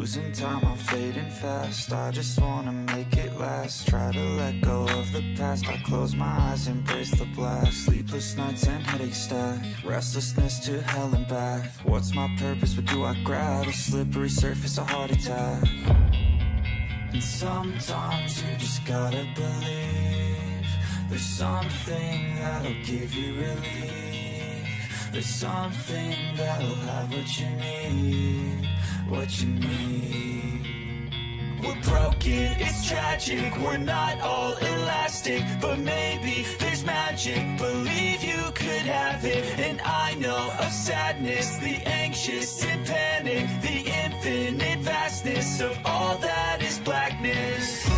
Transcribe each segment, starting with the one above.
Losing time, I'm fading fast. I just wanna make it last. Try to let go of the past. I close my eyes, embrace the blast. Sleepless nights and headache stack. Restlessness to hell and back. What's my purpose? What do I grab? A slippery surface, a heart attack. And sometimes you just gotta believe there's something that'll give you relief. There's something that'll have what you need. What you need. We're broken, it's tragic. We're not all elastic, but maybe there's magic. Believe you could have it. And I know of sadness, the anxious and panic, the infinite vastness of all that is blackness.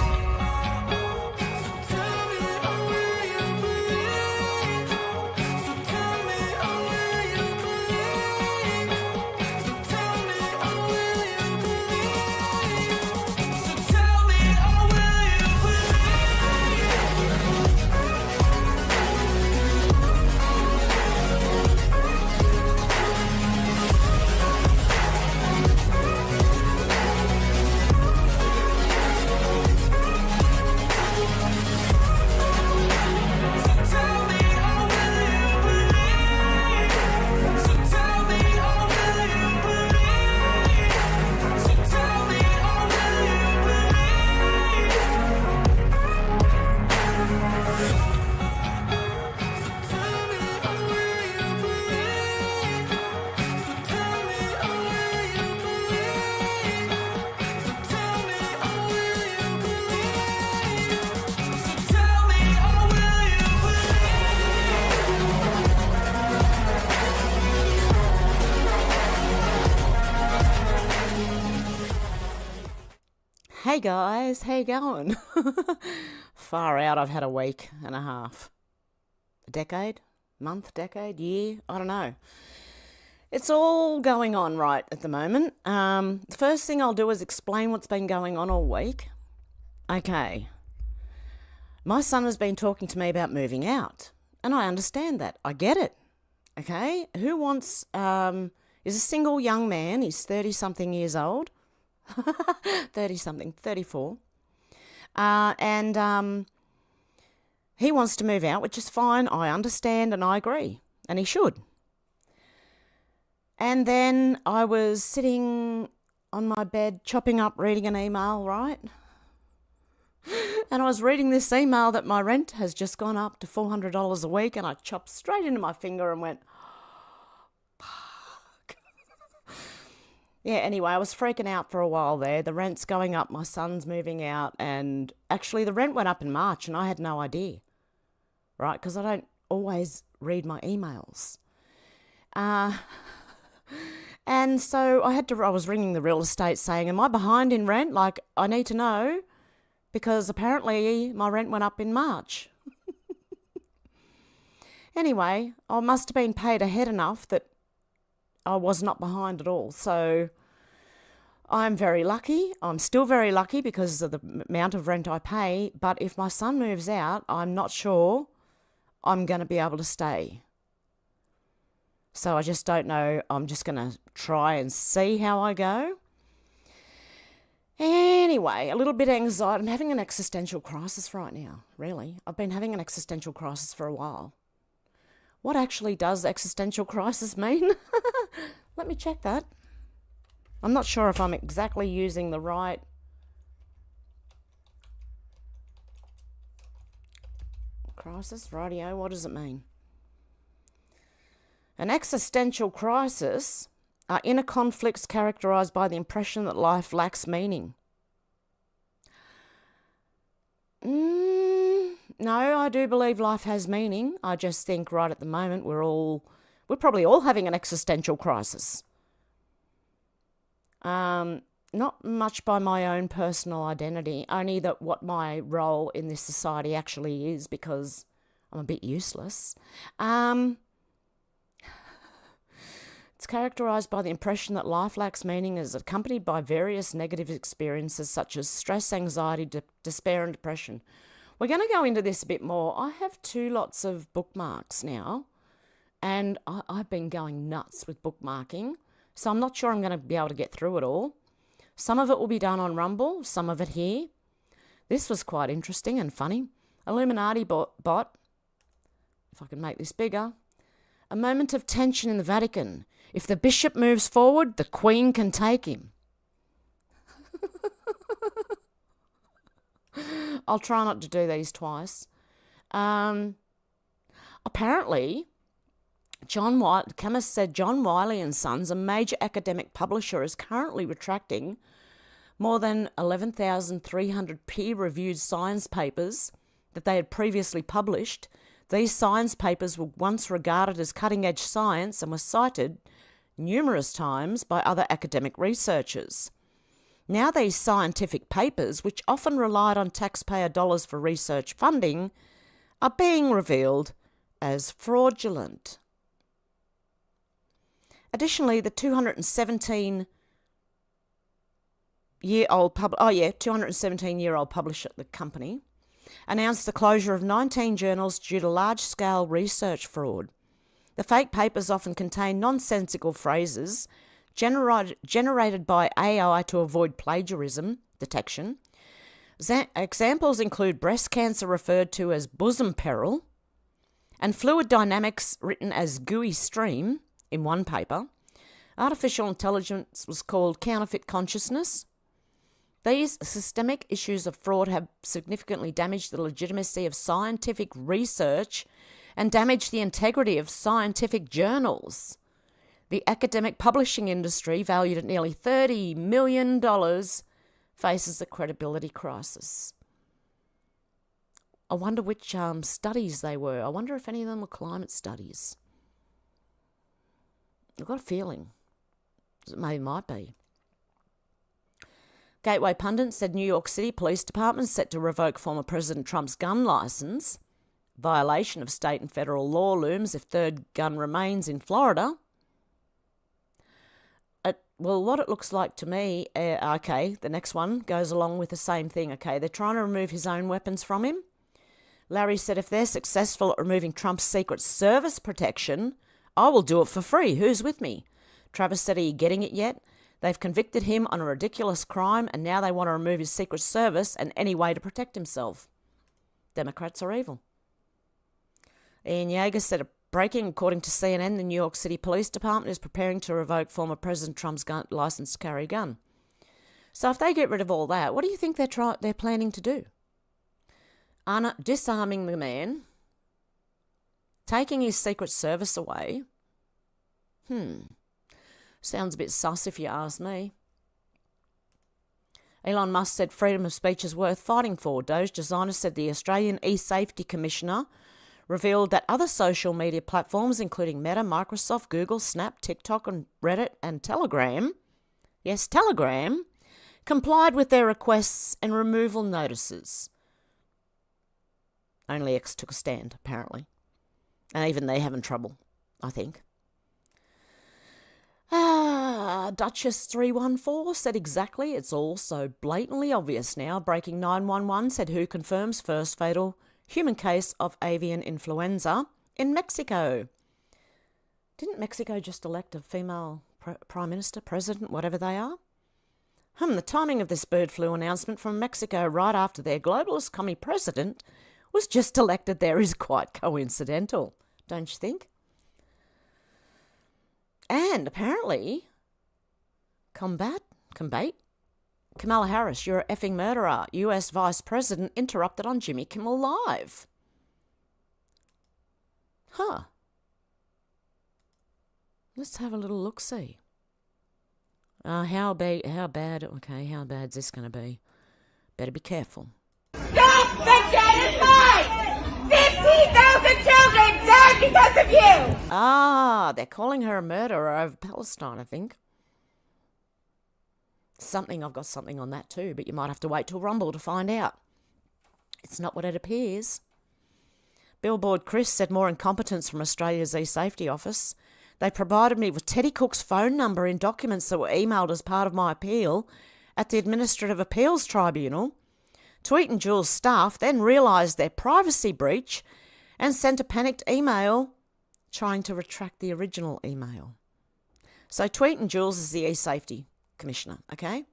Hey guys, how you going? Far out, I've had a week and a half. A decade? Month? Decade? Year? I don't know. It's all going on right at the moment. The first thing I'll do is explain what's been going on all week. Okay. My son has been talking to me about moving out, and I understand that. I get it. Okay? Who wants, is a single young man, he's 30-something years old. 30-something, 34. And he wants to move out, which is fine. I understand and I agree. And he should. And then I was sitting on my bed, chopping up, reading an email, right? And I was reading this email that my rent has just gone up to $400 a week, and I chopped straight into my finger and went, yeah, anyway, I was freaking out for a while there. The rent's going up, my son's moving out, and actually the rent went up in March and I had no idea, right? Because I don't always read my emails. And so I was ringing the real estate saying, am I behind in rent? Like, I need to know because apparently my rent went up in March. Anyway, I must have been paid ahead enough that I was not behind at all. So I'm very lucky. I'm still very lucky because of the amount of rent I pay. But if my son moves out, I'm not sure I'm going to be able to stay. So I just don't know. I'm just going to try and see how I go. Anyway, a little bit of anxiety. I'm having an existential crisis right now, really. I've been having an existential crisis for a while. What actually does existential crisis mean? Let me check that. I'm not sure if I'm exactly using the right crisis. Radio, what does it mean? An existential crisis are inner conflicts characterized by the impression that life lacks meaning. No, I do believe life has meaning. I just think right at the moment we're probably all having an existential crisis. Not much by my own personal identity, only that what my role in this society actually is, because I'm a bit useless. It's characterized by the impression that life lacks meaning, is accompanied by various negative experiences such as stress, anxiety, despair and depression. We're going to go into this a bit more. I have 2 lots of bookmarks now, and I've been going nuts with bookmarking, so I'm not sure I'm going to be able to get through it all. Some of it will be done on Rumble, some of it here. This was quite interesting and funny. Illuminati bot, if I can make this bigger. A moment of tension in the Vatican. If the bishop moves forward, the Queen can take him. I'll try not to do these twice. Apparently, chemist said John Wiley & Sons, a major academic publisher, is currently retracting more than 11,300 peer-reviewed science papers that they had previously published. These science papers were once regarded as cutting-edge science and were cited numerous times by other academic researchers. Now these scientific papers, which often relied on taxpayer dollars for research funding, are being revealed as fraudulent. Additionally, the 217-year-old publisher, the company, announced the closure of 19 journals due to large-scale research fraud. The fake papers often contain nonsensical phrases generated by AI to avoid plagiarism detection. Examples include breast cancer referred to as bosom peril and fluid dynamics written as gooey stream in one paper. Artificial intelligence was called counterfeit consciousness. These systemic issues of fraud have significantly damaged the legitimacy of scientific research and damaged the integrity of scientific journals. The academic publishing industry, valued at nearly $30 million, faces a credibility crisis. I wonder which studies they were. I wonder if any of them were climate studies. I've got a feeling it might be. Gateway Pundit said New York City Police Department set to revoke former President Trump's gun license. Violation of state and federal law looms if third gun remains in Florida. Well, what it looks like to me, the next one goes along with the same thing. Okay, they're trying to remove his own weapons from him. Larry said if they're successful at removing Trump's Secret Service protection, I will do it for free. Who's with me? Travis said, are you getting it yet? They've convicted him on a ridiculous crime, and now they want to remove his Secret Service and any way to protect himself. Democrats are evil. Ian Yeager said, breaking, according to CNN, the New York City Police Department is preparing to revoke former President Trump's license to carry a gun. So if they get rid of all that, what do you think they're planning to do? Disarming the man, taking his Secret Service away. Sounds a bit sus if you ask me. Elon Musk said freedom of speech is worth fighting for. Doge designer said the Australian e-Safety Commissioner revealed that other social media platforms, including Meta, Microsoft, Google, Snap, TikTok, and Reddit, and Telegram, yes, Telegram, complied with their requests and removal notices. Only X took a stand, apparently. And even they're having trouble, I think. Duchess314 said exactly. It's all so blatantly obvious now. Breaking 911 said who confirms first fatal human case of avian influenza in Mexico. Didn't Mexico just elect a female prime minister, president, whatever they are? The timing of this bird flu announcement from Mexico right after their globalist commie president was just elected there is quite coincidental, don't you think? And apparently, Kamala Harris, you're a effing murderer. US Vice President interrupted on Jimmy Kimmel Live. Let's have a little look-see. How bad's this going to be? Better be careful. Stop the genocide! 15,000 children died because of you! They're calling her a murderer over Palestine, I think. I've got something on that too, but you might have to wait till Rumble to find out. It's not what it appears. Billboard Chris said more incompetence from Australia's e-Safety Office. They provided me with Teddy Cook's phone number in documents that were emailed as part of my appeal at the Administrative Appeals Tribunal. Tweet and Jules staff then realised their privacy breach and sent a panicked email trying to retract the original email. So Tweet and Jules is the e-Safety Commissioner, okay?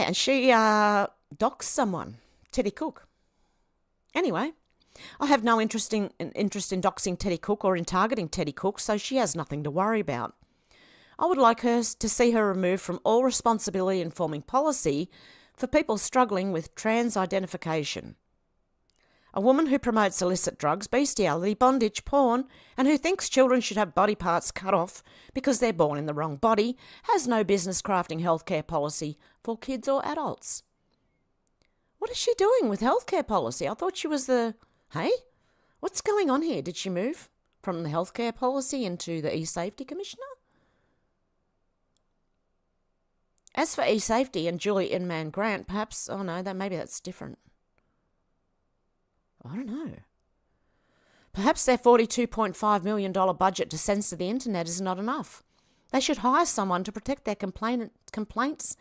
and she doxed someone, Teddy Cook. Anyway, I have no interest in doxing Teddy Cook or in targeting Teddy Cook, so she has nothing to worry about. I would like her to see her removed from all responsibility in forming policy for people struggling with trans identification. A woman who promotes illicit drugs, bestiality, bondage, porn, and who thinks children should have body parts cut off because they're born in the wrong body has no business crafting healthcare policy for kids or adults. What is she doing with healthcare policy? I thought she was the... Hey? What's going on here? Did she move from the healthcare policy into the e-safety commissioner? As for e-safety and Julie Inman Grant, perhaps... Oh no, maybe that's different. I don't know. Perhaps their $42.5 million budget to censor the internet is not enough. They should hire someone to protect their complainants'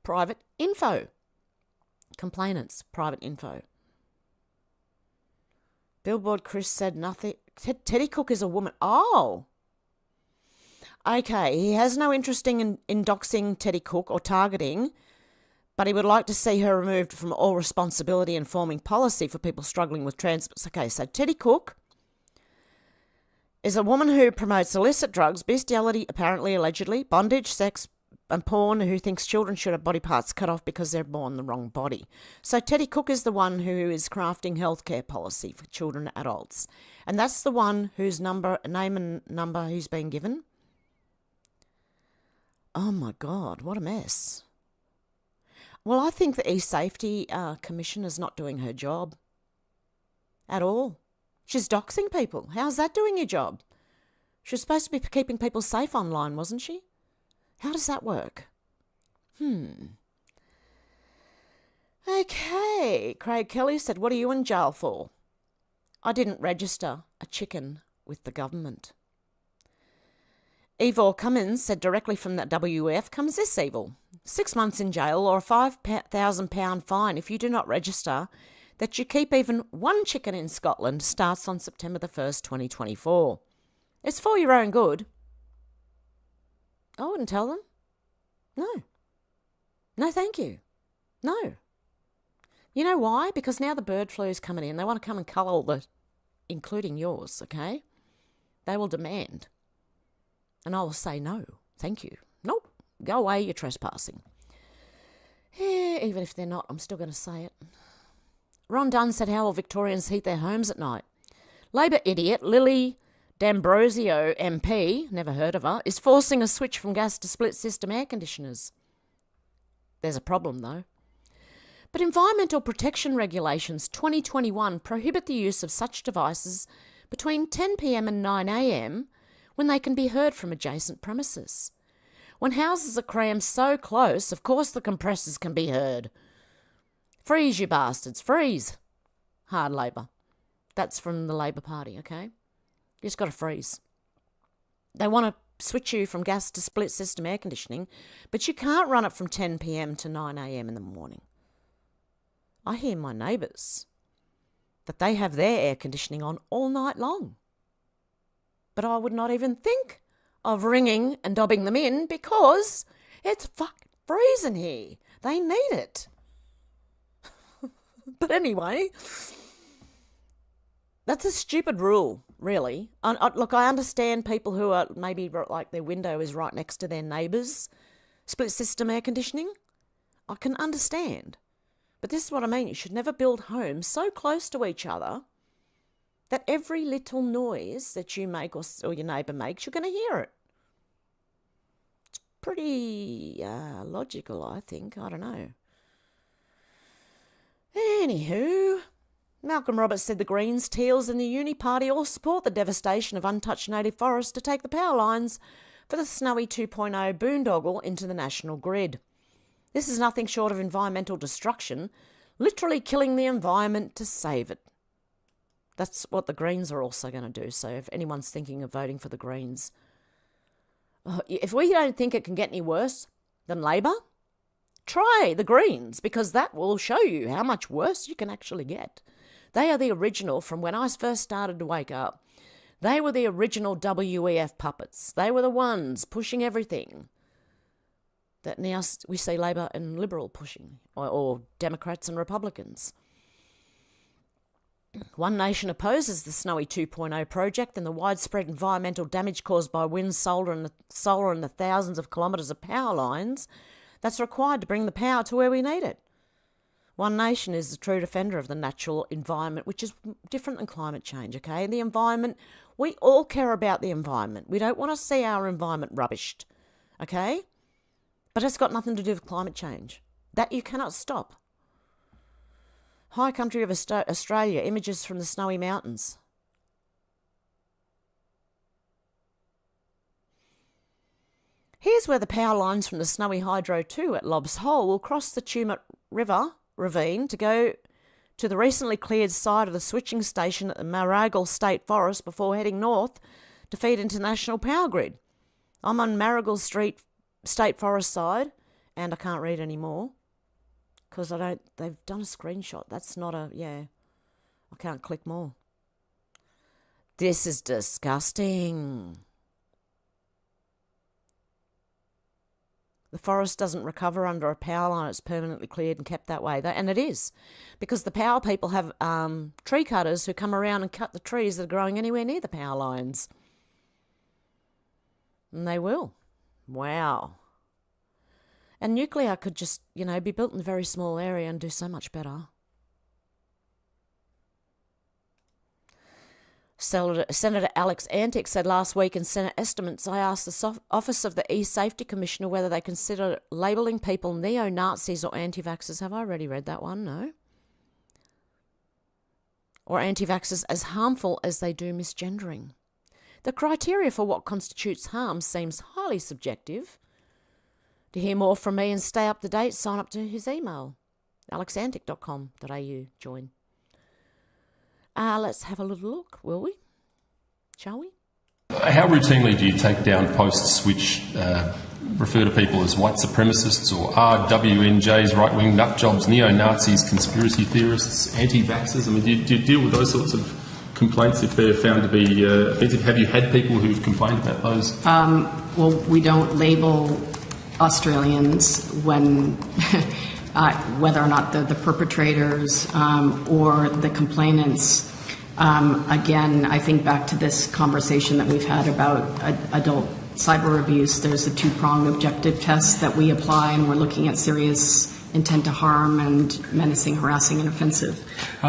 private info. Complainants' private info. Billboard Chris said nothing. Teddy Cook is a woman. Oh! Okay, he has no interest in doxing Teddy Cook or targeting, but he would like to see her removed from all responsibility in forming policy for people struggling with trans... Okay, so Teddy Cook is a woman who promotes illicit drugs, bestiality, apparently, allegedly, bondage, sex, and porn, who thinks children should have body parts cut off because they're born in the wrong body. So Teddy Cook is the one who is crafting healthcare policy for children and adults. And that's the one whose name and number he's been given. Oh my God, what a mess. Well, I think the e-safety commission is not doing her job at all. She's doxing people. How's that doing your job? She was supposed to be keeping people safe online, wasn't she? How does that work? Okay, Craig Kelly said, what are you in jail for? I didn't register a chicken with the government. Evil Cummins said directly from the WF comes this evil. 6 months in jail or a £5,000 fine if you do not register that you keep even one chicken in Scotland starts on September the 1st, 2024. It's for your own good. I wouldn't tell them. No. No, thank you. No. You know why? Because now the bird flu is coming in. They want to come and cull all the, including yours, okay? They will demand. And I will say no, thank you. Nope, go away, you're trespassing. Yeah, even if they're not, I'm still going to say it. Ron Dunn said, how will Victorians heat their homes at night? Labor idiot Lily D'Ambrosio MP, never heard of her, is forcing a switch from gas to split system air conditioners. There's a problem though. But Environmental Protection Regulations 2021 prohibit the use of such devices between 10 p.m. and 9 a.m. when they can be heard from adjacent premises. When houses are crammed so close, of course the compressors can be heard. Freeze, you bastards, freeze. Hard labour. That's from the Labor Party, okay? You just got to freeze. They want to switch you from gas to split system air conditioning, but you can't run it from 10 p.m. to 9 a.m. in the morning. I hear my neighbours that they have their air conditioning on all night long. But I would not even think of ringing and dobbing them in because it's fucking freezing here. They need it. But anyway, that's a stupid rule, really. Look, I understand people who are maybe like their window is right next to their neighbours' split system air conditioning. I can understand. But this is what I mean. You should never build homes so close to each other that every little noise that you make or your neighbour makes, you're going to hear it. It's pretty logical, I think. I don't know. Anywho, Malcolm Roberts said the Greens, Teals and the Uni Party all support the devastation of untouched native forests to take the power lines for the Snowy 2.0 boondoggle into the national grid. This is nothing short of environmental destruction, literally killing the environment to save it. That's what the Greens are also going to do. So if anyone's thinking of voting for the Greens, if we don't think it can get any worse than Labor, try the Greens, because that will show you how much worse you can actually get. They are the original, from when I first started to wake up, they were the original WEF puppets. They were the ones pushing everything. that now we see Labor and Liberal pushing, or Democrats and Republicans. One Nation opposes the Snowy 2.0 project and the widespread environmental damage caused by wind, solar and the thousands of kilometres of power lines that's required to bring the power to where we need it. One Nation is the true defender of the natural environment, which is different than climate change, okay? The environment, we all care about the environment. We don't want to see our environment rubbished, okay? But it's got nothing to do with climate change. That you cannot stop. High country of Australia, images from the snowy mountains. Here's where the power lines from the Snowy Hydro 2 at Lobs Hole will cross the Tumut River ravine to go to the recently cleared site of the switching station at the Marigal State Forest before heading north to feed into National Power Grid. I'm on Marigal Street State Forest side, and I can't read any more because they've done a screenshot. That's not I can't click more. This is disgusting. The forest doesn't recover under a power line. It's permanently cleared and kept that way. And it is, because the power people have tree cutters who come around and cut the trees that are growing anywhere near the power lines. And they will. Wow. And nuclear could just, be built in a very small area and do so much better. Senator Alex Antic said last week in Senate estimates, I asked the Office of the E-Safety Commissioner whether they consider labelling people neo-Nazis or anti-vaxxers. Have I already read that one? No. Or anti-vaxxers as harmful as they do misgendering. The criteria for what constitutes harm seems highly subjective. To hear more from me and stay up to date, sign up to his email, alexantic.com.au. Join. Let's have a little look, will we? Shall we? How routinely do you take down posts which refer to people as white supremacists or RWNJs, right-wing nutjobs, neo-Nazis, conspiracy theorists, anti-vaxxers? I mean, do you deal with those sorts of complaints if they're found to be offensive? Have you had people who've complained about those? Well, we don't label Australians when... whether or not the perpetrators or the complainants. Again, I think back to this conversation that we've had about adult cyber abuse. There's a two-pronged objective test that we apply, and we're looking at serious intent to harm and menacing, harassing, and offensive.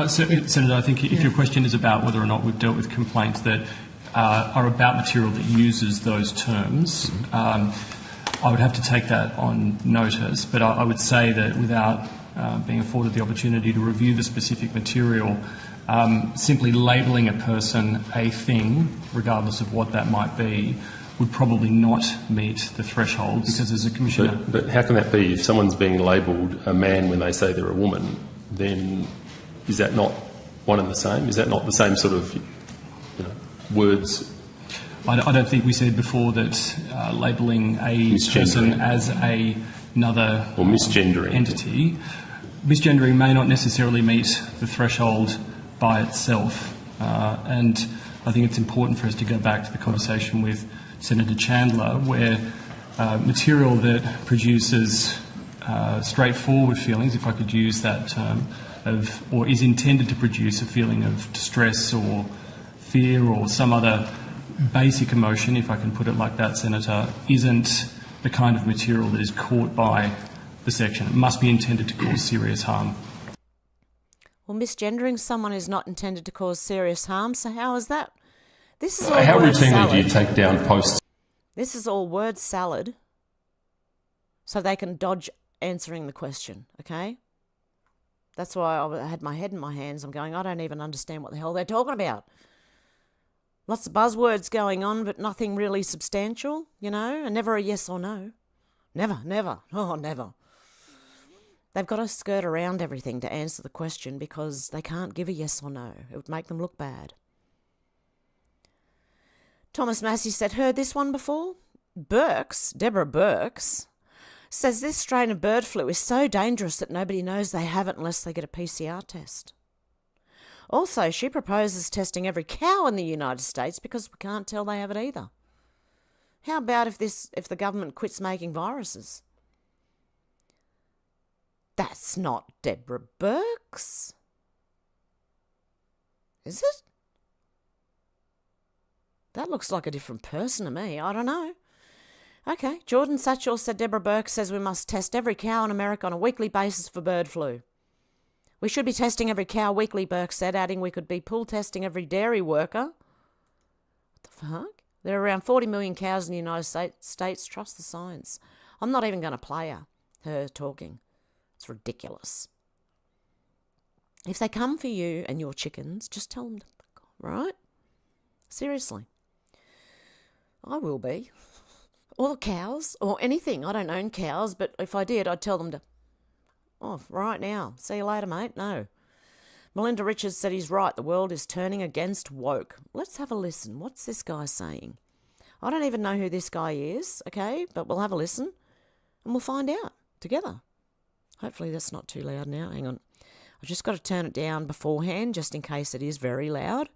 Senator, I think if your question is about whether or not we've dealt with complaints that are about material that uses those terms, I would have to take that on notice, but I would say that without being afforded the opportunity to review the specific material, simply labelling a person a thing, regardless of what that might be, would probably not meet the threshold, because as a commissioner... But how can that be? If someone's being labelled a man when they say they're a woman, then is that not one and the same? Is that not the same sort of words? I don't think we said before that labelling a person as another or misgendering entity. Misgendering may not necessarily meet the threshold by itself, and I think it's important for us to go back to the conversation with Senator Chandler, where material that produces straightforward feelings, if I could use that term, or is intended to produce a feeling of distress or fear or some other basic emotion, if I can put it like that, Senator, isn't the kind of material that is caught by the section. It must be intended to cause serious harm. Well, misgendering someone is not intended to cause serious harm, so how is that? This is all how word routinely salad. do you take down posts? This is all word salad, so they can dodge answering the question, okay? That's why I had my head in my hands. I'm going, I don't even understand what the hell they're talking about. Lots of buzzwords going on, but nothing really substantial, and never a yes or no. Never, never. They've got to skirt around everything to answer the question because they can't give a yes or no. It would make them look bad. Thomas Massey said, heard this one before? Deborah Burks, says this strain of bird flu is so dangerous that nobody knows they have it unless they get a PCR test. Also, she proposes testing every cow in the United States because we can't tell they have it either. How about if the government quits making viruses? That's not Deborah Birx. Is it? That looks like a different person to me. I don't know. Okay, Jordan Satchell said Deborah Birx says we must test every cow in America on a weekly basis for bird flu. We should be testing every cow weekly, Birx said, adding we could be pool testing every dairy worker. What the fuck? There are around 40 million cows in the United States. Trust the science. I'm not even going to play her talking. It's ridiculous. If they come for you and your chickens, just tell them to fuck off, right? Seriously. I will be. Or cows, or anything. I don't own cows, but if I did, I'd tell them to off right now. See you later, mate. No. Melinda Richards said he's right. The world is turning against woke. Let's have a listen. What's this guy saying? I don't even know who this guy is, okay? But we'll have a listen and we'll find out together. Hopefully that's not too loud now. Hang on. I've just got to turn it down beforehand just in case it is very loud.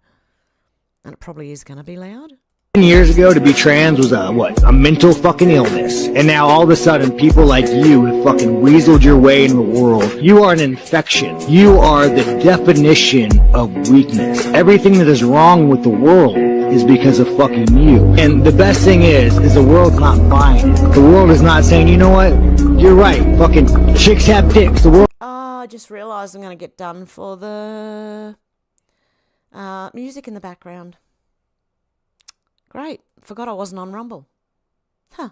And it probably is going to be loud. 10 years ago, to be trans was a mental fucking illness. And now all of a sudden, people like you have fucking weaseled your way in the world. You are an infection. You are the definition of weakness. Everything that is wrong with the world is because of fucking you. And the best thing is the world's not buying it. The world is not saying, you know what, you're right, fucking chicks have dicks. The world. Oh, I just realised I'm going to get done for the music in the background. Great. Forgot I wasn't on Rumble. Huh.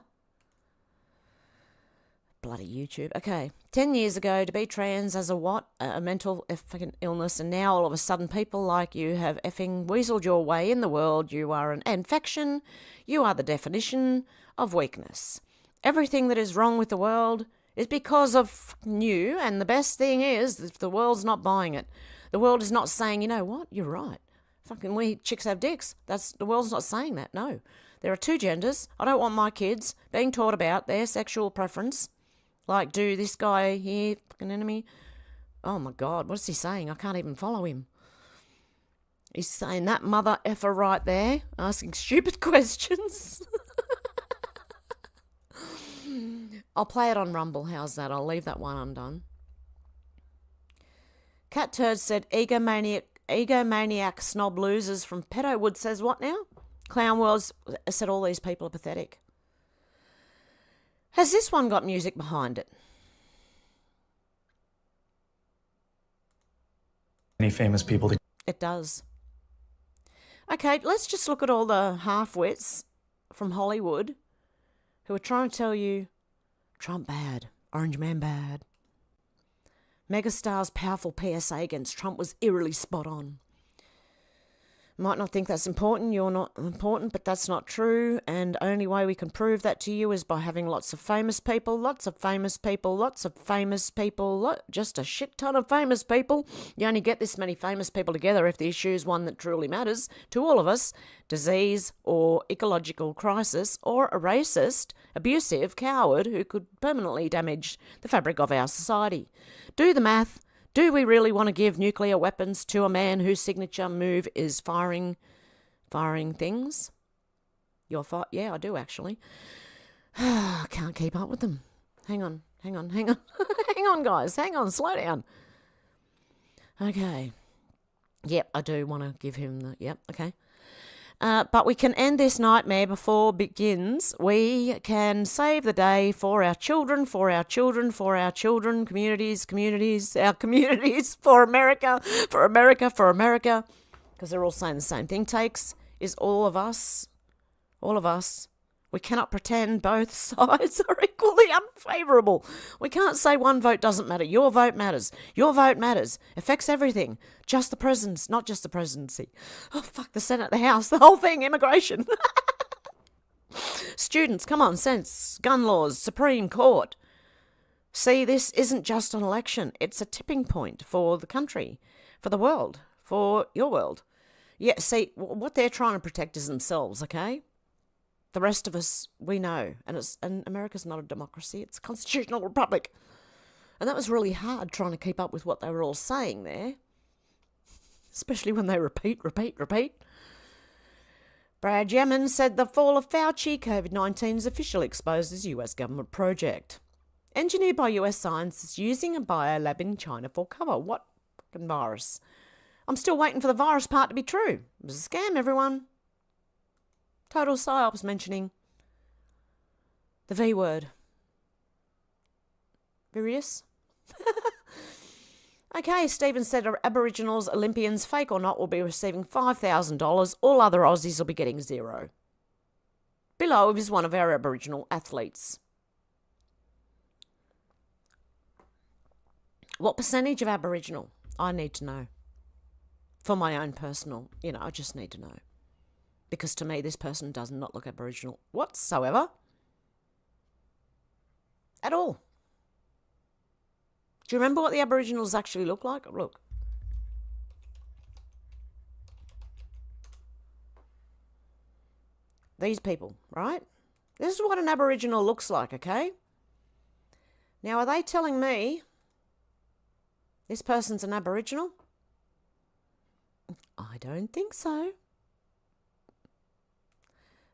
Bloody YouTube. Okay. 10 years ago, to be trans as a what? A mental fucking illness. And now all of a sudden people like you have effing weaseled your way in the world. You are an infection. You are the definition of weakness. Everything that is wrong with the world is because of you. And the best thing is, if the world's not buying it, the world is not saying, you know what? You're right. Fucking we chicks have dicks. The world's not saying that. No. There are two genders. I don't want my kids being taught about their sexual preference. Like, do this guy here, fucking enemy. Oh my God, what is he saying? I can't even follow him. He's saying that mother effer right there, asking stupid questions. I'll play it on Rumble. How's that? I'll leave that one undone. Cat Turd said egomaniac snob losers from Pedowood says what now? Clown World said all these people are pathetic. Has this one got music behind it? Any famous people? It does. Okay, let's just look at all the half-wits from Hollywood who are trying to tell you Trump bad, Orange Man bad. Megastar's powerful PSA against Trump was eerily spot on. Might not think that's important, you're not important, but that's not true, and only way we can prove that to you is by having lots of famous people, just a shit ton of famous people. You only get this many famous people together if the issue is one that truly matters to all of us, disease or ecological crisis, or a racist, abusive coward who could permanently damage the fabric of our society. Do the math. Do we really want to give nuclear weapons to a man whose signature move is firing things? Yeah, I do actually. I can't keep up with them. Hang on. hang on, guys. Hang on, slow down. Okay. Yep, I do want to give him the... Yep, okay. But we can end this nightmare before it begins. We can save the day for our children, communities, our communities, for America, because they're all saying the same thing. Takes is all of us. We cannot pretend both sides are equally unfavourable. We can't say one vote doesn't matter. Your vote matters. Your vote matters. Affects everything. Just the presidents, not just the presidency. Oh, fuck, the Senate, the House, the whole thing, immigration. Students, come on, sense, gun laws, Supreme Court. See, this isn't just an election. It's a tipping point for the country, for the world, for your world. Yeah, see, what they're trying to protect is themselves, okay? The rest of us, we know. And America's not a democracy. It's a constitutional republic. And that was really hard trying to keep up with what they were all saying there. Especially when they repeat. Brad Yemen said the fall of Fauci, COVID-19 is officially exposed as US government project. Engineered by US scientists using a biolab in China for cover. What fucking virus? I'm still waiting for the virus part to be true. It was a scam, everyone. Total psyops mentioning the V word. Various? Okay, Stephen said Aboriginals, Olympians, fake or not, will be receiving $5,000. All other Aussies will be getting zero. Below is one of our Aboriginal athletes. What percentage of Aboriginal? I need to know. For my own personal, I just need to know. Because to me, this person does not look Aboriginal whatsoever. At all. Do you remember what the Aboriginals actually look like? Look. These people, right? This is what an Aboriginal looks like, okay? Now, are they telling me this person's an Aboriginal? I don't think so.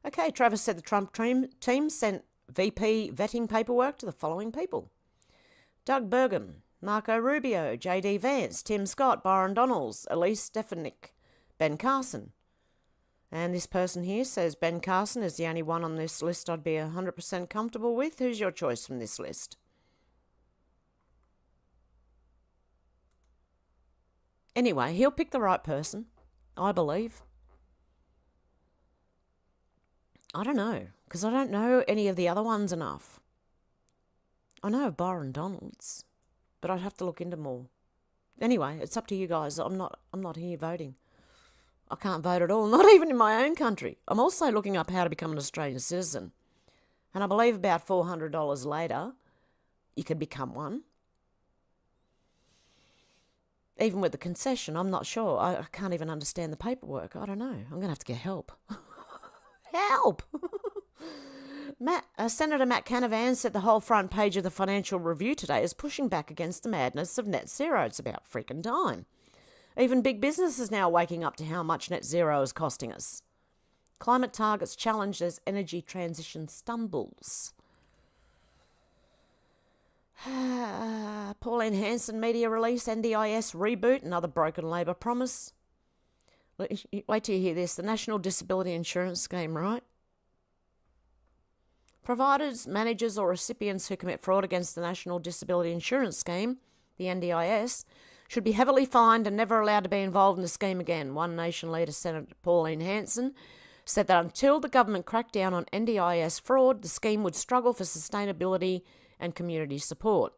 Okay, Travis said the Trump team sent VP vetting paperwork to the following people. Doug Burgum, Marco Rubio, JD Vance, Tim Scott, Byron Donalds, Elise Stefanik, Ben Carson. And this person here says Ben Carson is the only one on this list I'd be 100% comfortable with. Who's your choice from this list? Anyway, he'll pick the right person, I believe. I don't know, because I don't know any of the other ones enough. I know of Byron Donalds, but I'd have to look into more. Anyway, it's up to you guys. I'm not here voting. I can't vote at all, not even in my own country. I'm also looking up how to become an Australian citizen. And I believe about $400 later, you can become one. Even with the concession, I'm not sure. I can't even understand the paperwork. I don't know. I'm going to have to get help. Help! Senator Matt Canavan said the whole front page of the Financial Review today is pushing back against the madness of net zero. It's about freaking time. Even big business is now waking up to how much net zero is costing us. Climate targets challenged as energy transition stumbles. Pauline Hanson media release, NDIS reboot, another broken Labor promise. Wait till you hear this. The National Disability Insurance Scheme, right? Providers, managers or recipients who commit fraud against the National Disability Insurance Scheme, the NDIS, should be heavily fined and never allowed to be involved in the scheme again. One Nation leader, Senator Pauline Hanson, said that until the government cracked down on NDIS fraud, the scheme would struggle for sustainability and community support.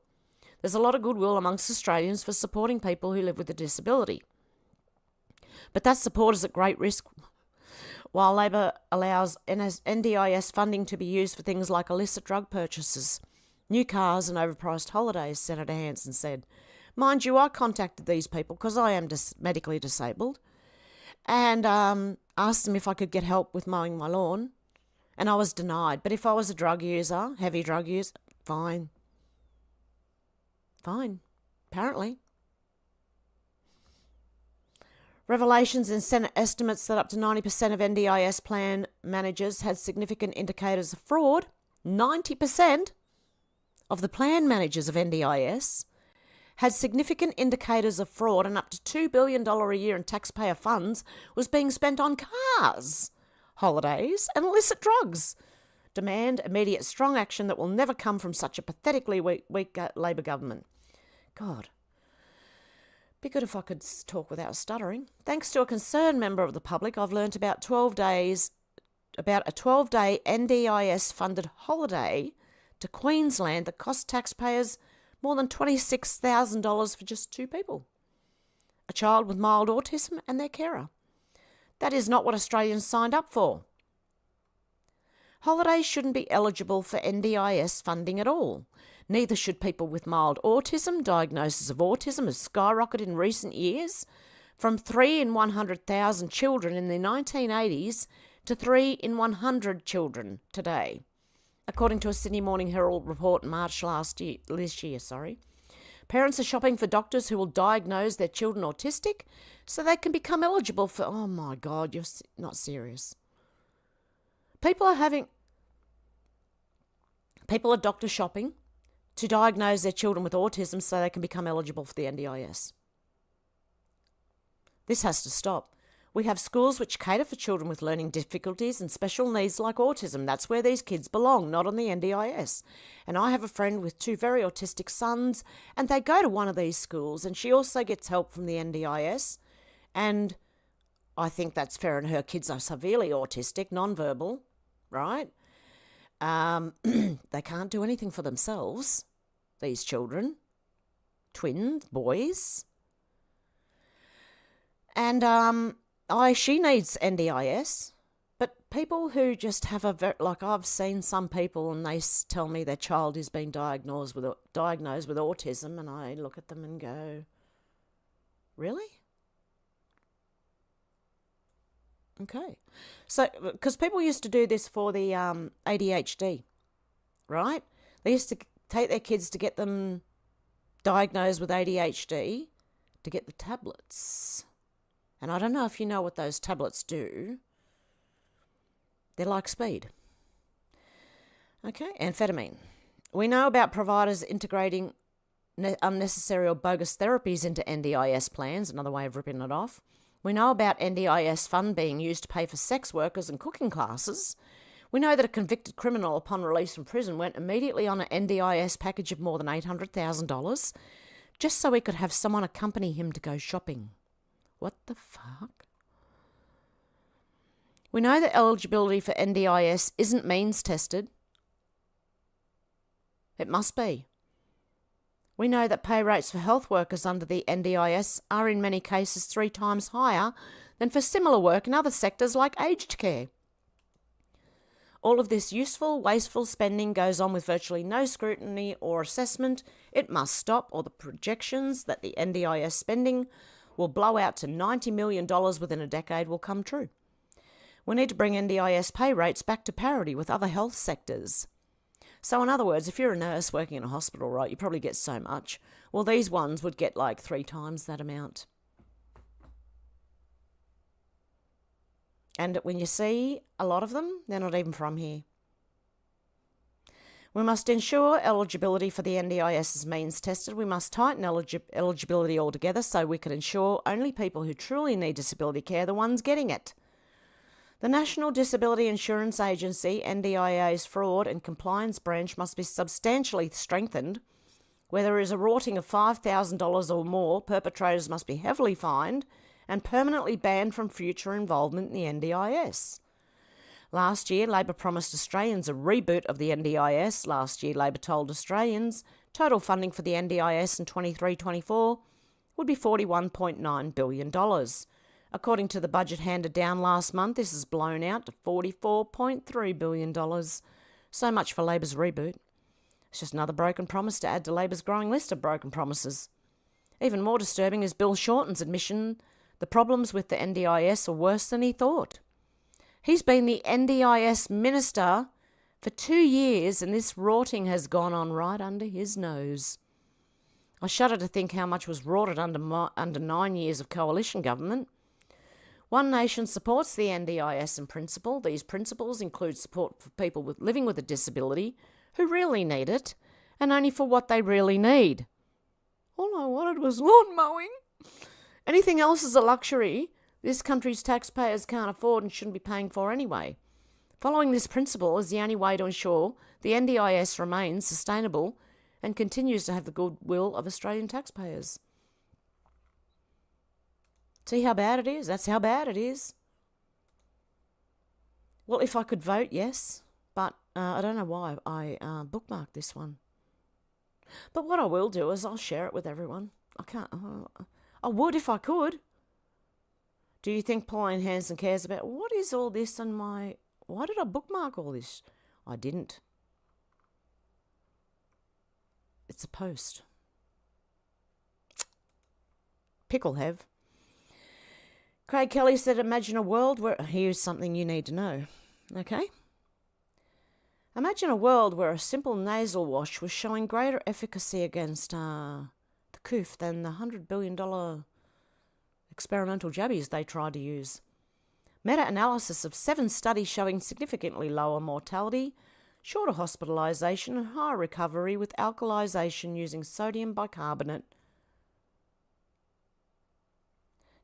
There's a lot of goodwill amongst Australians for supporting people who live with a disability. But that support is at great risk. While Labor allows NDIS funding to be used for things like illicit drug purchases, new cars and overpriced holidays, Senator Hanson said. Mind you, I contacted these people because I am medically disabled and asked them if I could get help with mowing my lawn, and I was denied. But if I was a drug user, heavy drug user, fine. Fine, apparently. Revelations in Senate estimates that up to 90% of NDIS plan managers had significant indicators of fraud. 90% of the plan managers of NDIS had significant indicators of fraud, and up to $2 billion a year in taxpayer funds was being spent on cars, holidays and illicit drugs. Demand immediate strong action that will never come from such a pathetically weak Labor government. God. Be good if I could talk without stuttering. Thanks to a concerned member of the public, I've learnt about a 12-day NDIS-funded holiday to Queensland that cost taxpayers more than $26,000 for just two people, a child with mild autism and their carer. That is not what Australians signed up for. Holidays shouldn't be eligible for NDIS funding at all. Neither should people with mild autism. Diagnosis of autism has skyrocketed in recent years from 3 in 100,000 children in the 1980s to 3 in 100 children today, according to a Sydney Morning Herald report in March this year. Parents are shopping for doctors who will diagnose their children autistic so they can become eligible for... Oh my God, you're not serious. People are doctor shopping to diagnose their children with autism so they can become eligible for the NDIS. This has to stop. We have schools which cater for children with learning difficulties and special needs like autism. That's where these kids belong, not on the NDIS. And I have a friend with 2 very autistic sons, and they go to one of these schools, and she also gets help from the NDIS. And I think that's fair, and her kids are severely autistic, non-verbal, right? They can't do anything for themselves, these children, twins, boys. And she needs NDIS, but people who just have like I've seen some people and they tell me their child is being diagnosed with autism, and I look at them and go, really? Okay. So, because people used to do this for the ADHD, right? They used to take their kids to get them diagnosed with ADHD to get the tablets. And I don't know if you know what those tablets do. They're like speed. Okay, amphetamine. We know about providers integrating unnecessary or bogus therapies into NDIS plans, another way of ripping it off. We know about NDIS fund being used to pay for sex workers and cooking classes. We know that a convicted criminal upon release from prison went immediately on an NDIS package of more than $800,000 just so he could have someone accompany him to go shopping. What the fuck? We know that eligibility for NDIS isn't means tested. It must be. We know that pay rates for health workers under the NDIS are in many cases 3 times higher than for similar work in other sectors like aged care. All of this useful, wasteful spending goes on with virtually no scrutiny or assessment. It must stop, or the projections that the NDIS spending will blow out to $90 million within a decade will come true. We need to bring NDIS pay rates back to parity with other health sectors. So in other words, if you're a nurse working in a hospital, right, you probably get so much. Well, these ones would get like 3 times that amount. And when you see a lot of them, they're not even from here. We must ensure eligibility for the NDIS is means tested. We must tighten eligibility altogether so we can ensure only people who truly need disability care are the ones getting it. The National Disability Insurance Agency, NDIA's fraud and compliance branch must be substantially strengthened. Where there is a rorting of $5,000 or more, perpetrators must be heavily fined and permanently banned from future involvement in the NDIS. Last year, Labor promised Australians a reboot of the NDIS. Last year, Labor told Australians total funding for the NDIS in 23-24 would be $41.9 billion. According to the budget handed down last month, this is blown out to $44.3 billion. So much for Labor's reboot. It's just another broken promise to add to Labor's growing list of broken promises. Even more disturbing is Bill Shorten's admission the problems with the NDIS are worse than he thought. He's been the NDIS minister for 2 years, and this rorting has gone on right under his nose. I shudder to think how much was rorted under 9 years of coalition government. One Nation supports the NDIS in principle. These principles include support for people living with a disability who really need it, and only for what they really need. All I wanted was lawn mowing. Anything else is a luxury this country's taxpayers can't afford and shouldn't be paying for anyway. Following this principle is the only way to ensure the NDIS remains sustainable and continues to have the goodwill of Australian taxpayers. See how bad it is? That's how bad it is. Well, if I could vote, yes. But I don't know why I bookmarked this one. But what I will do is I'll share it with everyone. I can't... I would if I could. Do you think Pauline Hanson cares about... What is all this on my... Why did I bookmark all this? I didn't. It's a post. Pickle Hev. Craig Kelly said, imagine a world where... Here's something you need to know. Okay? Imagine a world where a simple nasal wash was showing greater efficacy against the coof than the $100 billion experimental jabbies they tried to use. Meta-analysis of 7 studies showing significantly lower mortality shorter hospitalisation and higher recovery with alkalisation using sodium bicarbonate.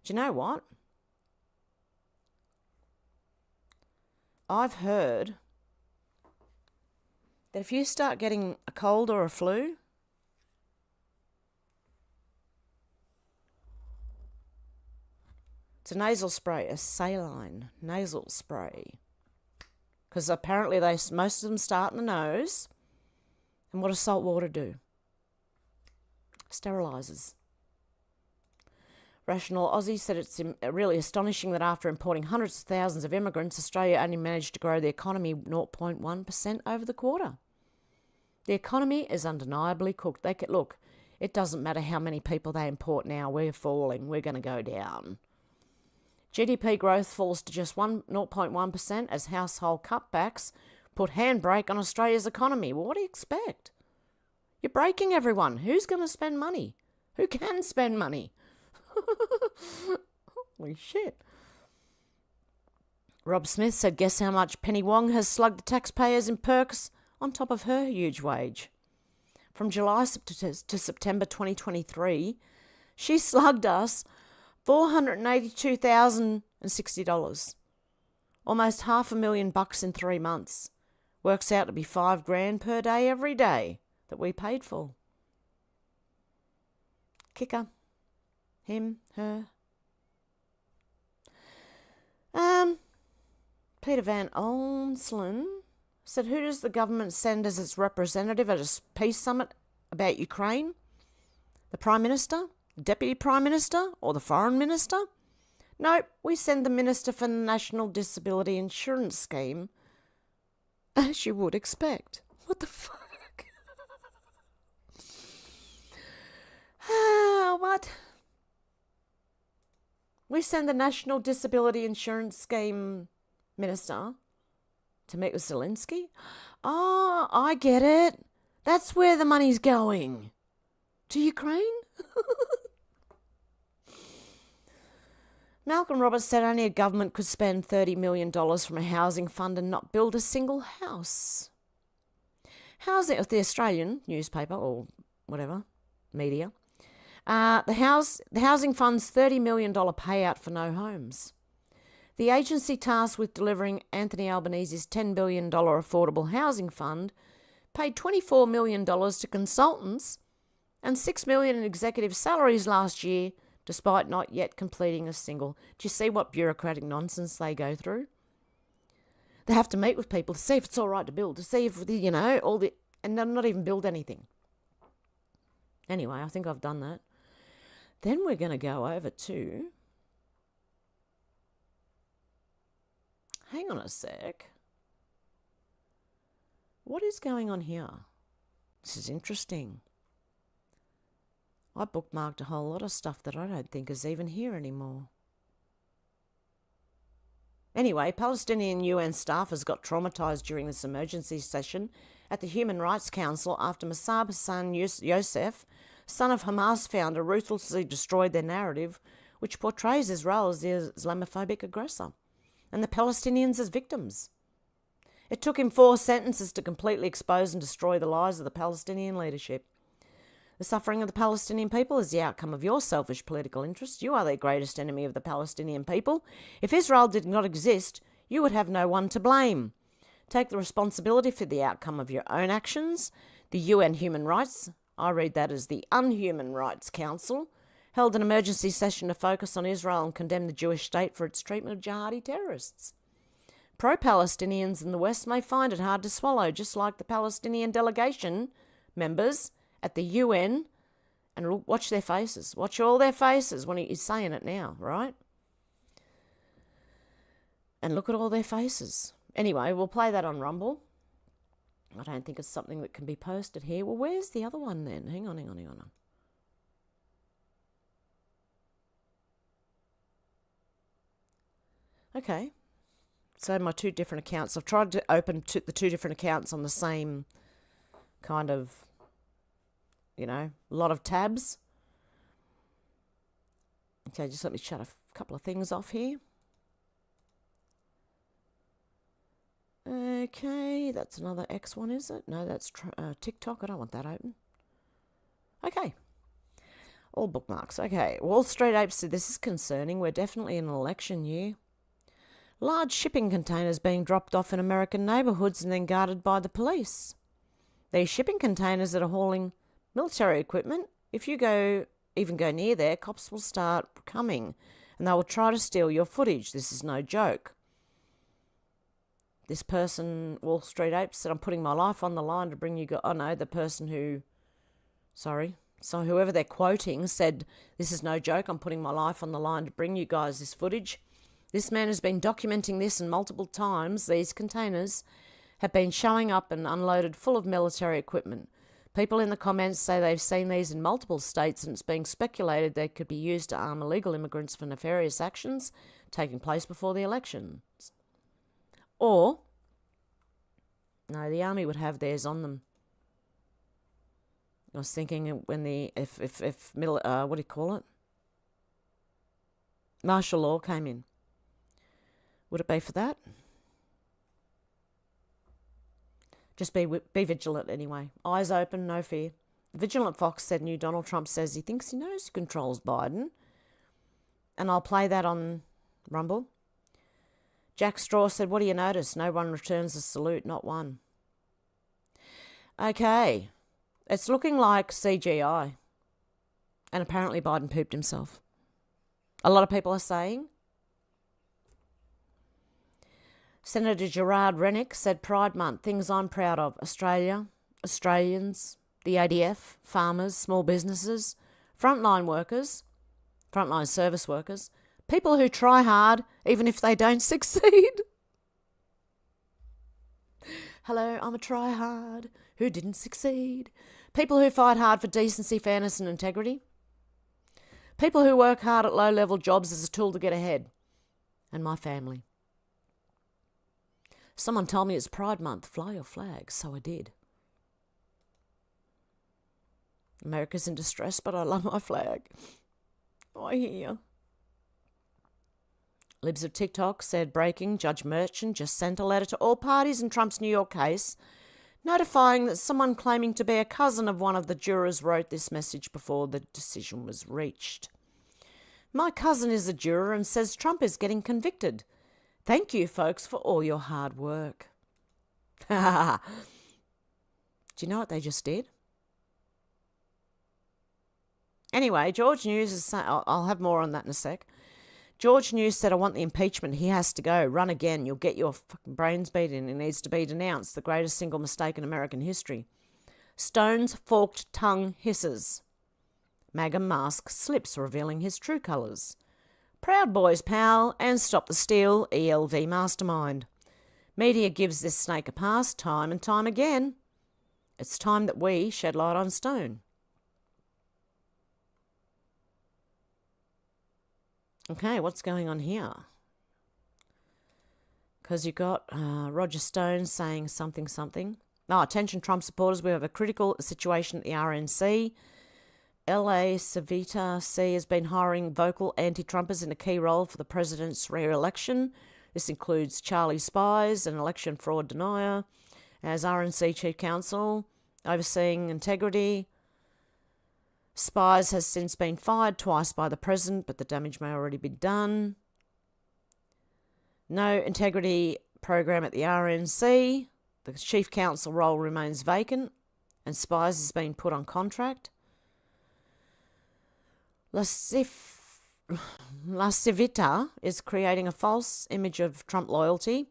Do you know what? I've heard that if you start getting a cold or a flu, it's a nasal spray, a saline nasal spray. Because apparently most of them start in the nose. And what does salt water do? Sterilises. Rational Aussie said it's really astonishing that after importing hundreds of thousands of immigrants, Australia only managed to grow the economy 0.1% over the quarter. The economy is undeniably cooked. Look, it doesn't matter how many people they import now. We're falling. We're going to go down. GDP growth falls to just 0.1% as household cutbacks put handbrake on Australia's economy. Well, what do you expect? You're breaking everyone. Who's going to spend money? Who can spend money? Holy shit. Rob Smith said, guess how much Penny Wong has slugged the taxpayers in perks on top of her huge wage. From July to September 2023, she slugged us $482,060. Almost $500,000 in 3 months. Works out to be $5,000 per day every day that we paid for. Kicker. Him, her. Peter Van Onselen said, who does the government send as its representative at a peace summit about Ukraine? The Prime Minister? The Deputy Prime Minister? Or the Foreign Minister? Nope, we send the Minister for the National Disability Insurance Scheme, as you would expect. What the fuck? What? We send the National Disability Insurance Scheme Minister to meet with Zelensky? Oh, I get it. That's where the money's going. To Ukraine? Malcolm Roberts said only a government could spend $30 million from a housing fund and not build a single house. Housing of the Australian newspaper or whatever, media. The housing fund's $30 million payout for no homes. The agency tasked with delivering Anthony Albanese's $10 billion affordable housing fund paid $24 million to consultants and $6 million in executive salaries last year, despite not yet completing a single. Do you see what bureaucratic nonsense they go through? They have to meet with people to see if it's all right to build, to see if, and not even build anything. Anyway, I think I've done that. Then we're going to go over to... Hang on a sec. What is going on here? This is interesting. I bookmarked a whole lot of stuff that I don't think is even here anymore. Anyway, Palestinian UN staffers got traumatised during this emergency session at the Human Rights Council after Massab Hassan Youssef, son of Hamas founder, ruthlessly destroyed their narrative, which portrays Israel as the Islamophobic aggressor and the Palestinians as victims. It took him 4 sentences to completely expose and destroy the lies of the Palestinian leadership. The suffering of the Palestinian people is the outcome of your selfish political interests. You are the greatest enemy of the Palestinian people. If Israel did not exist, you would have no one to blame. Take the responsibility for the outcome of your own actions. The UN Human Rights, I read that as the Unhuman Rights Council, held an emergency session to focus on Israel and condemn the Jewish state for its treatment of jihadi terrorists. Pro-Palestinians in the West may find it hard to swallow, just like the Palestinian delegation members at the UN, and watch their faces. Watch all their faces when he's saying it now, right? And look at all their faces. Anyway, we'll play that on Rumble. I don't think it's something that can be posted here. Well, where's the other one then? Hang on. Okay. So my 2 different accounts. I've tried to open the 2 different accounts on the same kind of, lot of tabs. Okay, just let me shut a couple of things off here. Okay, that's another X one, is it? No, that's TikTok. I don't want that open. Okay. All bookmarks. Okay. Wall Street Apes said this is concerning. We're definitely in an election year. Large shipping containers being dropped off in American neighbourhoods and then guarded by the police. These shipping containers that are hauling military equipment, if you even go near there, cops will start coming and they will try to steal your footage. This is no joke. This person, Wall Street Apes, said, I'm putting my life on the line to bring you... the person who... So whoever they're quoting said, this is no joke, I'm putting my life on the line to bring you guys this footage. This man has been documenting this, and multiple times these containers have been showing up and unloaded full of military equipment. People in the comments say they've seen these in multiple states, and it's being speculated they could be used to arm illegal immigrants for nefarious actions taking place before the elections. Or, no, the army would have theirs on them. I was thinking when what do you call it? Martial law came in. Would it be for that? Just be vigilant anyway. Eyes open, no fear. Vigilant Fox said new Donald Trump says he thinks he knows who controls Biden. And I'll play that on Rumble. Jack Straw said, what do you notice? No one returns a salute, not one. Okay. It's looking like CGI. And apparently Biden pooped himself. A lot of people are saying. Senator Gerard Rennick said, Pride Month, things I'm proud of. Australia, Australians, the ADF, farmers, small businesses, frontline workers, frontline service workers, people who try hard even if they don't succeed. Hello, I'm a try-hard who didn't succeed. People who fight hard for decency, fairness and integrity. People who work hard at low-level jobs as a tool to get ahead. And my family. Someone told me it's Pride Month, fly your flag, so I did. America's in distress, but I love my flag. Oh, I hear. Libs of TikTok said, breaking, Judge Merchant just sent a letter to all parties in Trump's New York case, notifying that someone claiming to be a cousin of one of the jurors wrote this message before the decision was reached. My cousin is a juror and says Trump is getting convicted. Thank you, folks, for all your hard work. Do you know what they just did? Anyway, George News is saying, I'll have more on that in a sec. George News said, I want the impeachment. He has to go. Run again. You'll get your fucking brains beaten. It needs to be denounced. The greatest single mistake in American history. Stone's forked tongue hisses. MAGA mask slips, revealing his true colours. Proud Boys pal and Stop the Steal ELV mastermind. Media gives this snake a pass time and time again. It's time that we shed light on Stone. Okay, what's going on here? Because you got Roger Stone saying something. Oh, attention Trump supporters, we have a critical situation at the RNC. LA Civita C has been hiring vocal anti-Trumpers in a key role for the president's re-election. This includes Charlie Spies, an election fraud denier, as RNC Chief Counsel, overseeing integrity. Spies has since been fired twice by the president, but the damage may already be done. No integrity program at the RNC. The Chief Counsel role remains vacant, and Spies has been put on contract. La Civita is creating a false image of Trump loyalty,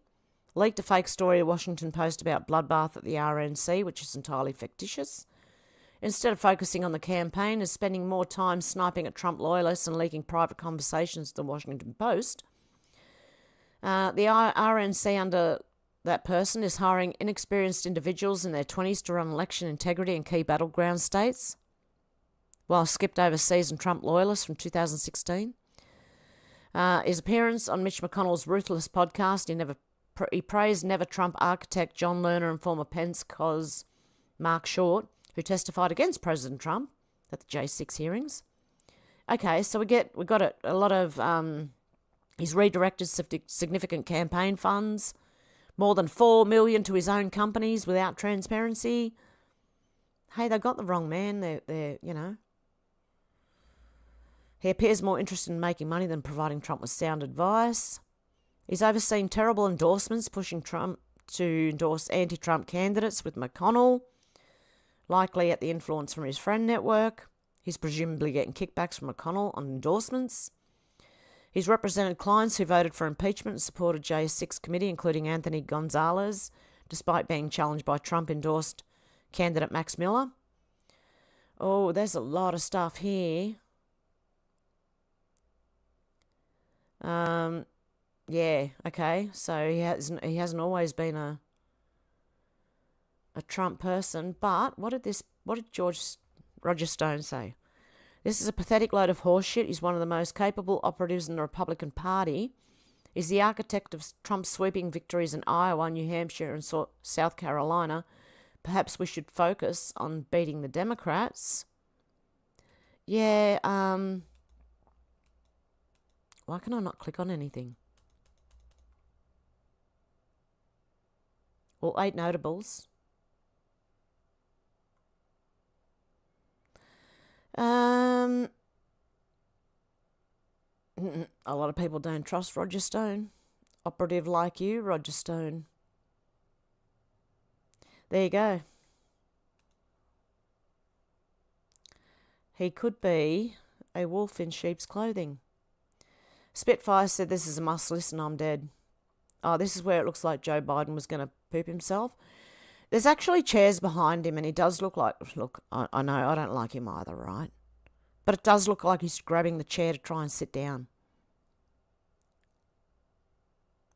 leaked a fake story to Washington Post about bloodbath at the RNC, which is entirely fictitious. Instead of focusing on the campaign, is spending more time sniping at Trump loyalists and leaking private conversations to the Washington Post. The RNC under that person is hiring inexperienced individuals in their 20s to run election integrity in key battleground states, while skipped over seasoned Trump loyalists from 2016. His appearance on Mitch McConnell's Ruthless podcast, he praised Never Trump architect John Lerner and former Pence cos Mark Short, who testified against President Trump at the J6 hearings. Okay, so we got a lot of, he's redirected significant campaign funds, More than $4 million to his own companies without transparency. Hey, they got the wrong man. They're you know. He appears more interested in making money than providing Trump with sound advice. He's overseen terrible endorsements, pushing Trump to endorse anti-Trump candidates with McConnell, likely at the influence from his friend network. He's presumably getting kickbacks from McConnell on endorsements. He's represented clients who voted for impeachment and supported J6 committee, including Anthony Gonzalez, despite being challenged by Trump-endorsed candidate Max Miller. Oh, there's a lot of stuff here. Yeah, okay. So he hasn't always been a Trump person, but what did Roger Stone say? This is a pathetic load of horseshit. He's one of the most capable operatives in the Republican Party. He's the architect of Trump's sweeping victories in Iowa, New Hampshire, and South Carolina. Perhaps we should focus on beating the Democrats. Yeah, why can I not click on anything? Well, 8 notables. A lot of people don't trust Roger Stone. Operative like you, Roger Stone. There you go. He could be a wolf in sheep's clothing. Spitfire said this is a must listen, I'm dead. Oh, this is where it looks like Joe Biden was going to poop himself. There's actually chairs behind him, and he does look like... Look, I know, I don't like him either, right? But it does look like he's grabbing the chair to try and sit down.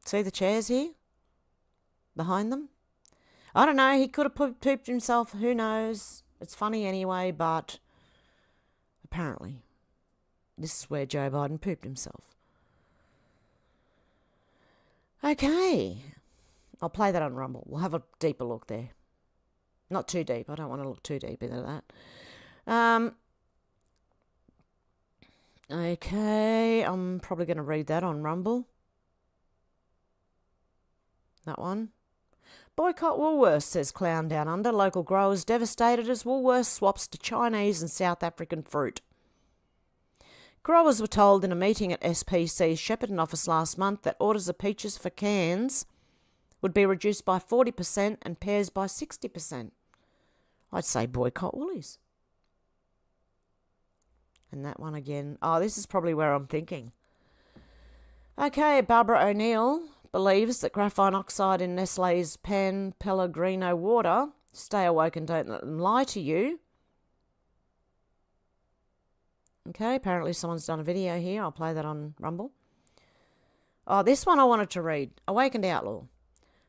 See the chairs here? Behind them? I don't know, he could have pooped himself, who knows? It's funny anyway, but apparently this is where Joe Biden pooped himself. Okay. I'll play that on Rumble. We'll have a deeper look there. Not too deep. I don't want to look too deep into that. Okay. I'm probably going to read that on Rumble. That one. Boycott Woolworths, says Clown Down Under. Local growers devastated as Woolworths swaps to Chinese and South African fruit. Growers were told in a meeting at SPC's Shepparton office last month that orders of peaches for cans would be reduced by 40% and pears by 60%. I'd say boycott Woolies. And that one again. Oh, this is probably where I'm thinking. Okay, Barbara O'Neill believes that graphite oxide in Nestle's Pan Pellegrino water. Stay awoke and don't let them lie to you. Okay, apparently someone's done a video here. I'll play that on Rumble. Oh, this one I wanted to read. Awakened Outlaw.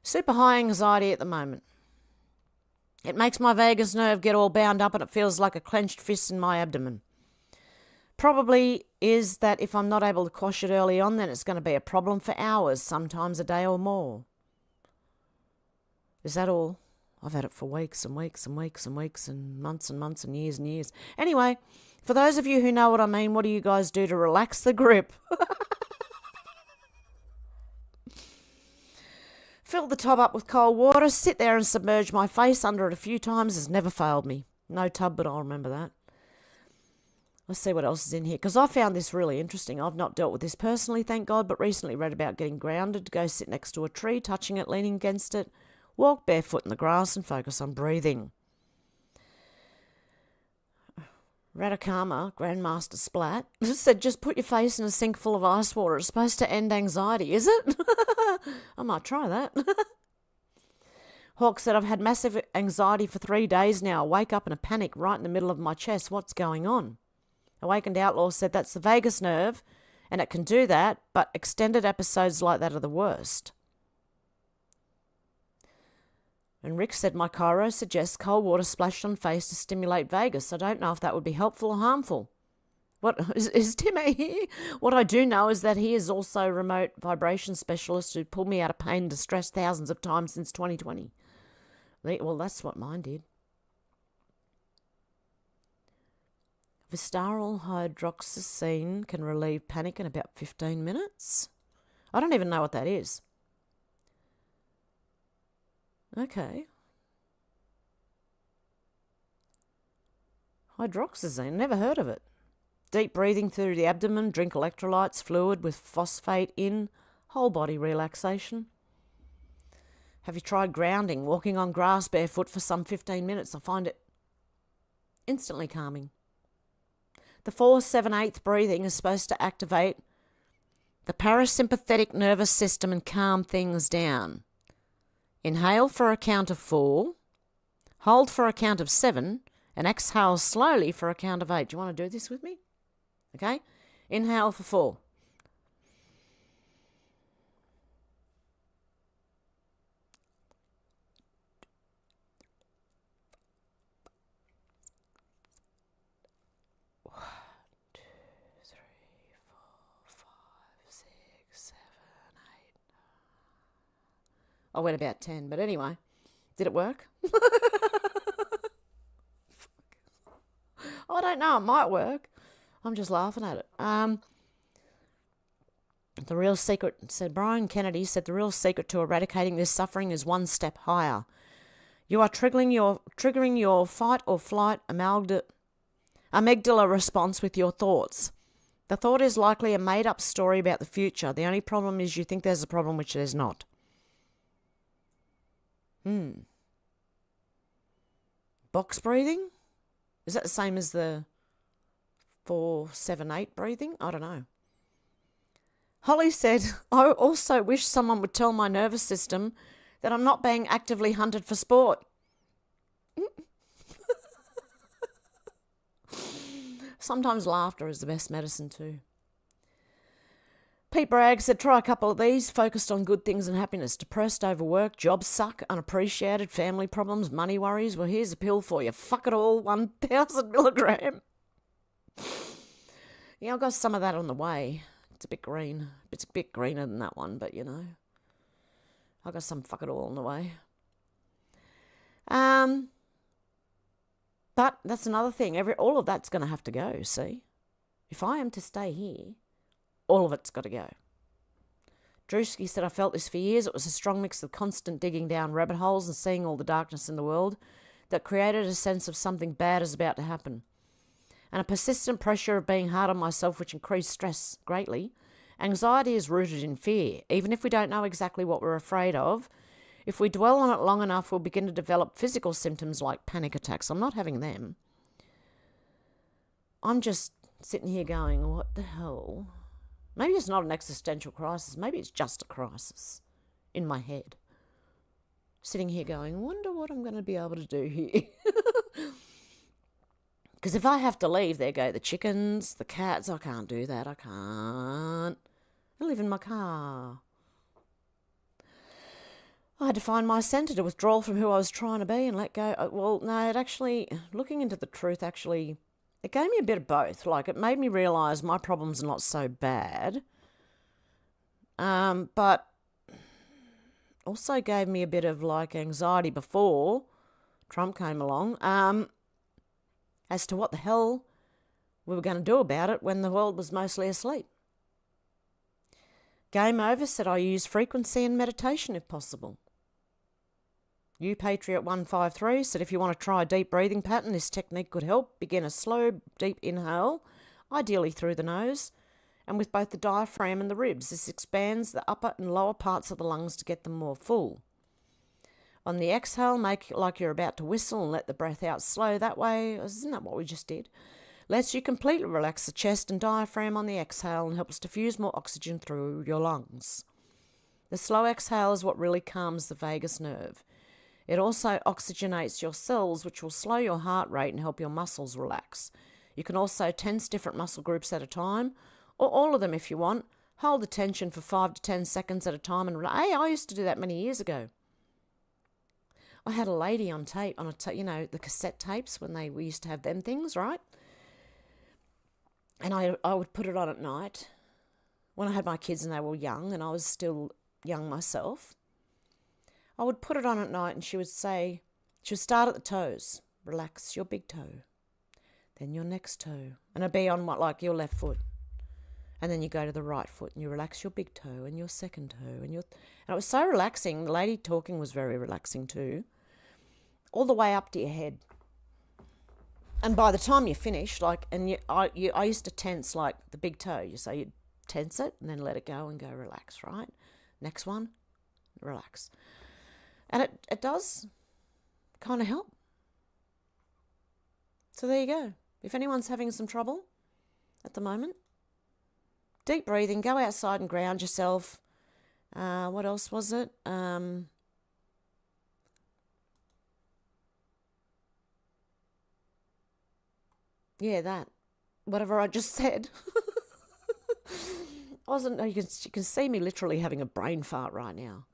Super high anxiety at the moment. It makes my vagus nerve get all bound up and it feels like a clenched fist in my abdomen. Probably is that if I'm not able to quash it early on, then it's going to be a problem for hours, sometimes a day or more. Is that all? I've had it for weeks and weeks and weeks and weeks and months and years and years. Anyway, for those of you who know what I mean, what do you guys do to relax the grip? Fill the tub up with cold water, sit there and submerge my face under it a few times has never failed me. No tub, but I'll remember that. Let's see what else is in here, because I found this really interesting. I've not dealt with this personally, thank God, but recently read about getting grounded to go sit next to a tree, touching it, leaning against it, walk barefoot in the grass and focus on breathing. Radakama, Grandmaster Splat, said just put your face in a sink full of ice water. It's supposed to end anxiety, is it? I might try that. Hawk said, I've had massive anxiety for 3 days now. I wake up in a panic right in the middle of my chest. What's going on? Awakened Outlaw said that's the vagus nerve, and it can do that, but extended episodes like that are the worst. And Rick said, my chiro suggests cold water splashed on face to stimulate vagus. I don't know if that would be helpful or harmful. What is Tim here? What I do know is that he is also a remote vibration specialist who pulled me out of pain and distress thousands of times since 2020. Well, that's what mine did. Vistaral hydroxyzine can relieve panic in about 15 minutes. I don't even know what that is. Okay. Hydroxyzine, never heard of it. Deep breathing through the abdomen, drink electrolytes, fluid with phosphate in, whole body relaxation. Have you tried grounding, walking on grass barefoot for some 15 minutes? I find it instantly calming. The 4-7-8 breathing is supposed to activate the parasympathetic nervous system and calm things down. Inhale for a count of 4, hold for a count of 7, and exhale slowly for a count of 8. Do you want to do this with me? Okay? Inhale for 4. I went about 10, but anyway, did it work? I don't know, it might work. I'm just laughing at it. The real secret, said Brian Kennedy, said the real secret to eradicating this suffering is one step higher. You are triggering your fight or flight amygdala response with your thoughts. The thought is likely a made-up story about the future. The only problem is you think there's a problem which there's not. Box breathing? Is that the same as the 4-7-8 breathing? I don't know. Holly said, I also wish someone would tell my nervous system that I'm not being actively hunted for sport. Sometimes laughter is the best medicine too. Pete Bragg said, try a couple of these, focused on good things and happiness. Depressed, overworked, jobs suck, unappreciated, family problems, money worries. Well, here's a pill for you. Fuck it all, 1,000 milligram. Yeah, I've got some of that on the way. It's a bit green. It's a bit greener than that one, but you know. I've got some fuck it all on the way. But that's another thing. All of that's going to have to go, see? If I am to stay here, all of it's got to go. Drewski said, I felt this for years. It was a strong mix of constant digging down rabbit holes and seeing all the darkness in the world that created a sense of something bad is about to happen. And a persistent pressure of being hard on myself, which increased stress greatly. Anxiety is rooted in fear. Even if we don't know exactly what we're afraid of, if we dwell on it long enough, we'll begin to develop physical symptoms like panic attacks. I'm not having them. I'm just sitting here going, what the hell? Maybe it's not an existential crisis. Maybe it's just a crisis in my head. Sitting here going, wonder what I'm going to be able to do here. Because if I have to leave, there go the chickens, the cats. I can't do that. I can't. I live in my car. I had to find my centre to withdraw from who I was trying to be and let go. Well, no, it actually, looking into the truth, actually, it gave me a bit of both. Like, it made me realise my problems are not so bad. But also gave me a bit of, like, anxiety before Trump came along. As to what the hell we were going to do about it when the world was mostly asleep. Game Over said I use frequency and meditation if possible. You Patriot 153 said if you want to try a deep breathing pattern, this technique could help. Begin a slow, deep inhale, ideally through the nose, and with both the diaphragm and the ribs. This expands the upper and lower parts of the lungs to get them more full. On the exhale, make like you're about to whistle and let the breath out slow that way. Isn't that what we just did? Lets you completely relax the chest and diaphragm on the exhale and helps diffuse more oxygen through your lungs. The slow exhale is what really calms the vagus nerve. It also oxygenates your cells, which will slow your heart rate and help your muscles relax. You can also tense different muscle groups at a time, or all of them if you want. Hold the tension for 5 to 10 seconds at a time. And hey, I used to do that many years ago. I had a lady on tape, you know, the cassette tapes when we used to have them things, right? And I would put it on at night when I had my kids and they were young and I was still young myself. I would put it on at night and she would start at the toes. Relax your big toe. Then your next toe. And it'd be on like your left foot. And then you go to the right foot and you relax your big toe and your second toe and it was so relaxing. The lady talking was very relaxing too. All the way up to your head. And by the time you finish, I used to tense like the big toe. So you tense it and then let it go and go relax, right? Next one, relax. And it does kind of help. So there you go. If anyone's having some trouble at the moment, deep breathing, go outside and ground yourself. What else was it? Yeah, that. Whatever I just said. You can see me literally having a brain fart right now.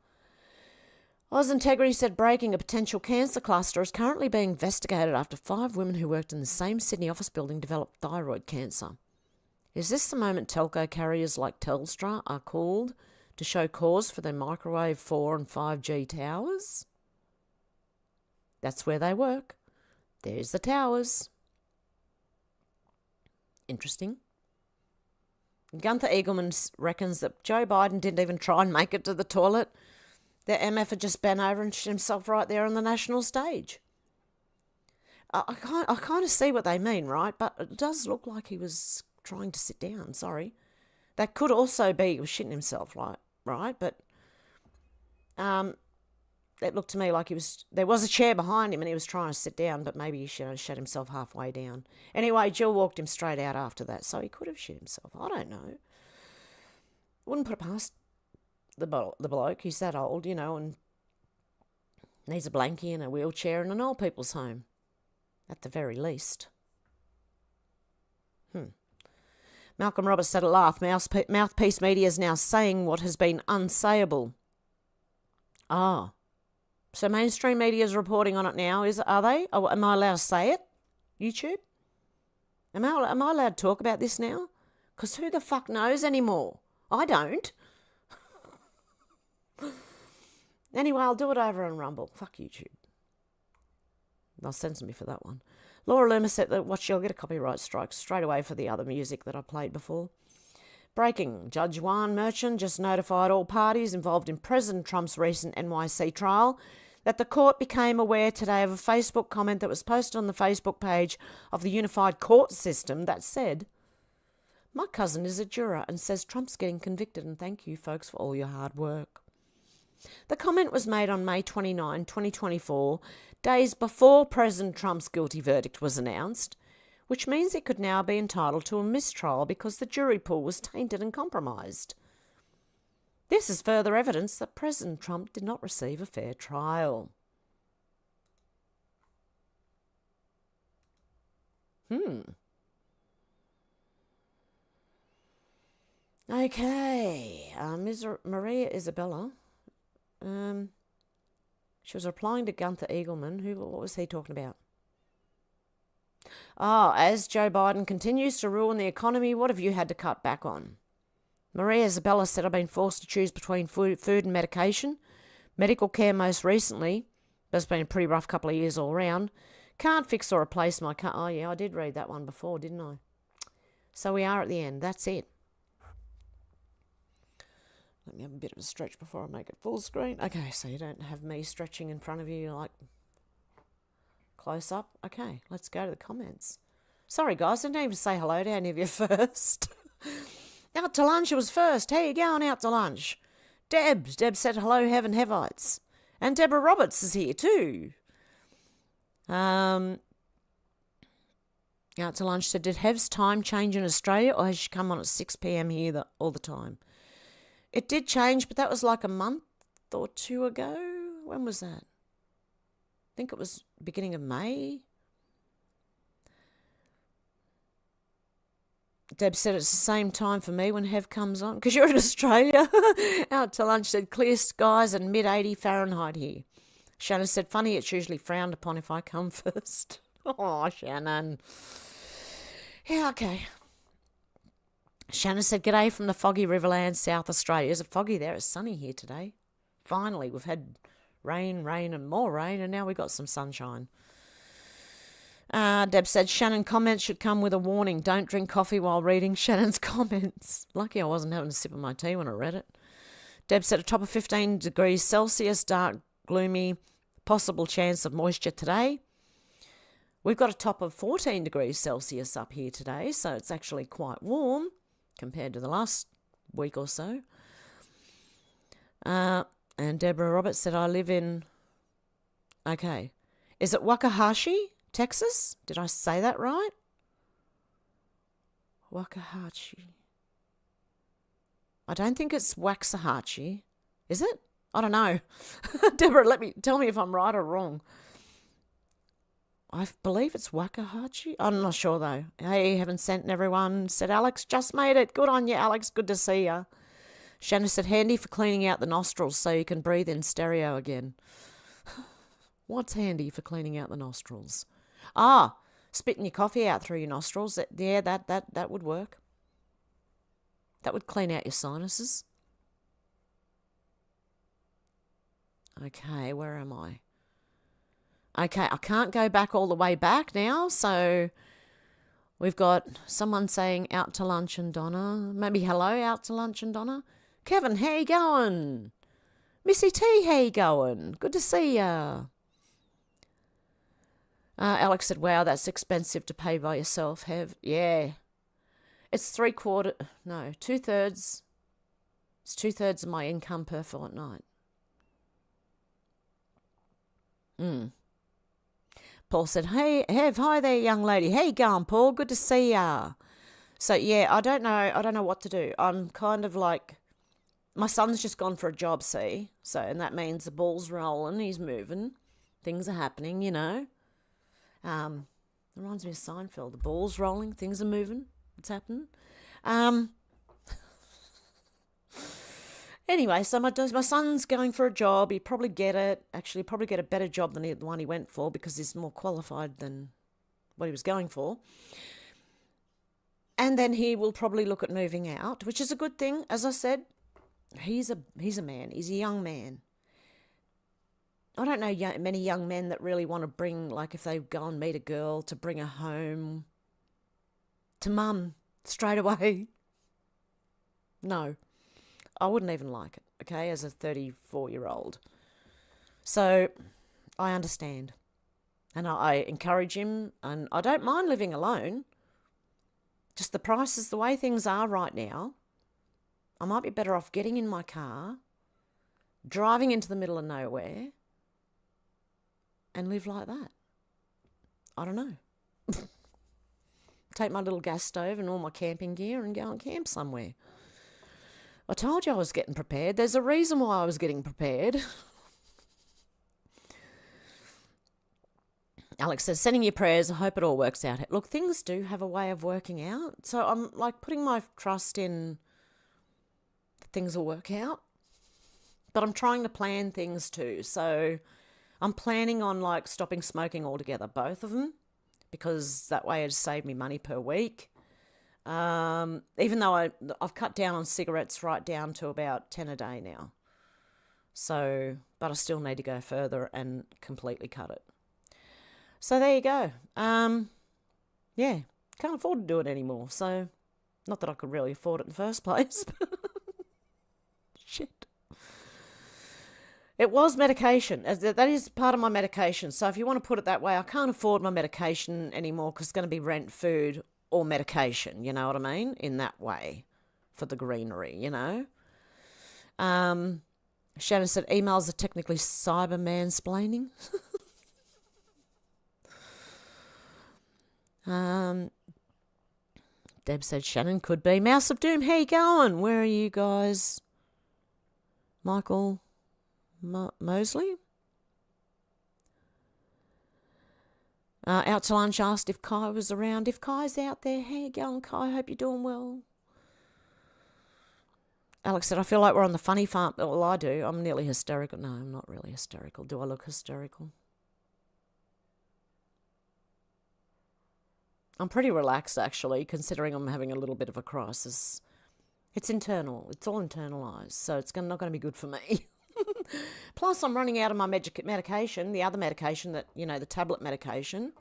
Oz Integrity said breaking a potential cancer cluster is currently being investigated after 5 women who worked in the same Sydney office building developed thyroid cancer. Is this the moment telco carriers like Telstra are called to show cause for their microwave 4 and 5G towers? That's where they work. There's the towers. Interesting. Gunther Eagleman reckons that Joe Biden didn't even try and make it to the toilet. The MF had just bent over and shit himself right there on the national stage. I kind of see what they mean, right? But it does look like he was trying to sit down, sorry. That could also be he was shitting himself, right? But it looked to me like there was a chair behind him and he was trying to sit down, but maybe he shut himself halfway down. Anyway, Jill walked him straight out after that, so he could have shit himself. I don't know. Wouldn't put it past the bloke. He's that old, and needs a blankie and a wheelchair in an old people's home, at the very least. Malcolm Roberts said a laugh. Mouthpiece Media is now saying what has been unsayable. Ah. So mainstream media is reporting on it now, are they? Oh, am I allowed to say it? YouTube? Am I allowed to talk about this now? Because who the fuck knows anymore? I don't. Anyway, I'll do it over on Rumble. Fuck YouTube. They'll censor me for that one. Laura Loomis said that you'll get a copyright strike straight away for the other music that I played before. Breaking. Judge Juan Merchant just notified all parties involved in President Trump's recent NYC trial that the court became aware today of a Facebook comment that was posted on the Facebook page of the Unified Court System that said, "My cousin is a juror and says Trump's getting convicted and thank you folks for all your hard work." The comment was made on May 29, 2024, days before President Trump's guilty verdict was announced, which means he could now be entitled to a mistrial because the jury pool was tainted and compromised. This is further evidence that President Trump did not receive a fair trial. Okay, Ms. Maria Isabella. She was replying to Gunther Eagleman. What was he talking about? As Joe Biden continues to ruin the economy, what have you had to cut back on? Maria Isabella said, I've been forced to choose between food and medication. Medical care most recently, but it's been a pretty rough couple of years all around. Can't fix or replace my car. Oh, yeah, I did read that one before, didn't I? So we are at the end. That's it. Let me have a bit of a stretch before I make it full screen. Okay, so you don't have me stretching in front of you like close up. Okay, let's go to the comments. Sorry, guys, I didn't even say hello to any of you first. Out to lunch, it was first. How you going out to lunch? Deb said hello, Hev and Hevites. And Deborah Roberts is here too. Out to lunch said, did Hev's time change in Australia or has she come on at 6 p.m. here all the time? It did change, but that was like a month or 2 ago. When was that? I think it was beginning of May. Deb said it's the same time for me when Hev comes on, because you're in Australia. Out to lunch said, clear skies and mid-80 Fahrenheit here. Shannon said, funny, it's usually frowned upon if I come first. Oh, Shannon. Yeah, okay. Shannon said, g'day from the foggy Riverland, South Australia. Is it foggy there? It's sunny here today. Finally, we've had rain and more rain, and now we've got some sunshine. Deb said, Shannon comments should come with a warning. Don't drink coffee while reading Shannon's comments. Lucky I wasn't having a sip of my tea when I read it. Deb said, a top of 15 degrees Celsius, dark, gloomy, possible chance of moisture today. We've got a top of 14 degrees Celsius up here today, so it's actually quite warm compared to the last week or so. And Deborah Roberts said, I live in... Okay. Is it Wakahashi, Texas? Did I say that right? Wakahashi. I don't think it's Waxahachie. Is it? I don't know. Deborah, tell me if I'm right or wrong. I believe it's Wakahachi. I'm not sure though. Hey, heaven sent everyone. Said Alex, just made it. Good on you, Alex. Good to see you. Shannon said, handy for cleaning out the nostrils so you can breathe in stereo again. What's handy for cleaning out the nostrils? Ah, spitting your coffee out through your nostrils. Yeah, that would work. That would clean out your sinuses. Okay, where am I? Okay, I can't go back all the way back now, so we've got someone saying out to lunch and Donna. Maybe hello, out to lunch and Donna. Kevin, how you going? Missy T, how you going? Good to see ya. Alex said, wow, that's expensive to pay by yourself, Hev. Yeah. It's 2/3. It's 2/3 of my income per fortnight. Paul said, hey, Hev, hi there, young lady. How you going, Paul? Good to see ya. So, yeah, I don't know what to do. I'm kind of like, my son's just gone for a job, see? So, and that means the ball's rolling, he's moving, things are happening, you know. Reminds me of Seinfeld. The ball's rolling, things are moving, what's happening? Anyway, so my son's going for a job. He'd probably get it. Actually, probably get a better job than the one he went for because he's more qualified than what he was going for. And then he will probably look at moving out, which is a good thing. As I said, he's a man. He's a young man. I don't know many young men that really want to bring, like if they go and meet a girl, to bring her home to mum straight away. No. I wouldn't even like it, okay, as a 34-year-old. So I understand. And I encourage him, and I don't mind living alone. Just the prices, the way things are right now, I might be better off getting in my car, driving into the middle of nowhere, and live like that. I don't know. Take my little gas stove and all my camping gear and go and camp somewhere. I told you I was getting prepared. There's a reason why I was getting prepared. Alex says, sending your prayers. I hope it all works out. Look, things do have a way of working out. So I'm like putting my trust in that things will work out. But I'm trying to plan things too. So I'm planning on like stopping smoking altogether, both of them, because that way it'd save me money per week. Even though I've cut down on cigarettes right down to about 10 a day now. So, but I still need to go further and completely cut it. So there you go. Yeah, can't afford to do it anymore. So, not that I could really afford it in the first place. Shit. It was medication. That is part of my medication. So if you want to put it that way, I can't afford my medication anymore because it's going to be rent, food, or medication, you know what I mean? In that way, for the greenery, you know? Shannon said, emails are technically cyber mansplaining. Deb said, Shannon could be. Mouse of Doom, how you going? Where are you guys? Michael Mosley? Out to lunch asked if Kai was around. If Kai's out there, how you going, Kai? Hope you're doing well. Alex said, I feel like we're on the funny farm. Well, I do. I'm nearly hysterical. No, I'm not really hysterical. Do I look hysterical? I'm pretty relaxed, actually, considering I'm having a little bit of a crisis. It's internal. It's all internalized, so it's not going to be good for me. Plus, I'm running out of my medication, the other medication that, you know, the tablet medication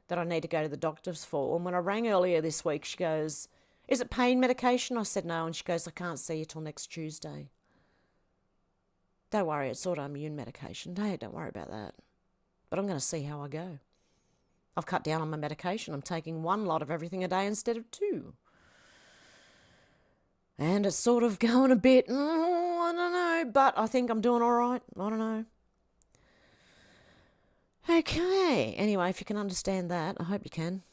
that I need to go to the doctor's for. And when I rang earlier this week, she goes, is it pain medication? I said no, and she goes, I can't see you till next Tuesday. Don't worry, it's autoimmune medication. Hey, don't worry about that. But I'm going to see how I go. I've cut down on my medication. I'm taking 1 lot of everything a day instead of 2. And it's sort of going a bit, I don't know, but I think I'm doing all right. I don't know. Okay, anyway, if you can understand that, I hope you can.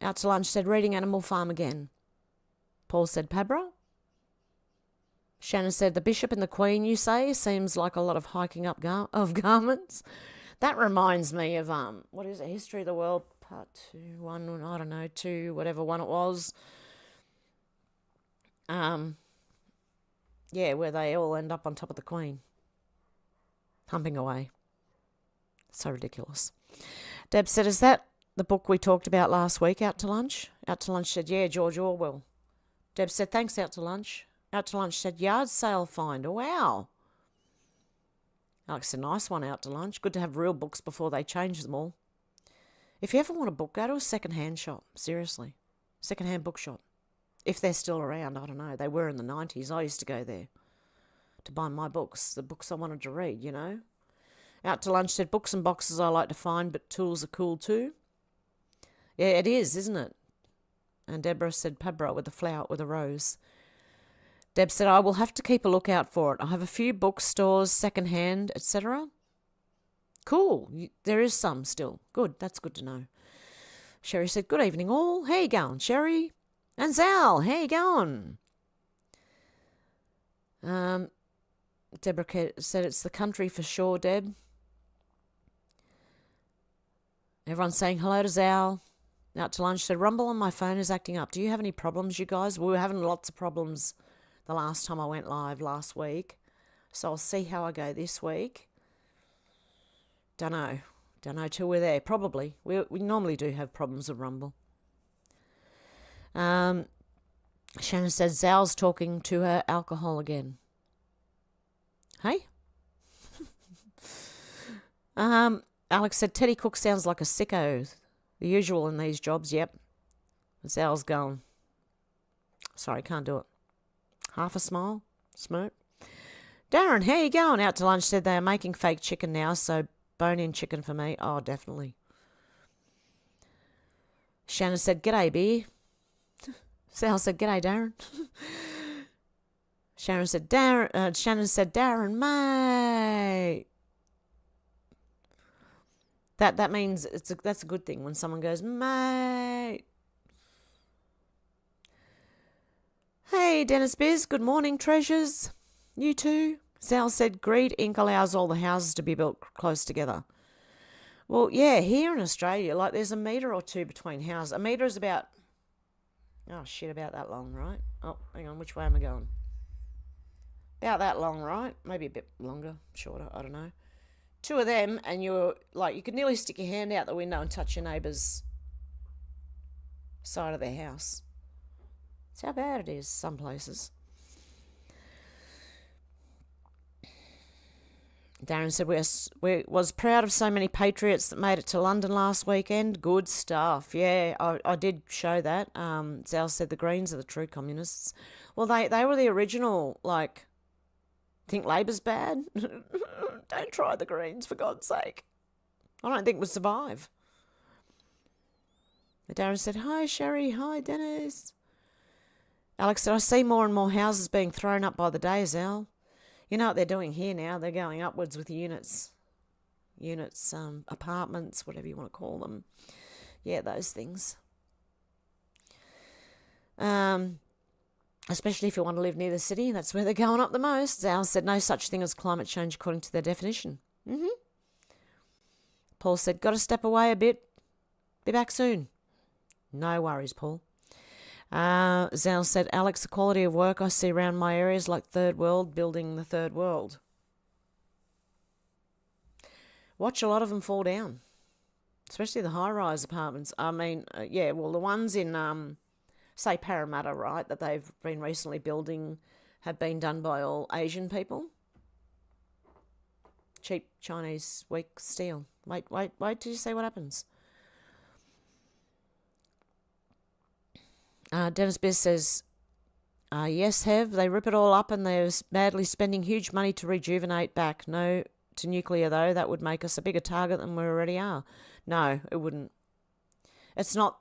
Out to lunch said, reading Animal Farm again. Paul said, Pabra. Shannon said, the Bishop and the Queen, you say, seems like a lot of hiking up of garments. That reminds me of, what is it, History of the World, part 2, 1, I don't know, 2, whatever one it was. Yeah, where they all end up on top of the Queen. Humping away. So ridiculous. Deb said, is that the book we talked about last week, Out to Lunch? Out to Lunch said, yeah, George Orwell. Deb said, thanks, Out to Lunch. Out to Lunch said, yard sale find. Oh, wow. Alex said, nice one, Out to Lunch. Good to have real books before they change them all. If you ever want a book, go to a second-hand shop. Seriously. Second-hand bookshop. If they're still around, I don't know. They were in the 90s. I used to go there to buy my books, the books I wanted to read, you know. Out to Lunch said, books and boxes I like to find, but tools are cool too. Yeah, it is, isn't it? And Deborah said, Pabra with a flower, with a rose. Deb said, I will have to keep a lookout for it. I have a few bookstores, second-hand, etc. Cool. There is some still. Good. That's good to know. Sherry said, good evening all. How you going, Sherry? And Zal, how you going? Deborah said, it's the country for sure, Deb. Everyone's saying hello to Zal. Out to Lunch said, Rumble on my phone is acting up. Do you have any problems, you guys? We were having lots of problems the last time I went live last week. So I'll see how I go this week. Don't know till we're there. Probably. We normally do have problems with Rumble. Shannon says, Zal's talking to her alcohol again. Hey? Alex said, Teddy Cook sounds like a sicko. The usual in these jobs, yep. Zal's going. Sorry, can't do it. Half a smile, smirk. Darren, how you going? Out to Lunch said they are making fake chicken now, so bone-in chicken for me. Oh, definitely. Shannon said, g'day, beer. Sal said, g'day, Darren. Shannon said, Darren, mate. That means that's a good thing when someone goes, mate. Hey, Dennis Biz, good morning, treasures. You too. Sal said, Greed Inc. allows all the houses to be built close together. Well, yeah, here in Australia, like there's a metre or two between houses. A metre is about, about that long, right? Oh, hang on, which way am I going? About that long, right? Maybe a bit longer, shorter, I don't know. 2 of them, and you're like, you could nearly stick your hand out the window and touch your neighbour's side of their house. That's how bad it is, some places. Darren said, we was proud of so many patriots that made it to London last weekend. Good stuff. Yeah, I did show that. Zal said the Greens are the true communists. Well, they were the original, like, think Labor's bad? Don't try the Greens, for God's sake. I don't think we'll survive. Darren said, hi, Sherry. Hi, Dennis. Alex said, I see more and more houses being thrown up by the day, Zal. You know what they're doing here now? They're going upwards with units, apartments, whatever you want to call them. Yeah, those things. Especially if you want to live near the city, that's where they're going up the most. Zal said, no such thing as climate change according to their definition. Paul said, got to step away a bit. Be back soon. No worries, Paul. Zal said, Alex, the quality of work I see around my area is like third world building the third world. Watch a lot of them fall down, especially the high-rise apartments. I mean, the ones in, say, Parramatta, right, that they've been recently building have been done by all Asian people. Cheap Chinese weak steel. Wait till you see what happens. Dennis Biz says, yes, Hev, they rip it all up and they're badly spending huge money to rejuvenate back. No to nuclear, though. That would make us a bigger target than we already are. No, it wouldn't. It's not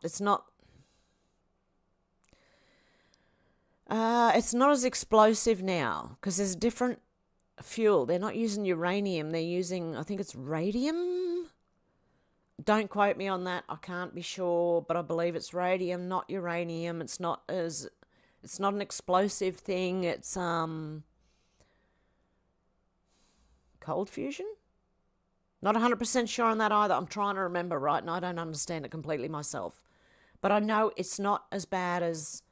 as explosive now because there's a different fuel. They're not using uranium. They're using, I think it's radium. Don't quote me on that. I can't be sure, but I believe it's radium, not uranium. It's not an explosive thing. It's cold fusion. Not 100% sure on that either. I'm trying to remember right now. I don't understand it completely myself. But I know it's not as bad as,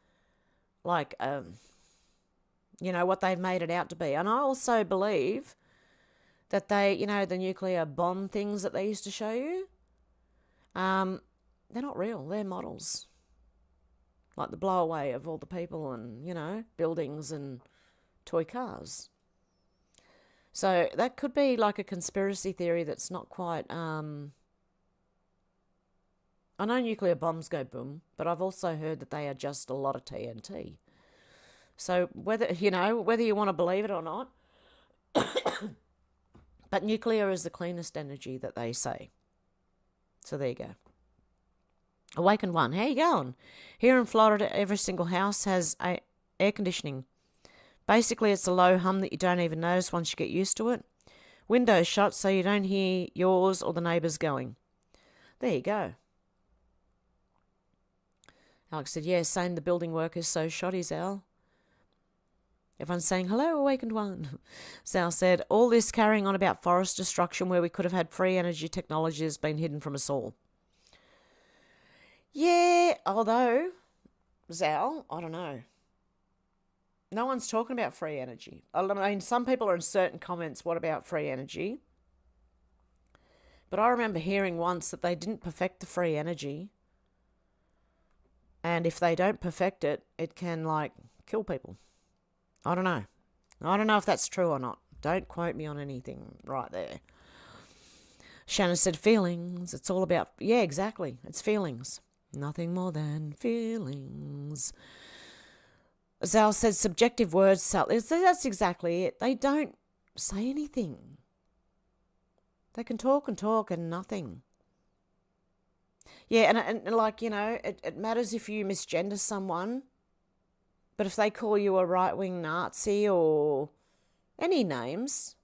like, what they've made it out to be. And I also believe that they, the nuclear bomb things that they used to show you, they're not real. They're models. Like the blowaway of all the people and, buildings and toy cars. So that could be like a conspiracy theory that's not quite... I know nuclear bombs go boom, but I've also heard that they are just a lot of TNT. So whether you want to believe it or not, but nuclear is the cleanest energy that they say. So there you go. Awakened One, how you going? Here in Florida, every single house has air conditioning. Basically, it's a low hum that you don't even notice once you get used to it. Windows shut so you don't hear yours or the neighbours going. There you go. Alex said, yeah, same, the building workers so shoddy, Zal. Everyone's saying, hello, Awakened One. Zal said, all this carrying on about forest destruction where we could have had free energy technology has been hidden from us all. Yeah, although, Zal, I don't know. No one's talking about free energy. I mean, some people are in certain comments, what about free energy? But I remember hearing once that they didn't perfect the free energy. And if they don't perfect it, it can, kill people. I don't know. I don't know if that's true or not. Don't quote me on anything right there. Shannon said, feelings. It's all about... Yeah, exactly. It's feelings. Nothing more than feelings. Zal says subjective words. That's exactly it. They don't say anything. They can talk and talk and nothing. Yeah, and it matters if you misgender someone, but if they call you a right-wing Nazi or any names,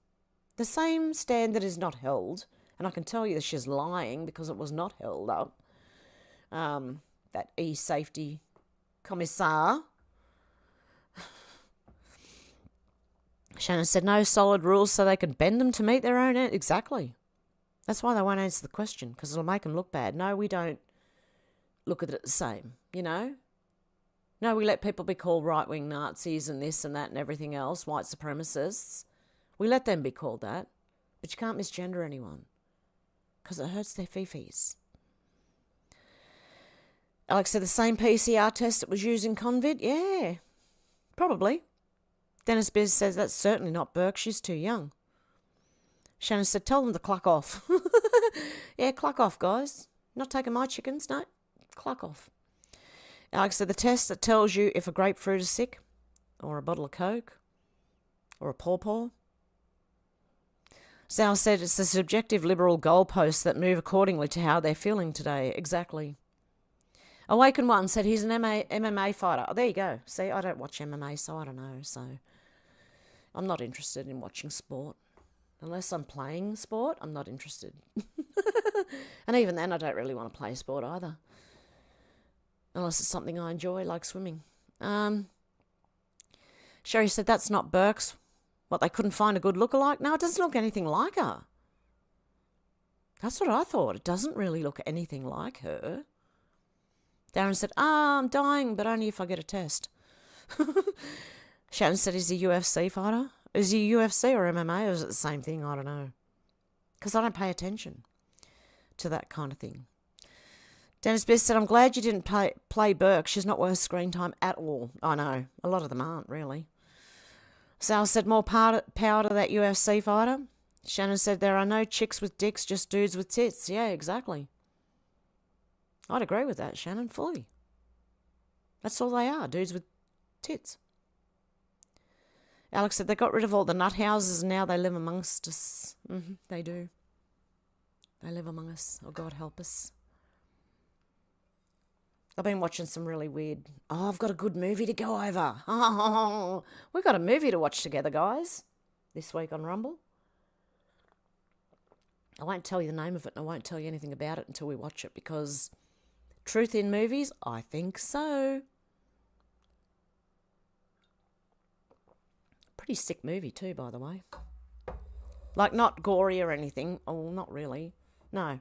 the same standard is not held. And I can tell you that she's lying because it was not held up. That e-safety commissar. Shannon said, no solid rules so they can bend them to meet their own end. Exactly. That's why they won't answer the question, because it'll make them look bad. No, we don't look at it the same, No, we let people be called right-wing Nazis and this and that and everything else, white supremacists. We let them be called that, but you can't misgender anyone, because it hurts their fifis. Alex said, the same PCR test that was used in Convid? Yeah, probably. Dennis Biz says, that's certainly not Burke, she's too young. Shannon said, tell them to cluck off. Yeah, cluck off, guys. Not taking my chickens, no. Cluck off. Alex said, the test that tells you if a grapefruit is sick, or a bottle of Coke, or a pawpaw. Zal said, it's the subjective liberal goalposts that move accordingly to how they're feeling today. Exactly. Awaken One said he's an MMA fighter. Oh, there you go. See, I don't watch MMA, so I don't know. So I'm not interested in watching sport. Unless I'm playing sport, I'm not interested. And even then, I don't really want to play sport either. Unless it's something I enjoy, like swimming. Sherry said, that's not Burke's. What, they couldn't find a good lookalike? No, it doesn't look anything like her. That's what I thought. It doesn't really look anything like her. Darren said, I'm dying, but only if I get a test. Shannon said, is he a UFC fighter? Is he UFC or MMA, or is it the same thing? I don't know. Because I don't pay attention to that kind of thing. Dennis Best said, I'm glad you didn't play Burke. She's not worth screen time at all. I know. A lot of them aren't, really. Sal said, more power to that UFC fighter. Shannon said, there are no chicks with dicks, just dudes with tits. Yeah, exactly. I'd agree with that, Shannon, fully. That's all they are, dudes with tits. Alex said they got rid of all the nut houses and now they live amongst us. They do. They live among us. Oh, God help us. I've been watching some really weird... Oh, I've got a good movie to go over. Oh, we've got a movie to watch together, guys, this week on Rumble. I won't tell you the name of it and I won't tell you anything about it until we watch it because truth in movies, I think so. Pretty sick movie too, by the way. Like, not gory or anything. Oh, not really. No.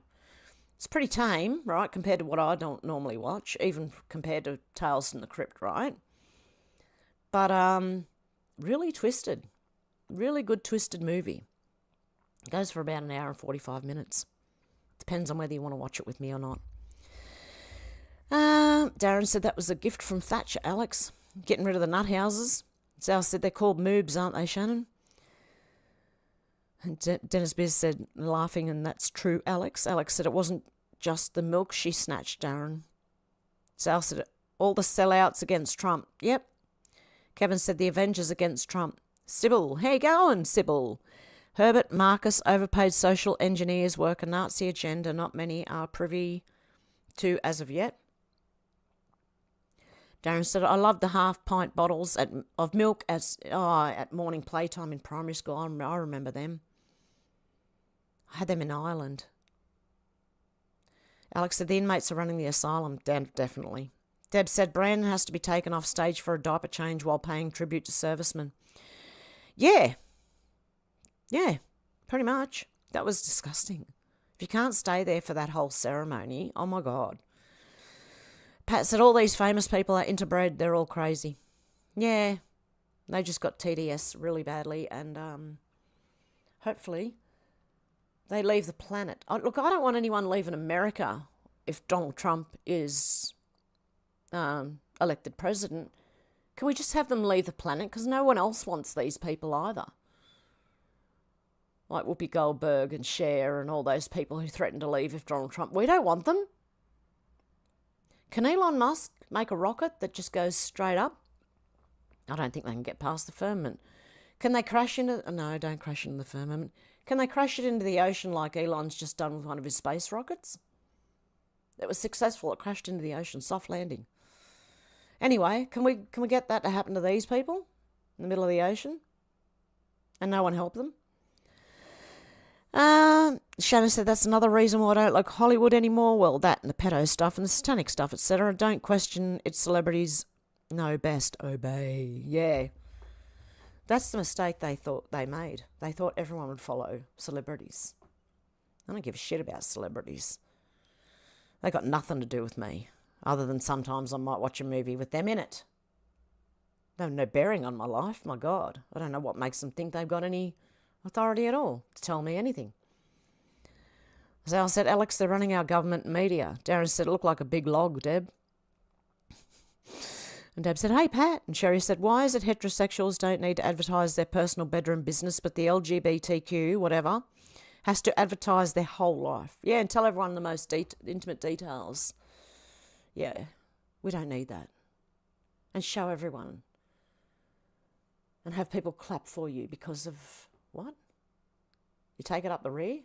It's pretty tame, right, compared to what I don't normally watch, even compared to Tales from the Crypt, right? But really twisted. Really good twisted movie. It goes for about an hour and 45 minutes. Depends on whether you want to watch it with me or not. Darren said that was a gift from Thatcher, Alex. Getting rid of the nut houses. Sal said they're called moobs, aren't they, Shannon? And Dennis Biz said, laughing, and that's true, Alex. Alex said it wasn't just the milk she snatched, Darren. Sal said all the sellouts against Trump. Yep. Kevin said the Avengers against Trump. Sybil, how you going, Sybil? Herbert Marcus, overpaid social engineers work a Nazi agenda not many are privy to as of yet. Darren said, I loved the half-pint bottles of milk at morning playtime in primary school. I remember them. I had them in Ireland. Alex said, the inmates are running the asylum. Definitely. Deb said, Brandon has to be taken off stage for a diaper change while paying tribute to servicemen. Yeah, pretty much. That was disgusting. If you can't stay there for that whole ceremony, oh my God. Pat said all these famous people are interbred. They're all crazy. Yeah, they just got TDS really badly, and hopefully they leave the planet. Look, I don't want anyone leaving America if Donald Trump is elected president. Can we just have them leave the planet? Because no one else wants these people either. Like Whoopi Goldberg and Cher and all those people who threatened to leave if Donald Trump... We don't want them. Can Elon Musk make a rocket that just goes straight up? I don't think they can get past the firmament. Can they crash into... No, don't crash into the firmament. Can they crash it into the ocean like Elon's just done with one of his space rockets? It was successful. It crashed into the ocean. Soft landing. Anyway, can we get that to happen to these people in the middle of the ocean? And no one help them? Shannon said that's another reason why I don't like Hollywood anymore. Well, that and the pedo stuff and the satanic stuff, etc. Don't question its celebrities. Know best. Obey. Yeah. That's the mistake they thought they made. They thought everyone would follow celebrities. I don't give a shit about celebrities. They got nothing to do with me, other than sometimes I might watch a movie with them in it. They have no bearing on my life, my God. I don't know what makes them think they've got any authority at all to tell me anything. Zal said, Alex, they're running our government and media. Darren said, it looked like a big log, Deb. And Deb said, hey, Pat. And Sherry said, why is it heterosexuals don't need to advertise their personal bedroom business, but the LGBTQ, whatever, has to advertise their whole life? Yeah, and tell everyone the most intimate details. Yeah, we don't need that. And show everyone. And have people clap for you because of what? You take it up the rear?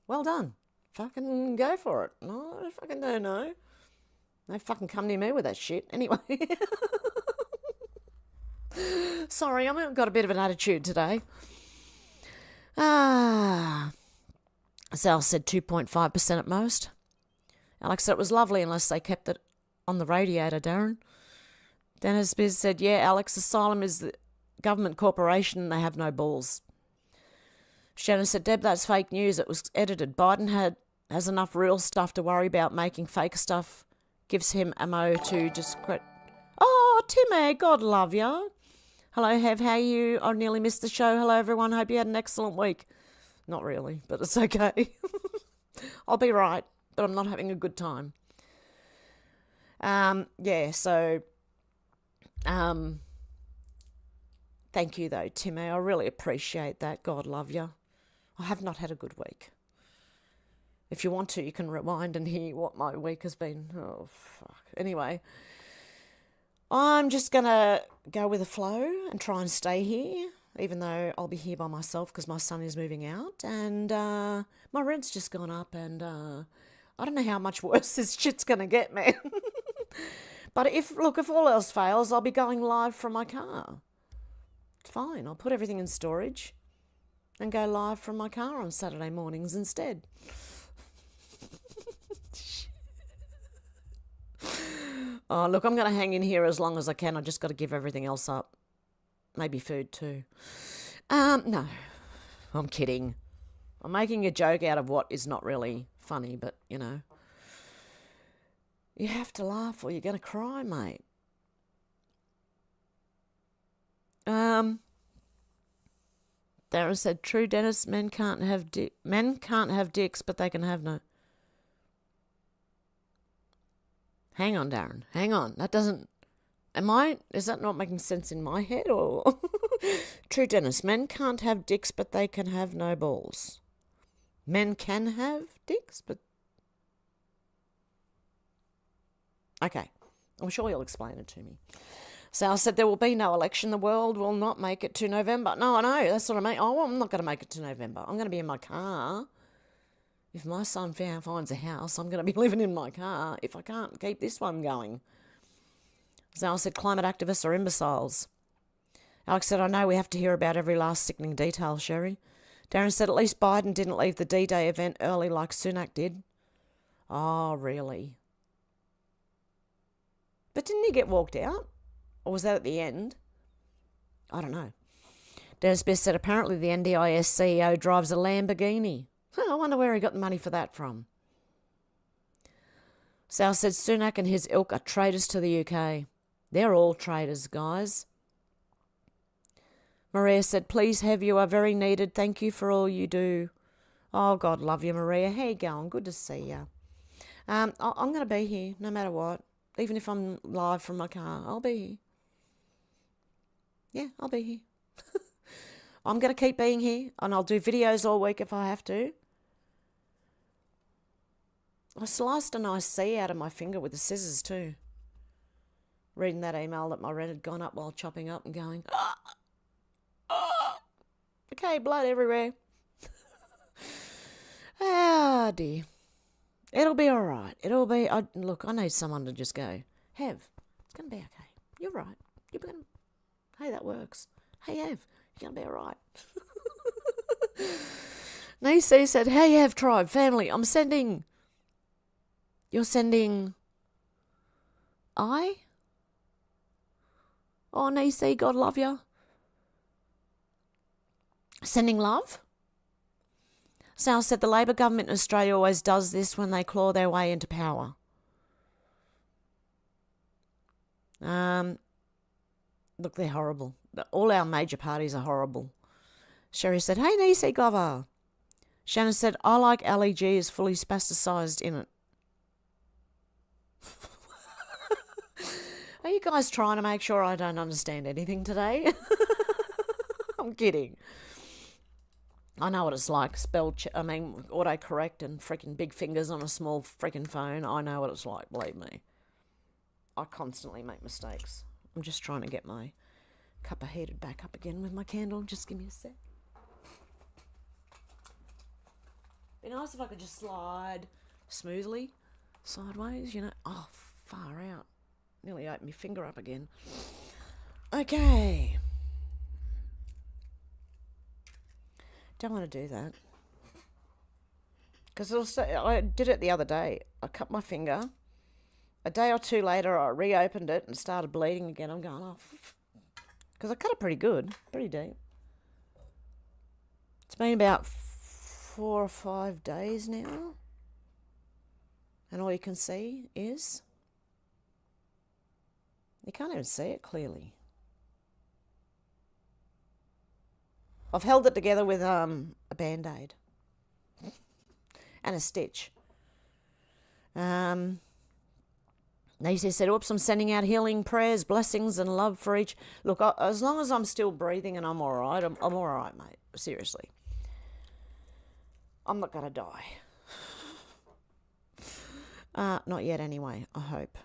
Well done. Fucking go for it. No, I fucking don't know. They fucking come near me with that shit. Anyway. Sorry, I've got a bit of an attitude today. Sal said 2.5% at most. Alex said it was lovely unless they kept it on the radiator, Darren. Dennis Biz said, yeah, Alex, Asylum is the government corporation and they have no balls. Shannon said, Deb, that's fake news. It was edited. Biden has enough real stuff to worry about. Making fake stuff gives him ammo to discredit. Oh, Timmy, God love you. Hello, Hev, how are you? I nearly missed the show. Hello, everyone. Hope you had an excellent week. Not really, but it's okay. I'll be right, but I'm not having a good time. Thank you, though, Timmy. I really appreciate that. God love you. I have not had a good week. If you want to, you can rewind and hear what my week has been. Oh, fuck. Anyway. I'm just going to go with the flow and try and stay here, even though I'll be here by myself because my son is moving out. And my rent's just gone up, and I don't know how much worse this shit's going to get, man. But if all else fails, I'll be going live from my car. It's fine. I'll put everything in storage and go live from my car on Saturday mornings instead. Oh, look, I'm going to hang in here as long as I can. I just got to give everything else up. Maybe food too. No, I'm kidding. I'm making a joke out of what is not really funny, but, you know. You have to laugh or you're going to cry, mate. Darren said, "True, Dennis. Men can't have dicks, but they can have no." Hang on, Darren. Hang on. That doesn't. Is that not making sense in my head or? True, Dennis. Men can't have dicks, but they can have no balls. Men can have dicks, but. Okay. I'm sure you'll explain it to me. Sal said there will be no election. The world will not make it to November. No, I know. That's what I mean. Oh, I'm not going to make it to November. I'm going to be in my car. If my son finds a house, I'm going to be living in my car if I can't keep this one going. Sal said climate activists are imbeciles. Alex said, I know we have to hear about every last sickening detail, Sherry. Darren said, at least Biden didn't leave the D-Day event early like Sunak did. Oh, really? But didn't he get walked out? Or was that at the end? I don't know. Dennis Best said, apparently the NDIS CEO drives a Lamborghini. I wonder where he got the money for that from. Sal said, Sunak and his ilk are traitors to the UK. They're all traitors, guys. Maria said, please, Hev, you are very needed. Thank you for all you do. Oh, God love you, Maria. How you going? Good to see you. I'm going to be here no matter what. Even if I'm live from my car, I'll be here. Yeah, I'll be here. I'm going to keep being here, and I'll do videos all week if I have to. I sliced a nice C out of my finger with the scissors too. Reading that email that my rent had gone up while chopping up and going, okay, blood everywhere. Ah, dear. It'll be all right. Look, I need someone to just go, Hev, it's going to be okay. You're right. Hey, that works. Hey, Hev, you're going to be all right. Nisi said, hey, Hev, tribe, family, You're sending... Oh, Nisi, God love you. Sending love? Sal said the Labor government in Australia always does this when they claw their way into power. Look, they're horrible. All our major parties are horrible. Sherry said, hey, Nisi Glover. Shannon said, I like LEG is fully spasticized in it. Are you guys trying to make sure I don't understand anything today? I'm kidding. I know what it's like. Autocorrect and freaking big fingers on a small freaking phone. I know what it's like, believe me. I constantly make mistakes. I'm just trying to get my cuppa heated back up again with my candle. Just give me a sec. Be nice if I could just slide smoothly sideways, you know. Oh, far out. Nearly opened my finger up again. Okay. Don't want to do that. Because I did it the other day. I cut my finger. A day or two later, I reopened it and started bleeding again. I'm going, oh, because I cut it pretty good, pretty deep. It's been about 4 or 5 days now. And all you can see is... You can't even see it clearly. I've held it together with a Band-Aid and a stitch. Nisi said, oops, I'm sending out healing prayers, blessings and love for each. Look, as long as I'm still breathing and I'm all right, I'm all right, mate. Seriously. I'm not going to die. Not yet anyway, I hope.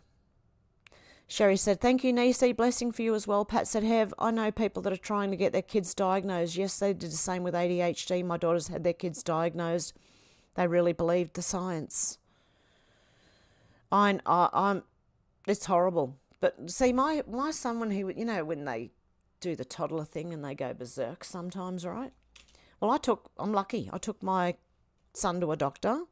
Sherry said, thank you, Nisi. Blessing for you as well. Pat said, Hev, I know people that are trying to get their kids diagnosed. Yes, they did the same with ADHD. My daughters had their kids diagnosed. They really believed the science. I'm it's horrible. But see, my son, when when they do the toddler thing and they go berserk sometimes, right? Well, I'm lucky. I took my son to a doctor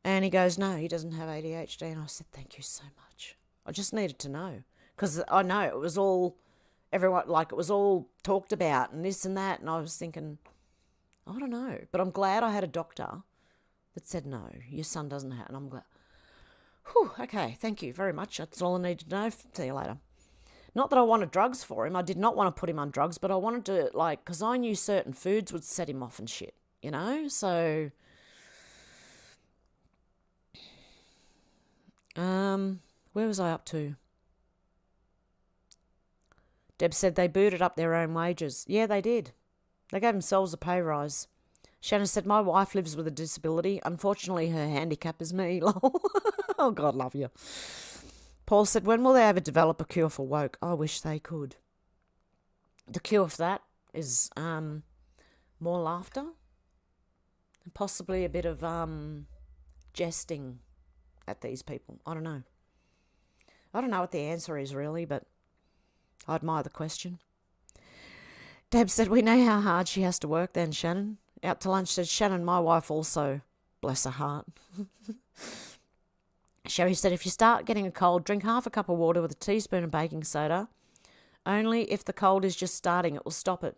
and he goes, no, he doesn't have ADHD. And I said, thank you so much. I just needed to know because I know it was all, everyone, like it was all talked about and this and that. And I was thinking, I don't know. But I'm glad I had a doctor that said, no, your son doesn't have. And I'm glad. Whew, okay, thank you very much. That's all I need to know. See you later. Not that I wanted drugs for him. I did not want to put him on drugs, but I wanted to, because I knew certain foods would set him off and shit, So, where was I up to? Deb said they booted up their own wages. Yeah, they did. They gave themselves a pay rise. Shannon said, my wife lives with a disability. Unfortunately, her handicap is me. Lol. Oh, God love you. Paul said, when will they ever develop a cure for woke? I wish they could. The cure for that is more laughter and possibly a bit of jesting at these people. I don't know. I don't know what the answer is really, but I admire the question. Deb said, we know how hard she has to work then, Shannon. Out to lunch said, Shannon, my wife also, bless her heart. Sherry said, if you start getting a cold, drink half a cup of water with a teaspoon of baking soda. Only if the cold is just starting, it will stop it.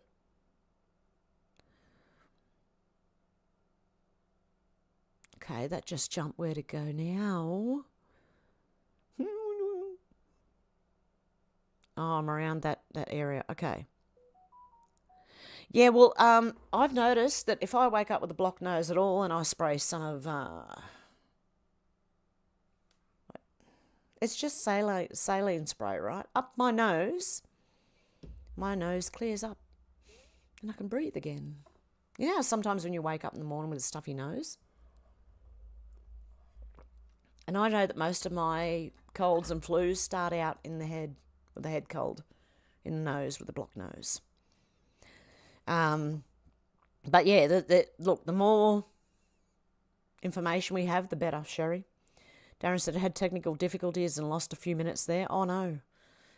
Okay, that just jumped where to go now. Oh, I'm around that area. Okay. Yeah, well, I've noticed that if I wake up with a blocked nose at all and I spray some of... it's just saline spray, right? Up my nose clears up and I can breathe again. You know how sometimes when you wake up in the morning with a stuffy nose? And I know that most of my colds and flus start out in the head, with the head cold, in the nose with a blocked nose. But yeah, look, the more information we have, the better, Sherry. Darren said, I had technical difficulties and lost a few minutes there. Oh, no.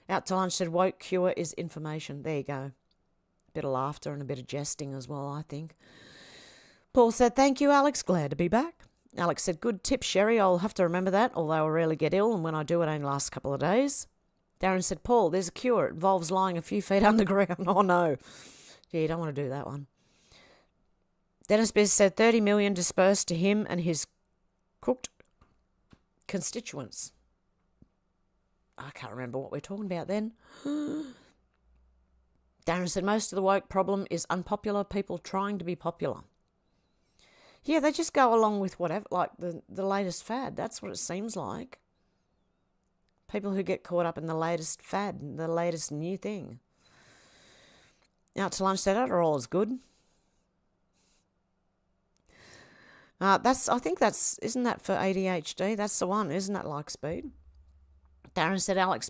Out to lunch said, woke cure is information. There you go. A bit of laughter and a bit of jesting as well, I think. Paul said, thank you, Alex. Glad to be back. Alex said, good tip, Sherry. I'll have to remember that, although I rarely get ill, and when I do, it only lasts a couple of days. Darren said, Paul, there's a cure. It involves lying a few feet underground. Oh, no. Yeah, you don't want to do that one. Dennis Biz said, 30 million dispersed to him and his cooked constituents. I can't remember what we're talking about then. Darren said, most of the woke problem is unpopular people trying to be popular. Yeah, they just go along with whatever, like the latest fad. That's what it seems like. People who get caught up in the latest fad, the latest new thing. Out to lunch said, Adderall is good. I think isn't that for ADHD? That's the one, isn't that like speed? Darren said, Alex,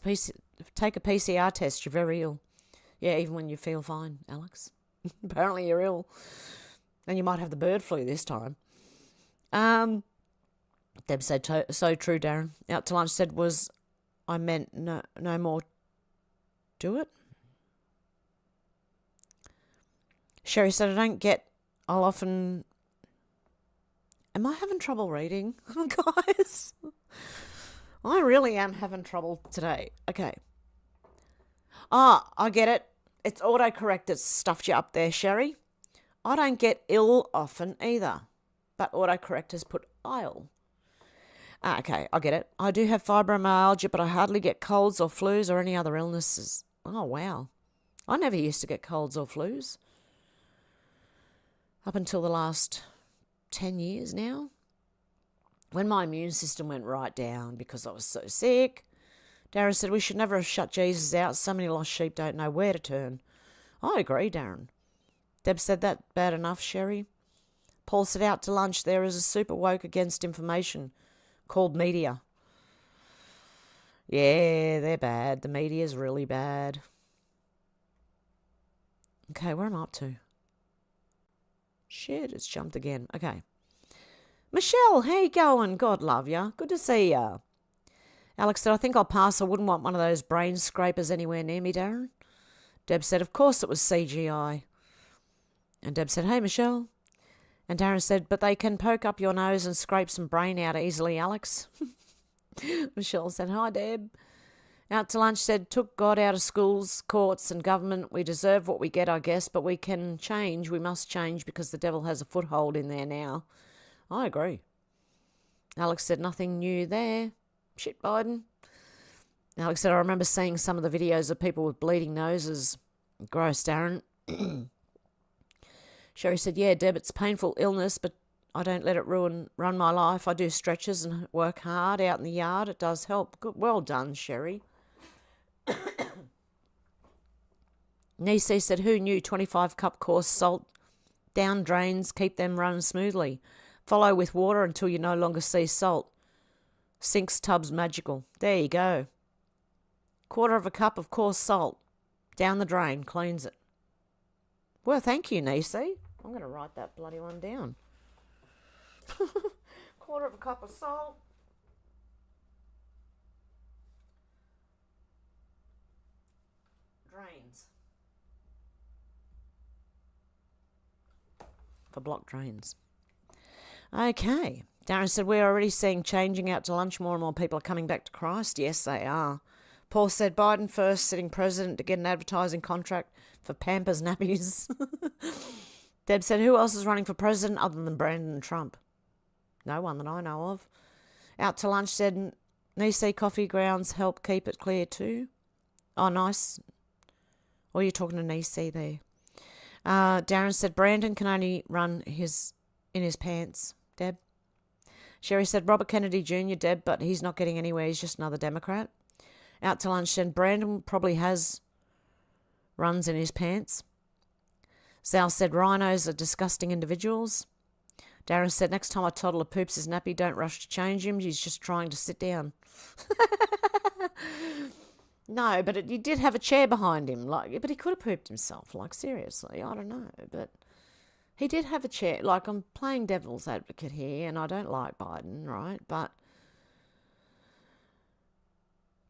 take a PCR test, you're very ill. Yeah, even when you feel fine, Alex. Apparently you're ill. And you might have the bird flu this time. Deb said, so true, Darren. Out to lunch said, I meant no more do it? Sherry said, I'll often... Am I having trouble reading, guys? I really am having trouble today. Okay. I get it. It's autocorrect that's stuffed you up there, Sherry. I don't get ill often either, but autocorrect has put I'll. Okay, I get it. I do have fibromyalgia, but I hardly get colds or flus or any other illnesses. Oh, wow. I never used to get colds or flus. Up until the last 10 years now, when my immune system went right down because I was so sick. Darren said, we should never have shut Jesus out. So many lost sheep don't know where to turn. I agree, Darren. Deb said, that bad enough, Sherry. Paul said, out to lunch, there is a super woke against information called media. Yeah, they're bad. The media's really bad. Okay, where am I up to? Shit, it's jumped again. Okay. Michelle, how you going? God love ya. Good to see ya. Alex said, I think I'll pass. I wouldn't want one of those brain scrapers anywhere near me, Darren. Deb said, of course it was CGI. And Deb said, hey, Michelle. And Darren said, but they can poke up your nose and scrape some brain out easily, Alex. Michelle said, hi, Deb. Out to lunch said, took God out of schools, courts and government. We deserve what we get, I guess, but we can change. We must change because the devil has a foothold in there now. I agree. Alex said, nothing new there. Shit, Biden. Alex said, I remember seeing some of the videos of people with bleeding noses. Gross, Darren. Sherry said, yeah, Deb, it's painful illness, but I don't let it run my life. I do stretches and work hard out in the yard. It does help. Good, well done, Sherry. Nisi said, who knew 25-cup coarse salt down drains keep them running smoothly? Follow with water until you no longer see salt. Sinks tubs magical. There you go. 1/4 cup of coarse salt down the drain cleans it. Well, thank you, Nisi. I'm going to write that bloody one down. 1/4 cup of salt. Drains. For blocked drains. Okay. Darren said, we're already seeing changing out to lunch. More and more people are coming back to Christ. Yes, they are. Paul said, Biden first, sitting president to get an advertising contract for Pampers nappies. Deb said, who else is running for president other than Brandon Trump? No one that I know of. Out to lunch said, Nisi coffee grounds help keep it clear too. Oh, nice. Or you're talking to Nisi there. Darren said, Brandon can only run in his pants, Deb. Sherry said, Robert Kennedy Jr., Deb, but he's not getting anywhere. He's just another Democrat. Out to lunch said, Brandon probably runs in his pants. Sal said, rhinos are disgusting individuals. Darren said, next time a toddler poops his nappy, don't rush to change him. He's just trying to sit down. No, but he did have a chair behind him. But he could have pooped himself. Seriously, I don't know. But he did have a chair. I'm playing devil's advocate here, and I don't like Biden, right? But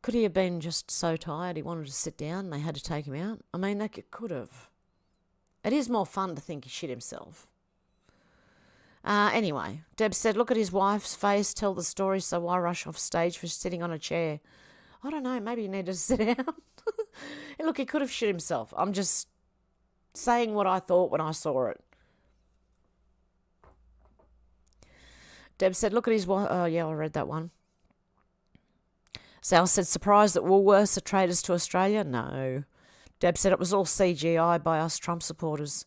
could he have been just so tired he wanted to sit down and they had to take him out? I mean, they could have. It is more fun to think he shit himself. Anyway, Deb said, look at his wife's face, tell the story, so why rush off stage for sitting on a chair? I don't know, maybe he needed to sit down. And look, he could have shit himself. I'm just saying what I thought when I saw it. Deb said, look at his wife. Oh, yeah, I read that one. Sal said, surprised that Woolworths are traitors to Australia? No. Deb said it was all CGI by us Trump supporters.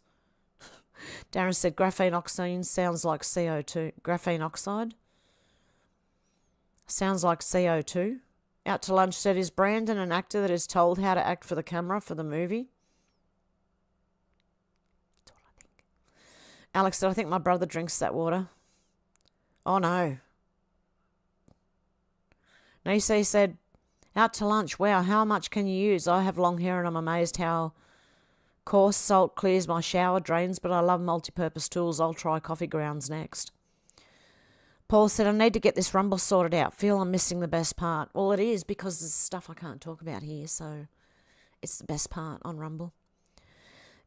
Darren said, graphene oxide sounds like CO2. Graphene oxide? Sounds like CO2. Out to lunch said, is Brandon an actor that is told how to act for the camera for the movie? That's what I think. Alex said, I think my brother drinks that water. Oh, no. Nisi said, out to lunch. Wow, how much can you use? I have long hair and I'm amazed how coarse salt clears my shower drains, but I love multi-purpose tools. I'll try coffee grounds next. Paul said, I need to get this Rumble sorted out. Feel I'm missing the best part. Well, it is because there's stuff I can't talk about here, so it's the best part on Rumble.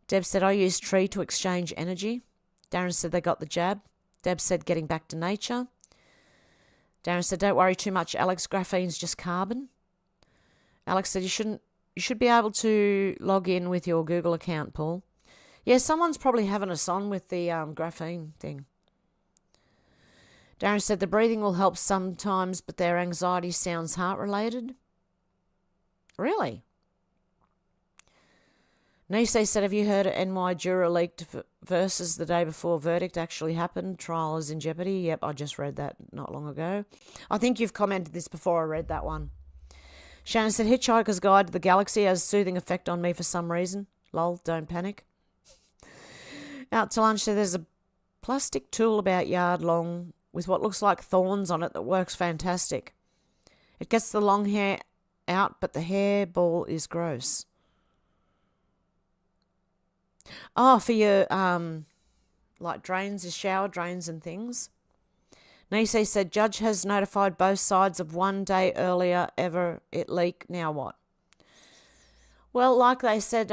Deb said, I use tree to exchange energy. Darren said they got the jab. Deb said, getting back to nature. Darren said, don't worry too much, Alex. Graphene's just carbon. Alex said, you should be able to log in with your Google account, Paul. Yeah, someone's probably having us on with the graphene thing. Darren said, the breathing will help sometimes, but their anxiety sounds heart-related. Really? Nisi said, have you heard NY juror leaked versus the day before verdict actually happened? Trial is in jeopardy. Yep, I just read that not long ago. I think you've commented this before I read that one. Shannon said, Hitchhiker's Guide to the Galaxy has a soothing effect on me for some reason. Lol, don't panic. Out to lunch, so there's a plastic tool about yard long with what looks like thorns on it that works fantastic. It gets the long hair out, but the hairball is gross. Oh, for your, like drains, your shower drains and things. Nisei said, judge has notified both sides of 1 day earlier ever it leaked. Now what? Well, like they said,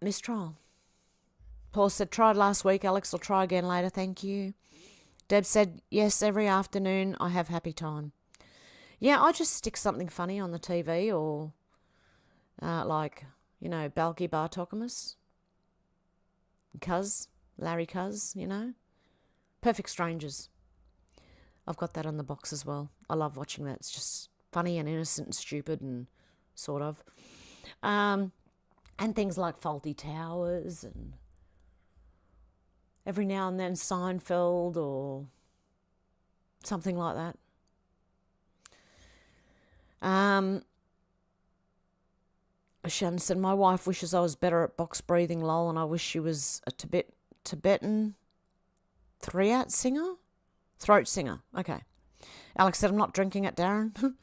mistrial. Paul said, tried last week. Alex will try again later. Thank you. Deb said, yes, every afternoon I have happy time. Yeah, I just stick something funny on the TV or like, you know, Balky Bartokamus. Larry Cuz, you know. Perfect Strangers. I've got that on the box as well. I love watching that. It's just funny and innocent and stupid and sort of. And things like Faulty Towers and every now and then Seinfeld or something like that. Shannon said, my wife wishes I was better at box breathing, lol, and I wish she was a Tibetan throat singer. Okay. Alex said, I'm not drinking it, Darren.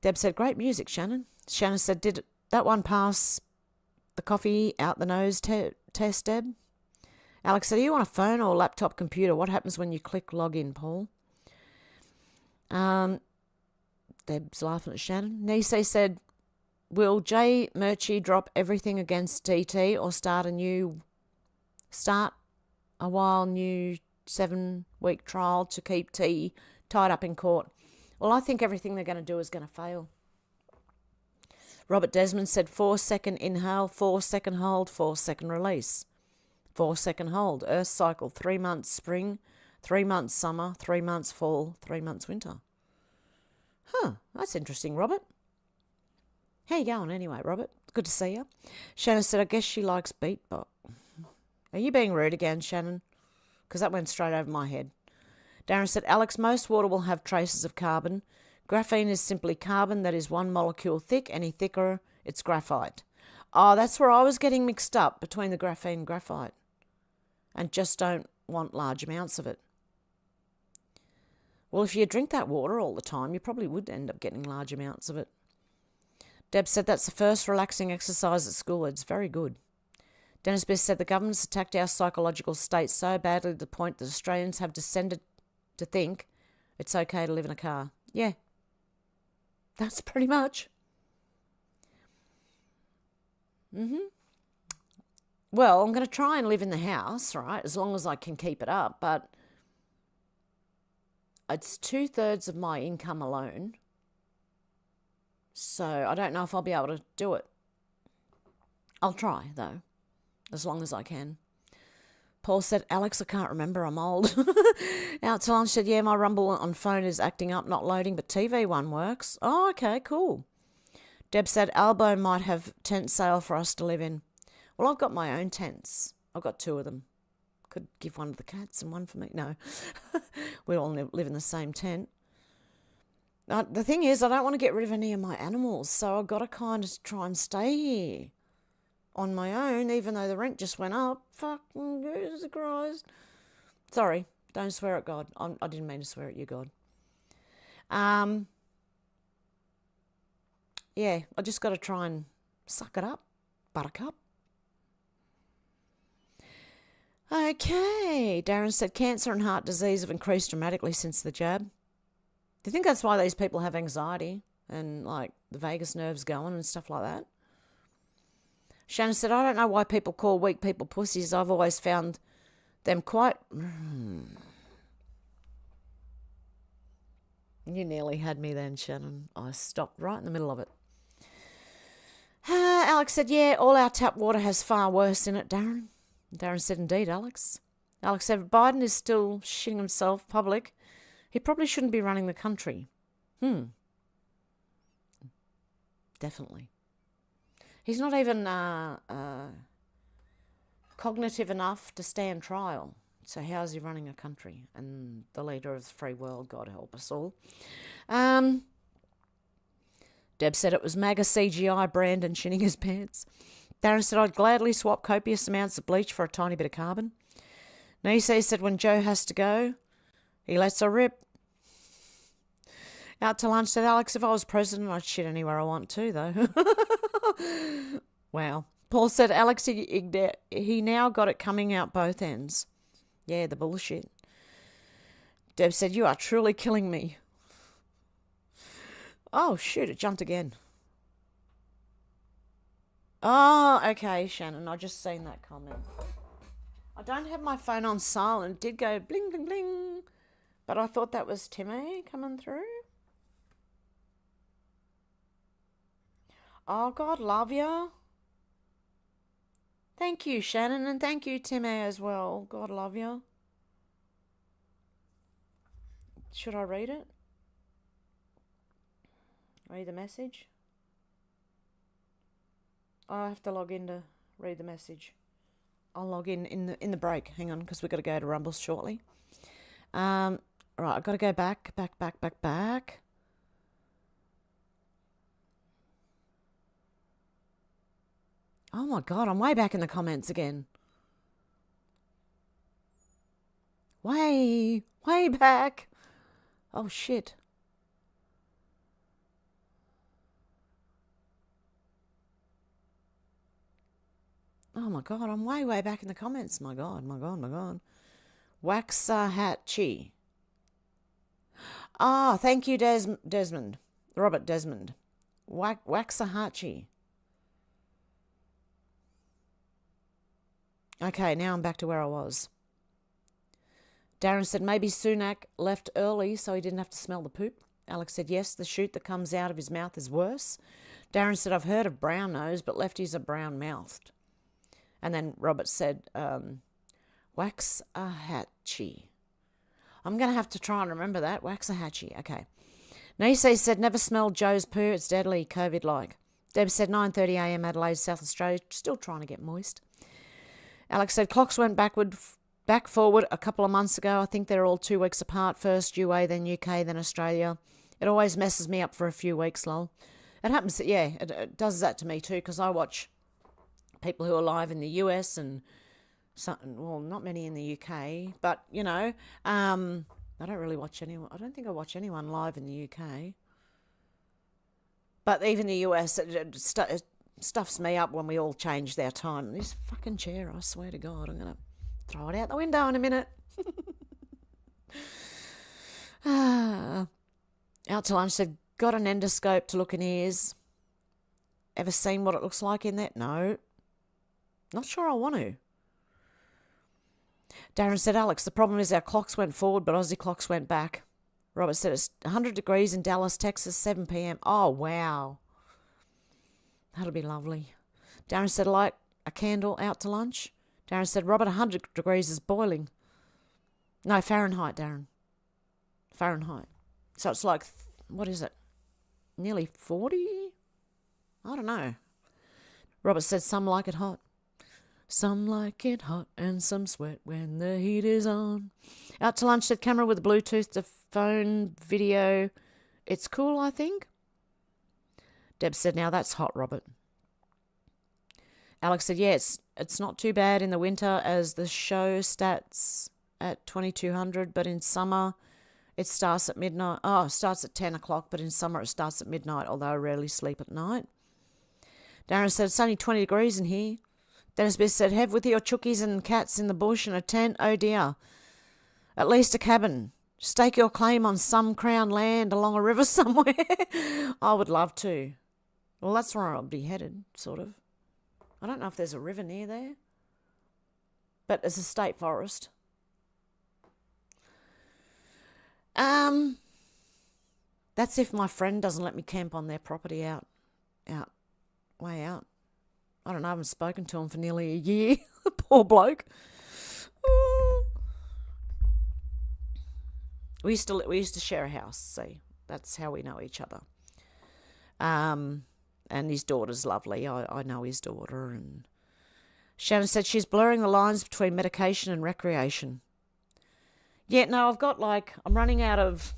Deb said, great music, Shannon. Shannon said, did that one pass the coffee out the nose test, Deb? Alex said, are you on a phone or laptop computer? What happens when you click login, Paul? Deb's laughing at Shannon. Nisei said, will Jay Murchie drop everything against DT or start a new 7-week trial to keep T tied up in court? Well, I think everything they're going to do is going to fail. Robert Desmond said 4-second inhale, 4-second hold, 4-second release. 4-second hold. Earth cycle, 3 months spring, 3 months summer, 3 months fall, 3 months winter. Huh, that's interesting, Robert. How you going anyway, Robert? Good to see you. Shannon said, I guess she likes beatbox. Are you being rude again, Shannon? Because that went straight over my head. Darren said, Alex, most water will have traces of carbon. Graphene is simply carbon that is 1 molecule thick. Any thicker, it's graphite. Oh, that's where I was getting mixed up between the graphene and graphite. And just don't want large amounts of it. Well, if you drink that water all the time, you probably would end up getting large amounts of it. Deb said, that's the first relaxing exercise at school. It's very good. Dennis Best said, the government's attacked our psychological state so badly to the point that Australians have descended to think it's okay to live in a car. Yeah. That's pretty much. Well, I'm going to try and live in the house, right, as long as I can keep it up, but it's 2/3 of my income alone. So I don't know if I'll be able to do it. I'll try, though, as long as I can. Paul said, Alex, I can't remember, I'm old. Out to lunch said, yeah, my Rumble on phone is acting up, not loading, but TV one works. Oh, okay, cool. Deb said, Albo might have tent sale for us to live in. Well, I've got my own tents. I've got 2 of them. Could give one to the cats and one for me. No, we all live in the same tent. The thing is, I don't want to get rid of any of my animals, so I've got to kind of try and stay here on my own, even though the rent just went up. Fucking Jesus Christ. Sorry, don't swear at God. I didn't mean to swear at you, God. Yeah, I just got to try and suck it up, buttercup. Okay, Darren said, cancer and heart disease have increased dramatically since the jab. Do you think that's why these people have anxiety and, like, the vagus nerves going and stuff like that? Shannon said, I don't know why people call weak people pussies. I've always found them quite... You nearly had me then, Shannon. I stopped right in the middle of it. Alex said, yeah, all our tap water has far worse in it, Darren. Darren said, indeed, Alex. Alex said, Biden is still shitting himself public. He probably shouldn't be running the country. Definitely. He's not even cognitive enough to stand trial. So how is he running a country? And the leader of the free world, God help us all. Deb said it was MAGA CGI brand and shitting his pants. Darren said, I'd gladly swap copious amounts of bleach for a tiny bit of carbon. Nisei said, when Joe has to go, he lets her rip. Out to lunch said, Alex, if I was president, I'd shit anywhere I want to, though. Wow. Paul said, Alex, he now got it coming out both ends. Yeah, the bullshit. Deb said, you are truly killing me. Oh, shoot, it jumped again. Oh, okay, Shannon, I just seen that comment. I don't have my phone on silent. It did go bling, bling, bling. But I thought that was Timmy coming through. Oh, God love you. Thank you, Shannon, and thank you, Timmy, as well. God love you. Should I read it? Read the message? I have to log in to read the message. I'll log in the break. Hang on, because we've got to go to Rumbles shortly. Right, I've got to go back. Oh my God, I'm way back in the comments again. Way back. Oh shit. Oh my God, I'm way back in the comments. My God. Waxahachie. Ah, thank you, Desmond. Robert Desmond. Waxahachie. Okay, now I'm back to where I was. Darren said maybe Sunak left early so he didn't have to smell the poop. Alex said yes, the shoot that comes out of his mouth is worse. Darren said I've heard of brown nose, but lefties are brown-mouthed. And then Robert said, Waxahachie. I'm going to have to try and remember that. Waxahachie, okay. Nisei said, never smelled Joe's poo. It's deadly, COVID-like. Deb said, 9:30 a.m. Adelaide, South Australia. Still trying to get moist. Alex said, clocks went back forward a couple of months ago. I think they're all 2 weeks apart. First UA, then UK, then Australia. It always messes me up for a few weeks, lol. It happens, yeah, it does that to me too, because I watch people who are live in the US and, well, not many in the UK, but, you know, I don't really watch anyone. I don't think I watch anyone live in the UK. But even the US, it stuffs me up when we all change their time. This fucking chair, I swear to God, I'm going to throw it out the window in a minute. Out to lunch said, got an endoscope to look in ears. Ever seen what it looks like in that? No. Not sure I want to. Darren said, Alex, the problem is our clocks went forward, but Aussie clocks went back. Robert said, it's 100 degrees in Dallas, Texas, 7 p.m. Oh, wow. That'll be lovely. Darren said, light a candle out to lunch. Darren said, Robert, 100 degrees is boiling. No, Fahrenheit, Darren. Fahrenheit. So it's like, what is it? Nearly 40? I don't know. Robert said, some like it hot. Some like it hot and some sweat when the heat is on. Out to lunch said, camera with Bluetooth to phone video. It's cool, I think. Deb said, now that's hot, Robert. Alex said, yeah, it's not too bad in the winter as the show stats at 2200, but in summer it starts at midnight. Oh, it starts at 10 o'clock, but in summer it starts at midnight, although I rarely sleep at night. Darren said, it's only 20 degrees in here. Dennis Biss said, Hev, with your chookies and cats in the bush and a tent, oh dear. At least a cabin. Stake your claim on some crown land along a river somewhere. I would love to. Well, that's where I'll be headed, sort of. I don't know if there's a river near there, but it's a state forest. That's if my friend doesn't let me camp on their property way out. I don't know, I haven't spoken to him for nearly a year. Poor bloke. We used to share a house, see. That's how we know each other. And his daughter's lovely. I know his daughter. And Shannon said she's blurring the lines between medication and recreation. Yeah, no, I'm running out of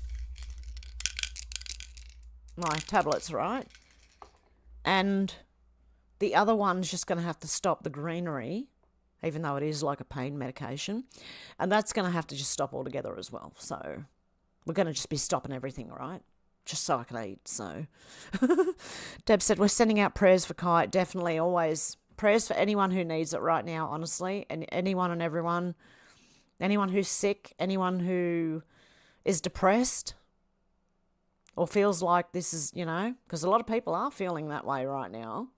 my tablets, right? And the other one's just going to have to stop the greenery, even though it is like a pain medication. And that's going to have to just stop altogether as well. So we're going to just be stopping everything, right? just so I can eat. So Deb said, we're sending out prayers for Kai. Definitely, always. Prayers for anyone who needs it right now, honestly. And anyone and everyone. Anyone who's sick. Anyone who is depressed. Or feels like this is, because a lot of people are feeling that way right now.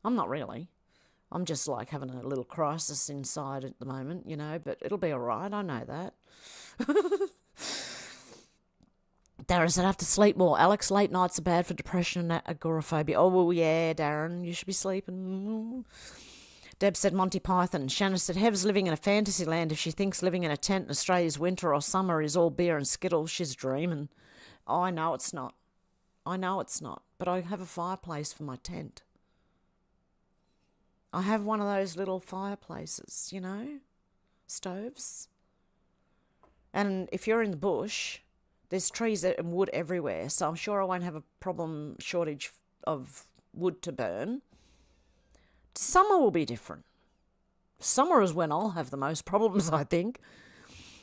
I'm not really. I'm just like having a little crisis inside at the moment, but it'll be all right. I know that. Darren said, I have to sleep more. Alex, late nights are bad for depression and agoraphobia. Oh, well, yeah, Darren, you should be sleeping. Deb said, Monty Python. Shannon said, Hev's living in a fantasy land. If she thinks living in a tent in Australia's winter or summer is all beer and Skittles, she's dreaming. Oh, I know it's not. But I have a fireplace for my tent. I have one of those little fireplaces, stoves. And if you're in the bush, there's trees and wood everywhere, so I'm sure I won't have a shortage of wood to burn. Summer will be different. Summer is when I'll have the most problems, I think.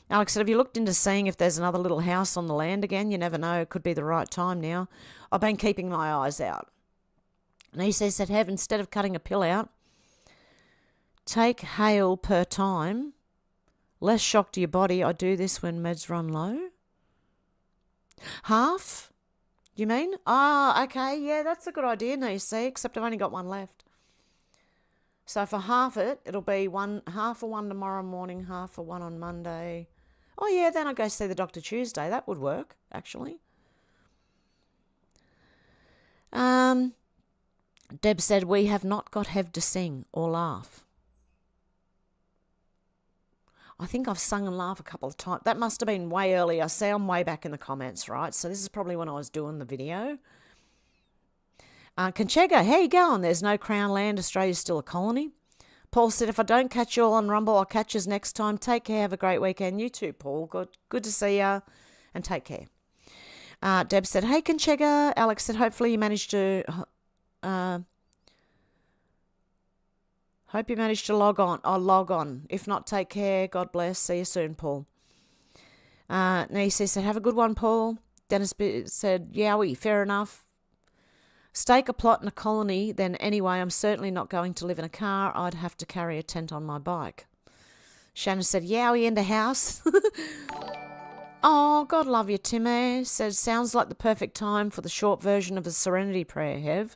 Alex said, have you looked into seeing if there's another little house on the land again? You never know. It could be the right time now. I've been keeping my eyes out. And he said, Hev, instead of cutting a pill out, take hail per time. Less shock to your body. I do this when meds run low. Half? You mean? Okay. Yeah, that's a good idea, Nisi, except I've only got one left. So for half it, it'll be half of one tomorrow morning, half of one on Monday. Oh, yeah, then I'll go see the doctor Tuesday. That would work, actually. Deb said, we have not got Hev to sing or laugh. I think I've sung and laughed a couple of times. That must have been way early. I see I'm way back in the comments, right? So this is probably when I was doing the video. Conchega, how you going? There's no crown land. Australia's still a colony. Paul said, if I don't catch you all on Rumble, I'll catch you next time. Take care. Have a great weekend. You too, Paul. Good to see you. And take care. Deb said, hey, Conchega. Alex said, hopefully you managed to... hope you managed to log on. Log on. If not, take care. God bless. See you soon, Paul. Nisi said, have a good one, Paul. Dennis said, yowie, fair enough. Stake a plot in a colony, then anyway, I'm certainly not going to live in a car. I'd have to carry a tent on my bike. Shannon said, yowie in the house. Oh, God love you, Timmy. Says, sounds like the perfect time for the short version of the Serenity Prayer, Hev.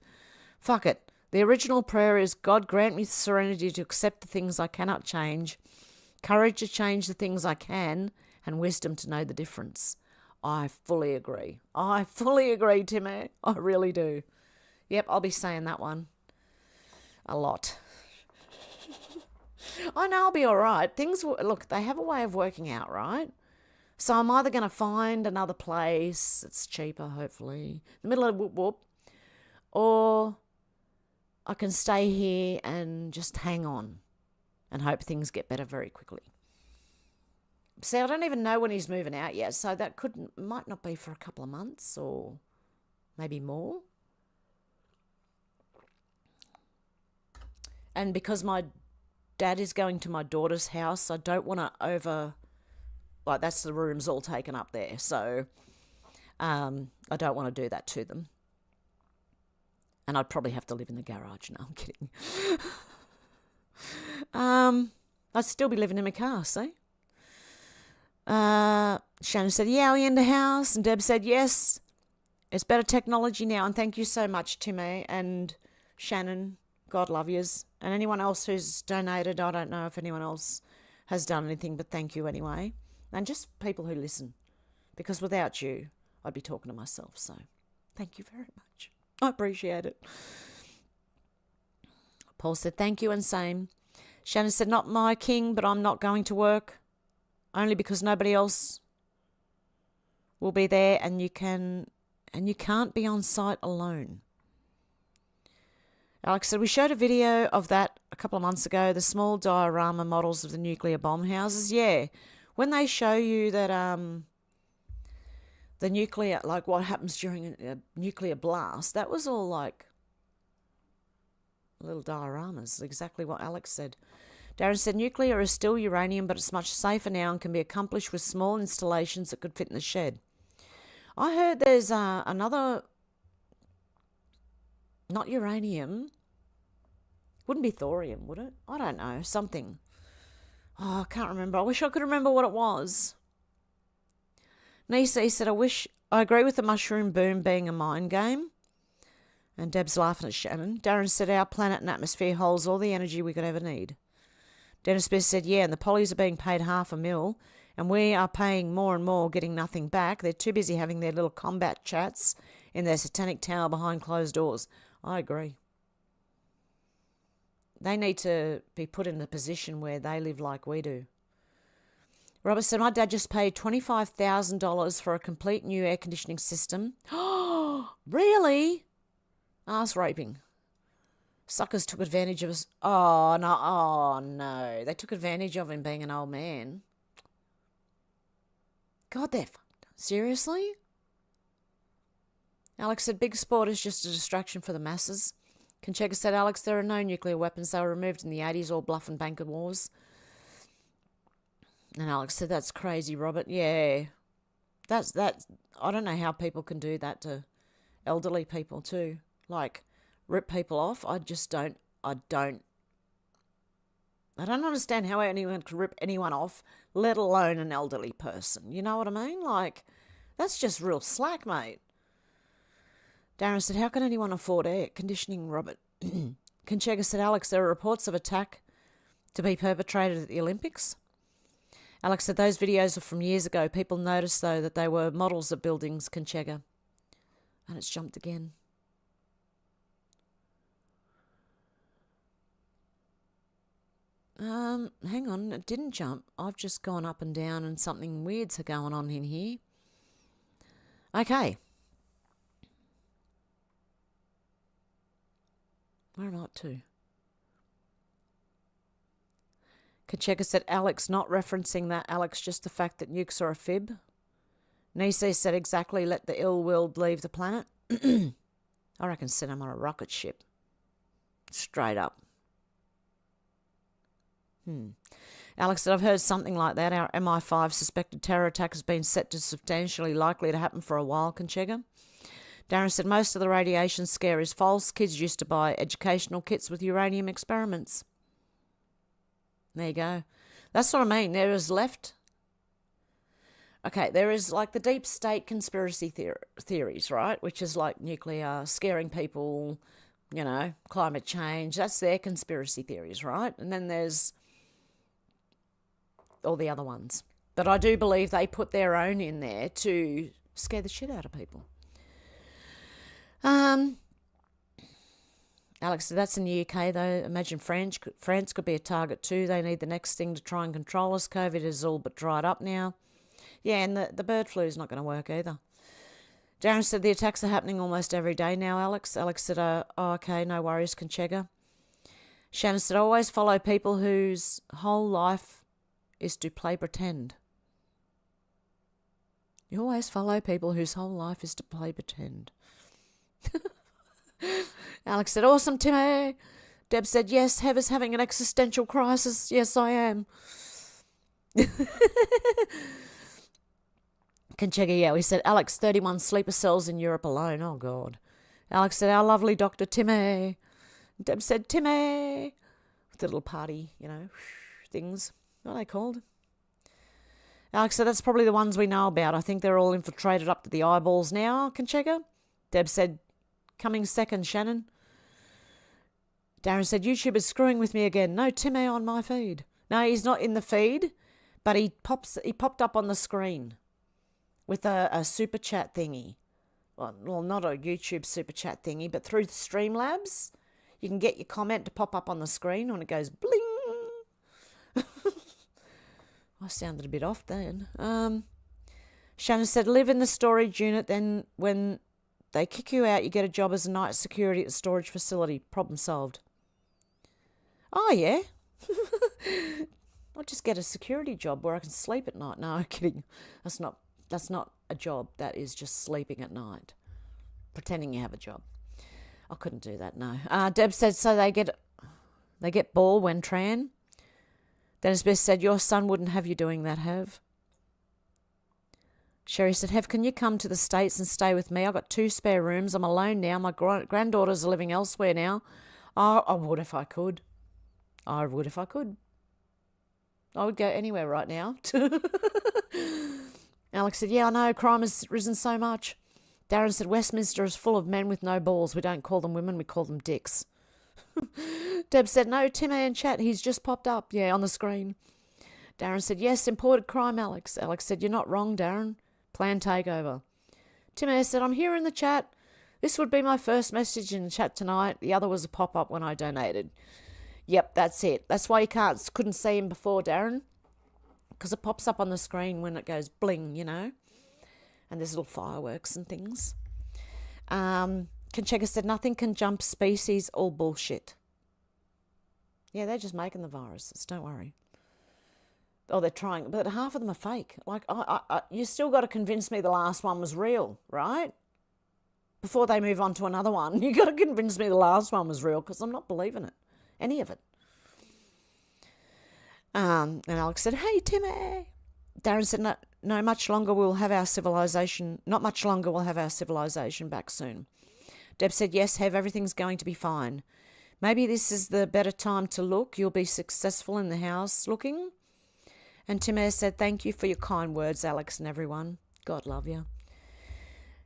Fuck it. The original prayer is, God grant me serenity to accept the things I cannot change, courage to change the things I can, and wisdom to know the difference. I fully agree. Timmy. I really do. Yep, I'll be saying that one a lot. I know I'll be all right. Look, they have a way of working out, right? So I'm either going to find another place that's cheaper, hopefully, in the middle of whoop, or I can stay here and just hang on and hope things get better very quickly. See, I don't even know when he's moving out yet, so that might not be for a couple of months or maybe more. And because my dad is going to my daughter's house, I don't want to that's the rooms all taken up there, so I don't want to do that to them. And I'd probably have to live in the garage. No, I'm kidding. I'd still be living in my car, see? Shannon said, yeah, we in the house. And Deb said, yes, it's better technology now. And thank you so much, Timmy and Shannon. God love yous. And anyone else who's donated, I don't know if anyone else has done anything, but thank you anyway. And just people who listen. Because without you, I'd be talking to myself. So thank you very much. I appreciate it. Paul said, thank you and same. Shannon said, not my king, but I'm not going to work. Only because nobody else will be there and you can't be on site alone. Alex said, we showed a video of that a couple of months ago, the small diorama models of the nuclear bomb houses. Yeah, when they show you that the nuclear, like what happens during a nuclear blast, that was all like little dioramas, exactly what Alex said. Darren said, nuclear is still uranium, but it's much safer now and can be accomplished with small installations that could fit in the shed. I heard there's another, not uranium. Wouldn't be thorium, would it? I don't know. Something. Oh, I can't remember. I wish I could remember what it was. Nisi said, I agree with the mushroom boom being a mind game. And Deb's laughing at Shannon. Darren said, our planet and atmosphere holds all the energy we could ever need. Dennis Smith said, yeah, and the pollies are being paid $500,000, and we are paying more and more, getting nothing back. They're too busy having their little combat chats in their satanic tower behind closed doors. I agree. They need to be put in a position where they live like we do. Robert said, my dad just paid $25,000 for a complete new air conditioning system. Oh, really? Ass raping. Suckers took advantage of us. Oh, no. They took advantage of him being an old man. God, they're fucked. Seriously? Alex said, big sport is just a distraction for the masses. Conchega said, Alex, there are no nuclear weapons. They were removed in the 80s, all bluff and banker wars. And Alex said, that's crazy, Robert. Yeah. That's I don't know how people can do that to elderly people too. Like, rip people off. I don't understand how anyone could rip anyone off, let alone an elderly person. You know what I mean? Like, that's just real slack, mate. Darren said, how can anyone afford air conditioning, Robert? Conchega said, Alex, there are reports of attack to be perpetrated at the Olympics. Alex said, those videos are from years ago. People noticed, though, that they were models of buildings, Conchega. And it's jumped again. Hang on, it didn't jump. I've just gone up and down and something weird's going on in here. Okay. Where am I up to? Kacheka said, Alex, not referencing that, Alex, just the fact that nukes are a fib. Nisi said, exactly, let the ill world leave the planet. I reckon send him on a rocket ship. Straight up. Alex said, I've heard something like that. Our MI5 suspected terror attack has been set to substantially likely to happen for a while, Conchega. Darren said, most of the radiation scare is false. Kids used to buy educational kits with uranium experiments. There you go. That's what I mean. There is left. Okay, there is like the deep state conspiracy theories, right? Which is like nuclear, scaring people, you know, climate change. That's their conspiracy theories, right? And then there's all the other ones. But I do believe they put their own in there to scare the shit out of people. Alex said, that's in the UK, though. Imagine France could be a target too. They need the next thing to try and control us. COVID is all but dried up now. Yeah, and the bird flu is not going to work either. Darren said, the attacks are happening almost every day now, Alex. Alex said, oh, okay, no worries, Conchega. Shannon said, I always follow people whose whole life is to play pretend. You always follow people whose whole life is to play pretend. Alex said, awesome, Timmy. Deb said, yes, Hev is having an existential crisis. Yes, I am. Conchega, yeah, we said, Alex, 31 sleeper cells in Europe alone. Oh, God. Alex said, our lovely Dr. Timmy. Deb said, Timmy. With the little party, you know, things. What are they called? Alex said, that's probably the ones we know about. I think they're all infiltrated up to the eyeballs now, Conchega. Deb said, coming second, Shannon. Darren said, YouTube is screwing with me again. No Timmy on my feed. No, he's not in the feed, but he popped up on the screen with a super chat thingy. Well, not a YouTube super chat thingy, but through Streamlabs, you can get your comment to pop up on the screen when it goes bling. I sounded a bit off then. Shannon said, live in the storage unit, then when they kick you out, you get a job as a night security at the storage facility. Problem solved. Oh, yeah. I'll just get a security job where I can sleep at night. No, I'm kidding. That's not a job. That is just sleeping at night. Pretending you have a job. I couldn't do that, no. Deb said, so they get ball when tran. Dennis Best said, your son wouldn't have you doing that, Hev. Sherry said, Hev, can you come to the States and stay with me? I've got 2 spare rooms. I'm alone now. My granddaughters are living elsewhere now. Oh, I would if I could. I would if I could. I would go anywhere right now. Alex said, yeah, I know. Crime has risen so much. Darren said, Westminster is full of men with no balls. We don't call them women. We call them dicks. Deb said, no, Timmy in chat. He's just popped up. Yeah, on the screen. Darren said, yes, imported crime, Alex. Alex said, you're not wrong, Darren. Planned takeover. Timmy said, I'm here in the chat. This would be my first message in the chat tonight. The other was a pop-up when I donated. Yep, that's it. That's why you couldn't see him before, Darren. Because it pops up on the screen when it goes bling, you know. And there's little fireworks and things. Conchega said, nothing can jump species, all bullshit. Yeah, they're just making the viruses, don't worry. Oh, they're trying, but half of them are fake. Like, you still got to convince me the last one was real, right? Before they move on to another one, you got to convince me the last one was real, because I'm not believing it, any of it. And Alex said, hey, Timmy. Darren said, no, not much longer we'll have our civilization back soon. Deb said, yes, Hev, everything's going to be fine. Maybe this is the better time to look. You'll be successful in the house looking. And Timmy said, thank you for your kind words, Alex and everyone. God love you.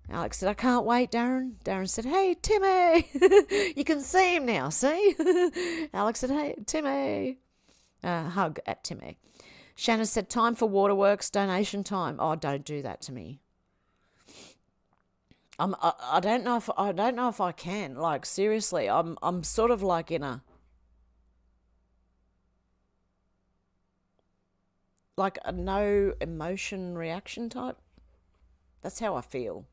Alex said, I can't wait, Darren. Darren said, hey, Timmy. You can see him now, see? Alex said, hey, Timmy. Hug at Timmy. Shannon said, time for waterworks, donation time. Oh, don't do that to me. I don't know if I can. Like, seriously, I'm sort of like in a no emotion reaction type. That's how I feel.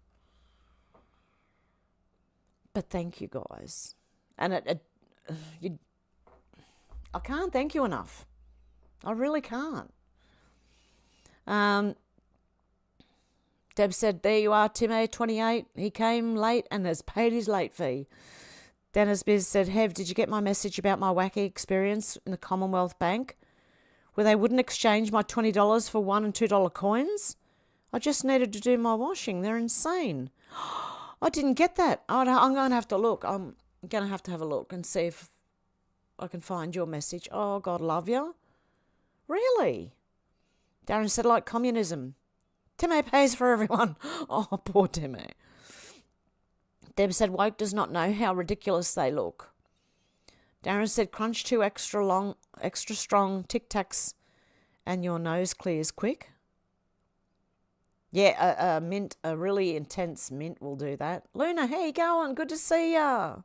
But thank you guys. And I can't thank you enough. I really can't. Deb said, there you are, Timmy, 28. He came late and has paid his late fee. Dennis Biz said, Hev, did you get my message about my wacky experience in the Commonwealth Bank, where they wouldn't exchange my $20 for $1 and $2 coins? I just needed to do my washing. They're insane. I didn't get that. I'm going to have to look. I'm going to have a look and see if I can find your message. Oh, God love you. Really? Darren said, like communism. Timmy pays for everyone. Oh, poor Timmy. Deb said, Woke does not know how ridiculous they look. Darren said, crunch 2 extra strong Tic Tacs and your nose clears quick. Yeah, a really intense mint will do that. Luna, how you going? Good to see ya.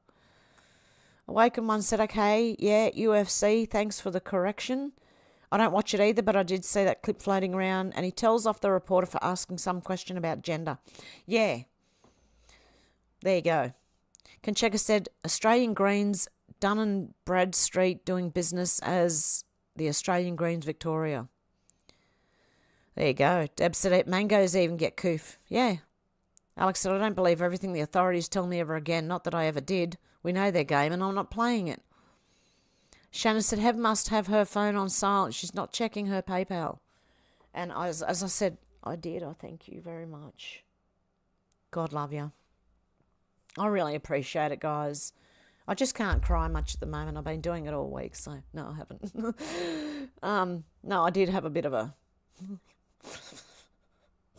Awaken One said, okay, yeah, UFC, thanks for the correction. I don't watch it either, but I did see that clip floating around, and he tells off the reporter for asking some question about gender. Yeah. There you go. Conchega said, Australian Greens, Dun and Bradstreet doing business as the Australian Greens Victoria. There you go. Deb said, mangoes even get coof. Yeah. Alex said, I don't believe everything the authorities tell me ever again. Not that I ever did. We know their game, and I'm not playing it. Shannon said, Hev must have her phone on silent. She's not checking her PayPal. And as I said, I did. I thank you very much. God love you. I really appreciate it, guys. I just can't cry much at the moment. I've been doing it all week, so no, I haven't. No, I did have a bit of a... What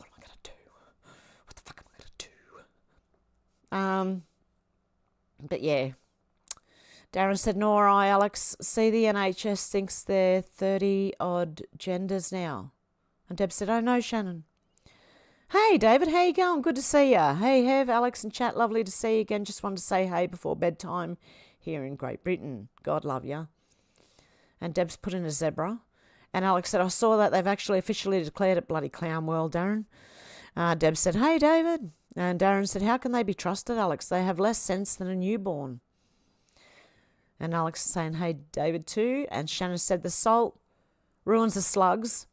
am I going to do? What the fuck am I going to do? But yeah. Darren said, nor I, Alex. See, the NHS thinks they're 30-odd genders now. And Deb said, oh, no, Shannon. Hey, David, how you going? Good to see ya. Hey, Hev, Alex and chat, lovely to see you again. Just wanted to say hey before bedtime here in Great Britain. God love ya. And Deb's put in a zebra. And Alex said, I saw that they've actually officially declared it bloody clown world, Darren. Deb said, hey, David. And Darren said, how can they be trusted, Alex? They have less sense than a newborn. And Alex is saying, hey, David, too. And Shannon said, the salt ruins the slugs.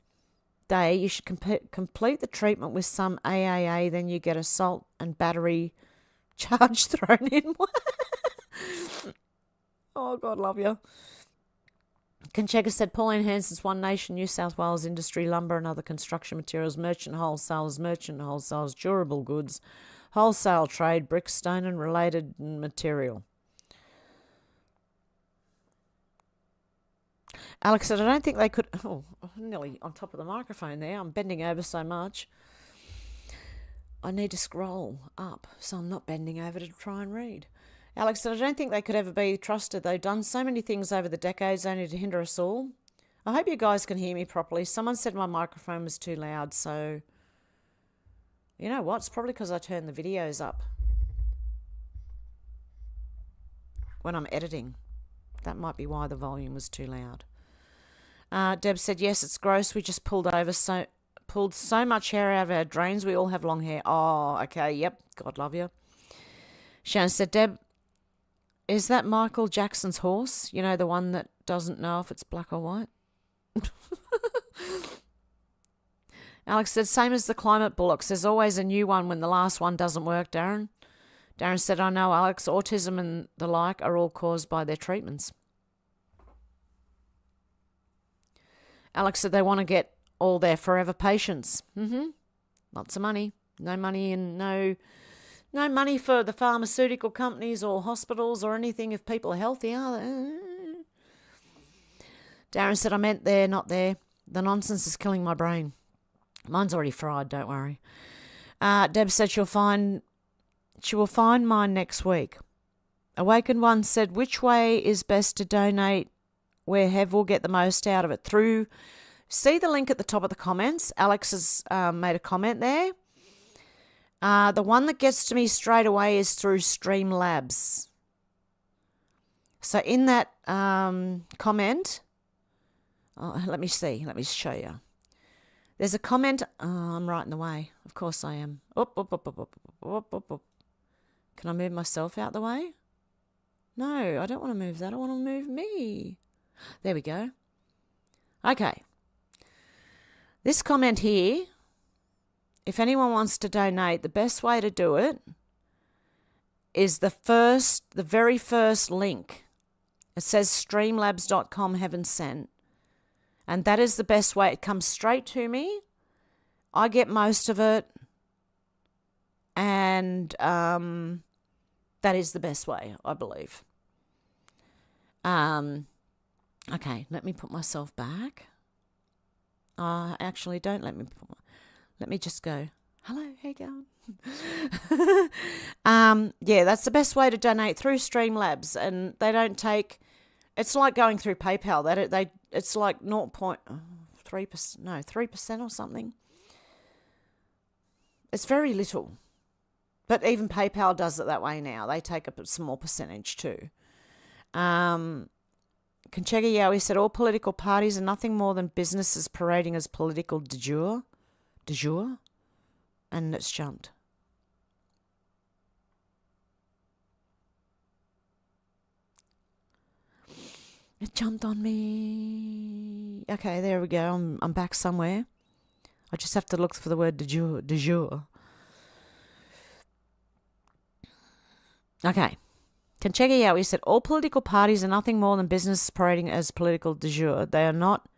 Day, you should complete the treatment with some AAA, then you get a salt and battery charge thrown in. Oh, God love you. Conchega said, Pauline Hanson's One Nation, New South Wales Industry, Lumber and Other Construction Materials, Merchant Wholesalers, Durable Goods, Wholesale Trade, Brick, Stone and Related Material. Alex said, I don't think they could... Oh, I'm nearly on top of the microphone there. I'm bending over so much. I need to scroll up, so I'm not bending over to try and read. Alex said, I don't think they could ever be trusted. They've done so many things over the decades only to hinder us all. I hope you guys can hear me properly. Someone said my microphone was too loud, so... You know what? It's probably because I turned the videos up when I'm editing. That might be why the volume was too loud. Deb said, yes, it's gross. We just pulled so much hair out of our drains. We all have long hair. Oh, okay. Yep. God love you. Shannon said, Deb, is that Michael Jackson's horse? You know, the one that doesn't know if it's black or white? Alex said, same as the climate bullocks. There's always a new one when the last one doesn't work, Darren. Darren said, I know, Alex, autism and the like are all caused by their treatments. Alex said they want to get all their forever patients. Lots of money. No money and no money for the pharmaceutical companies or hospitals or anything if people are healthy, are they? Darren said, I meant there, not there. The nonsense is killing my brain. Mine's already fried, don't worry. Deb said she will find mine next week. Awakened One said, which way is best to donate where Hev will get the most out of it? Through, see the link at the top of the comments. Alex has made a comment there. The one that gets to me straight away is through Streamlabs. So in that comment, let me see. Let me show you. There's a comment. I'm right in the way. Of course I am. Up. Can I move myself out the way? No, I don't want to move that. I want to move me. There we go. Okay. This comment here, if anyone wants to donate, the best way to do it is the very first link. It says streamlabs.com heaven sent. And that is the best way. It comes straight to me. I get most of it. And that is the best way, I believe. Okay, let me put myself back. Actually, don't let me let me just go. Hello, how you going? Yeah, that's the best way to donate through Streamlabs, and they don't take. It's like going through PayPal. It's like 0.3%, no, 3% or something. It's very little, but even PayPal does it that way now. They take a small percentage too. Conchega Yowie said all political parties are nothing more than businesses parading as political de jure, and it's jumped. It jumped on me. Okay, there we go. I'm back somewhere. I just have to look for the word de jure. Okay. Conchega Yowie said, all political parties are nothing more than business parading as political de jure. They are not,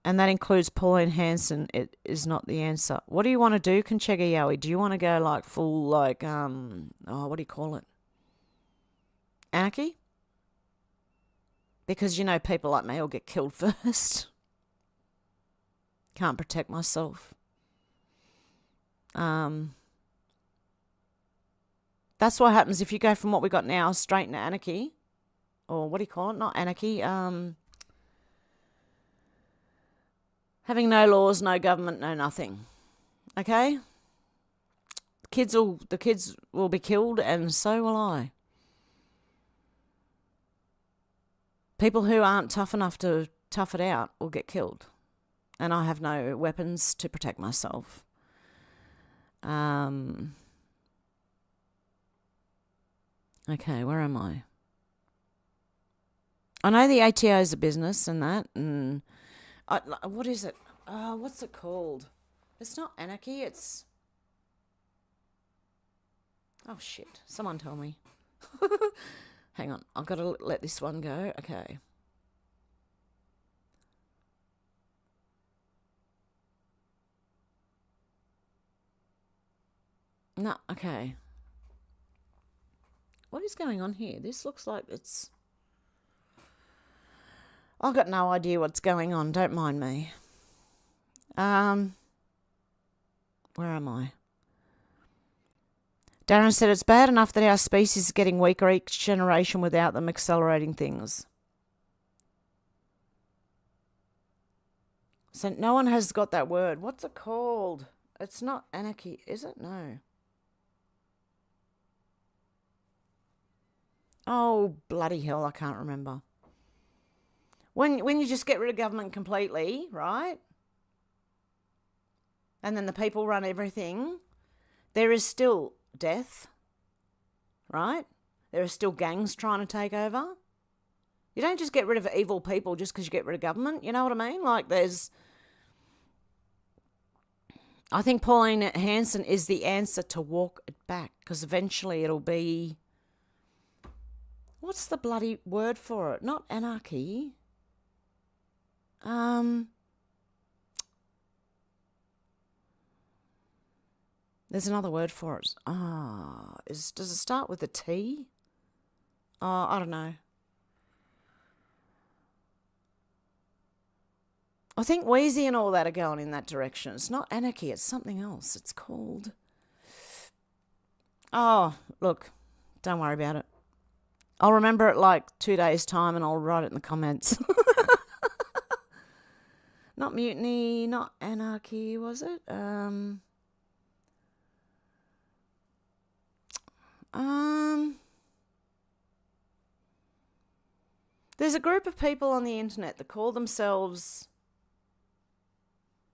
and that includes Pauline Hanson. It is not the answer. What do you want to do, Conchega Yowie? Do you want to go like full, like, what do you call it? Anarchy? Because, you know, people like me will get killed first. Can't protect myself. That's what happens if you go from what we got now straight into anarchy. Or what do you call it? Not anarchy. Having no laws, no government, no nothing. Okay? The kids will be killed, and so will I. People who aren't tough enough to tough it out will get killed. And I have no weapons to protect myself. Okay, where am I? I know the ATO is a business and that. And what is it? What's it called? It's not anarchy, it's... Oh, shit. Someone tell me. Hang on. I've got to let this one go. Okay. No, okay. What is going on here? This looks like it's... I've got no idea what's going on. Don't mind me. Where am I? Darren said it's bad enough that our species is getting weaker each generation without them accelerating things. So no one has got that word. What's it called? It's not anarchy, is it? No. Oh, bloody hell, I can't remember. When you just get rid of government completely, right? And then the people run everything, there is still death, right? There are still gangs trying to take over. You don't just get rid of evil people just because you get rid of government. You know what I mean? Like I think Pauline Hanson is the answer to walk it back, because eventually it'll be... What's the bloody word for it? Not anarchy. There's another word for it. Does it start with a T? I don't know. I think Wheezy and all that are going in that direction. It's not anarchy, it's something else. It's called... Oh, look, don't worry about it. I'll remember it like 2 days' time and I'll write it in the comments. Not mutiny, not anarchy, was it? There's a group of people on the internet that call themselves...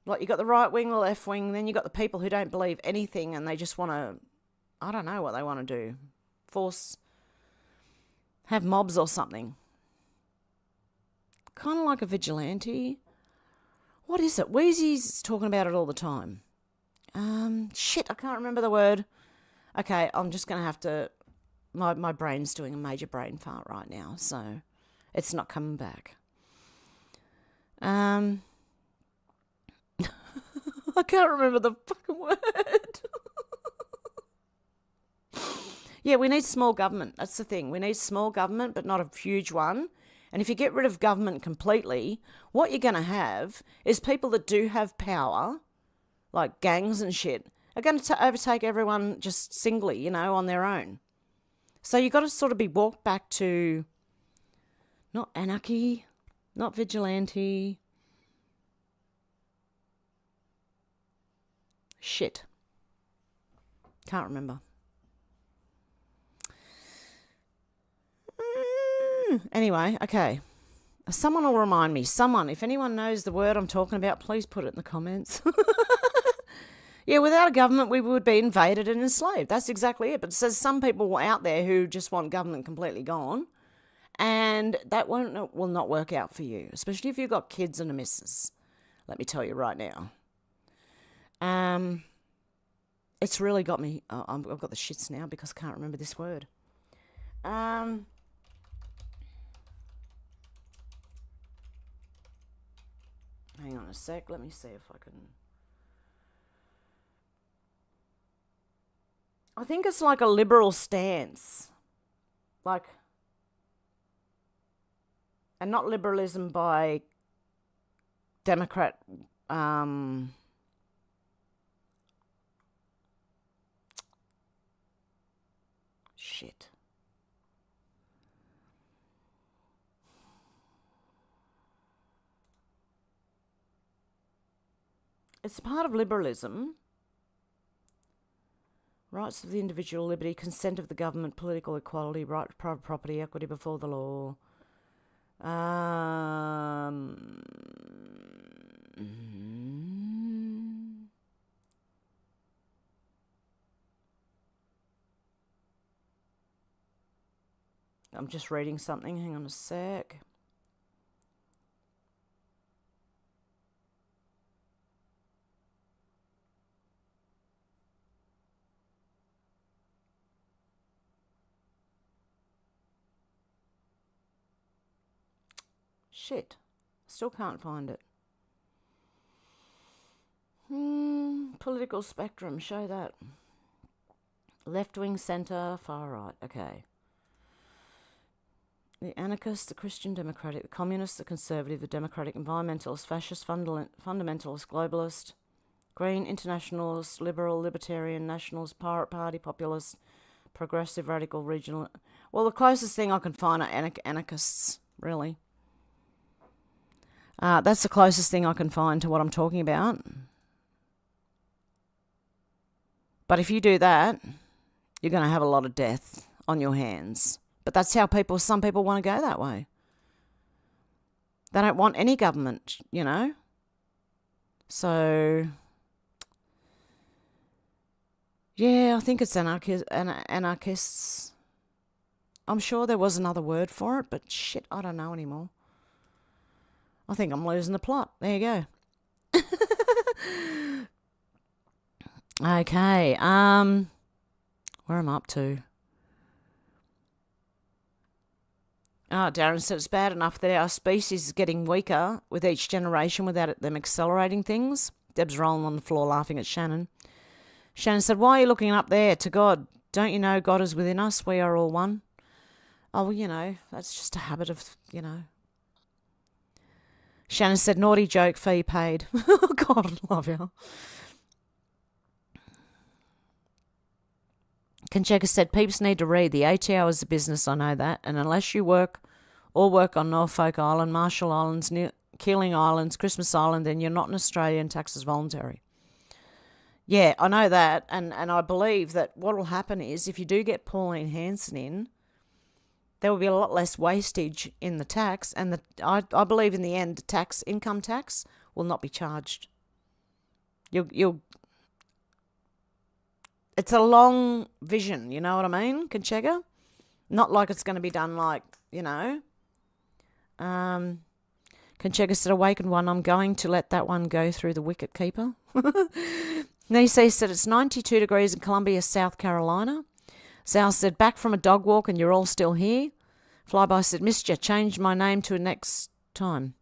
Like, you got the right wing, the left wing, then you got the people who don't believe anything and they just want to, I don't know what they want to do. Have mobs or something. Kind of like a vigilante. What is it? Wheezy's talking about it all the time. Shit, I can't remember the word. Okay, I'm just going to have to... My brain's doing a major brain fart right now, so it's not coming back. I can't remember the fucking word. Yeah, we need small government. That's the thing. We need small government, but not a huge one. And if you get rid of government completely, what you're going to have is people that do have power, like gangs and shit, are going to overtake everyone just singly, you know, on their own. So you've got to sort of be walked back to not anarchy, not vigilante. Shit. Can't remember. Anyway, okay. Someone will remind me. Someone, if anyone knows the word I'm talking about, please put it in the comments. Yeah, without a government, we would be invaded and enslaved. That's exactly it. But it says some people out there who just want government completely gone, and that will not work out for you, especially if you've got kids and a missus. Let me tell you right now. It's really got me. I've got the shits now because I can't remember this word. Hang on a sec. Let me see if I can. I think it's like a liberal stance, like, and not liberalism by Democrat. Shit. It's part of liberalism. Rights of the individual, liberty, consent of the government, political equality, right to private property, equity before the law. I'm just reading something. Hang on a sec. Shit. Still can't find it. Political spectrum. Show that. Left wing, centre, far right. Okay. The anarchist, the Christian democratic, the communist, the conservative, the democratic, environmentalist, fascist, fundamentalist, globalist, green, internationalist, liberal, libertarian, nationalist, pirate party, populist, progressive, radical, regional. Well, the closest thing I can find are anarchists, really. That's the closest thing I can find to what I'm talking about. But if you do that, you're going to have a lot of death on your hands. But that's how some people want to go that way. They don't want any government, you know. So, yeah, I think it's anarchists. I'm sure there was another word for it, but shit, I don't know anymore. I think I'm losing the plot. There you go. Okay, where am I up to? Darren said it's bad enough that our species is getting weaker with each generation without them accelerating things. Deb's rolling on the floor laughing at Shannon. Shannon said, why are you looking up there to God? Don't you know God is within us? We are all one. Oh, well, you know, that's just a habit of, you know. Shannon said, naughty joke, fee paid. Oh, God, I love you. Concheka said, peeps need to read. The ATO is a business, I know that. And unless you work on Norfolk Island, Marshall Islands, Keeling Islands, Christmas Island, then you're not in Australia and tax is voluntary. Yeah, I know that. And I believe that what will happen is if you do get Pauline Hanson in, there will be a lot less wastage in the tax. And I believe in the end, the income tax will not be charged. It's a long vision, you know what I mean, Conchega? Not like it's going to be done like, you know. Conchega said, awakened one, I'm going to let that one go through the wicket keeper. Nisi said, it's 92 degrees in Columbia, South Carolina. Sal said, back from a dog walk and you're all still here. Flyby said, missed you, changed my name to next time.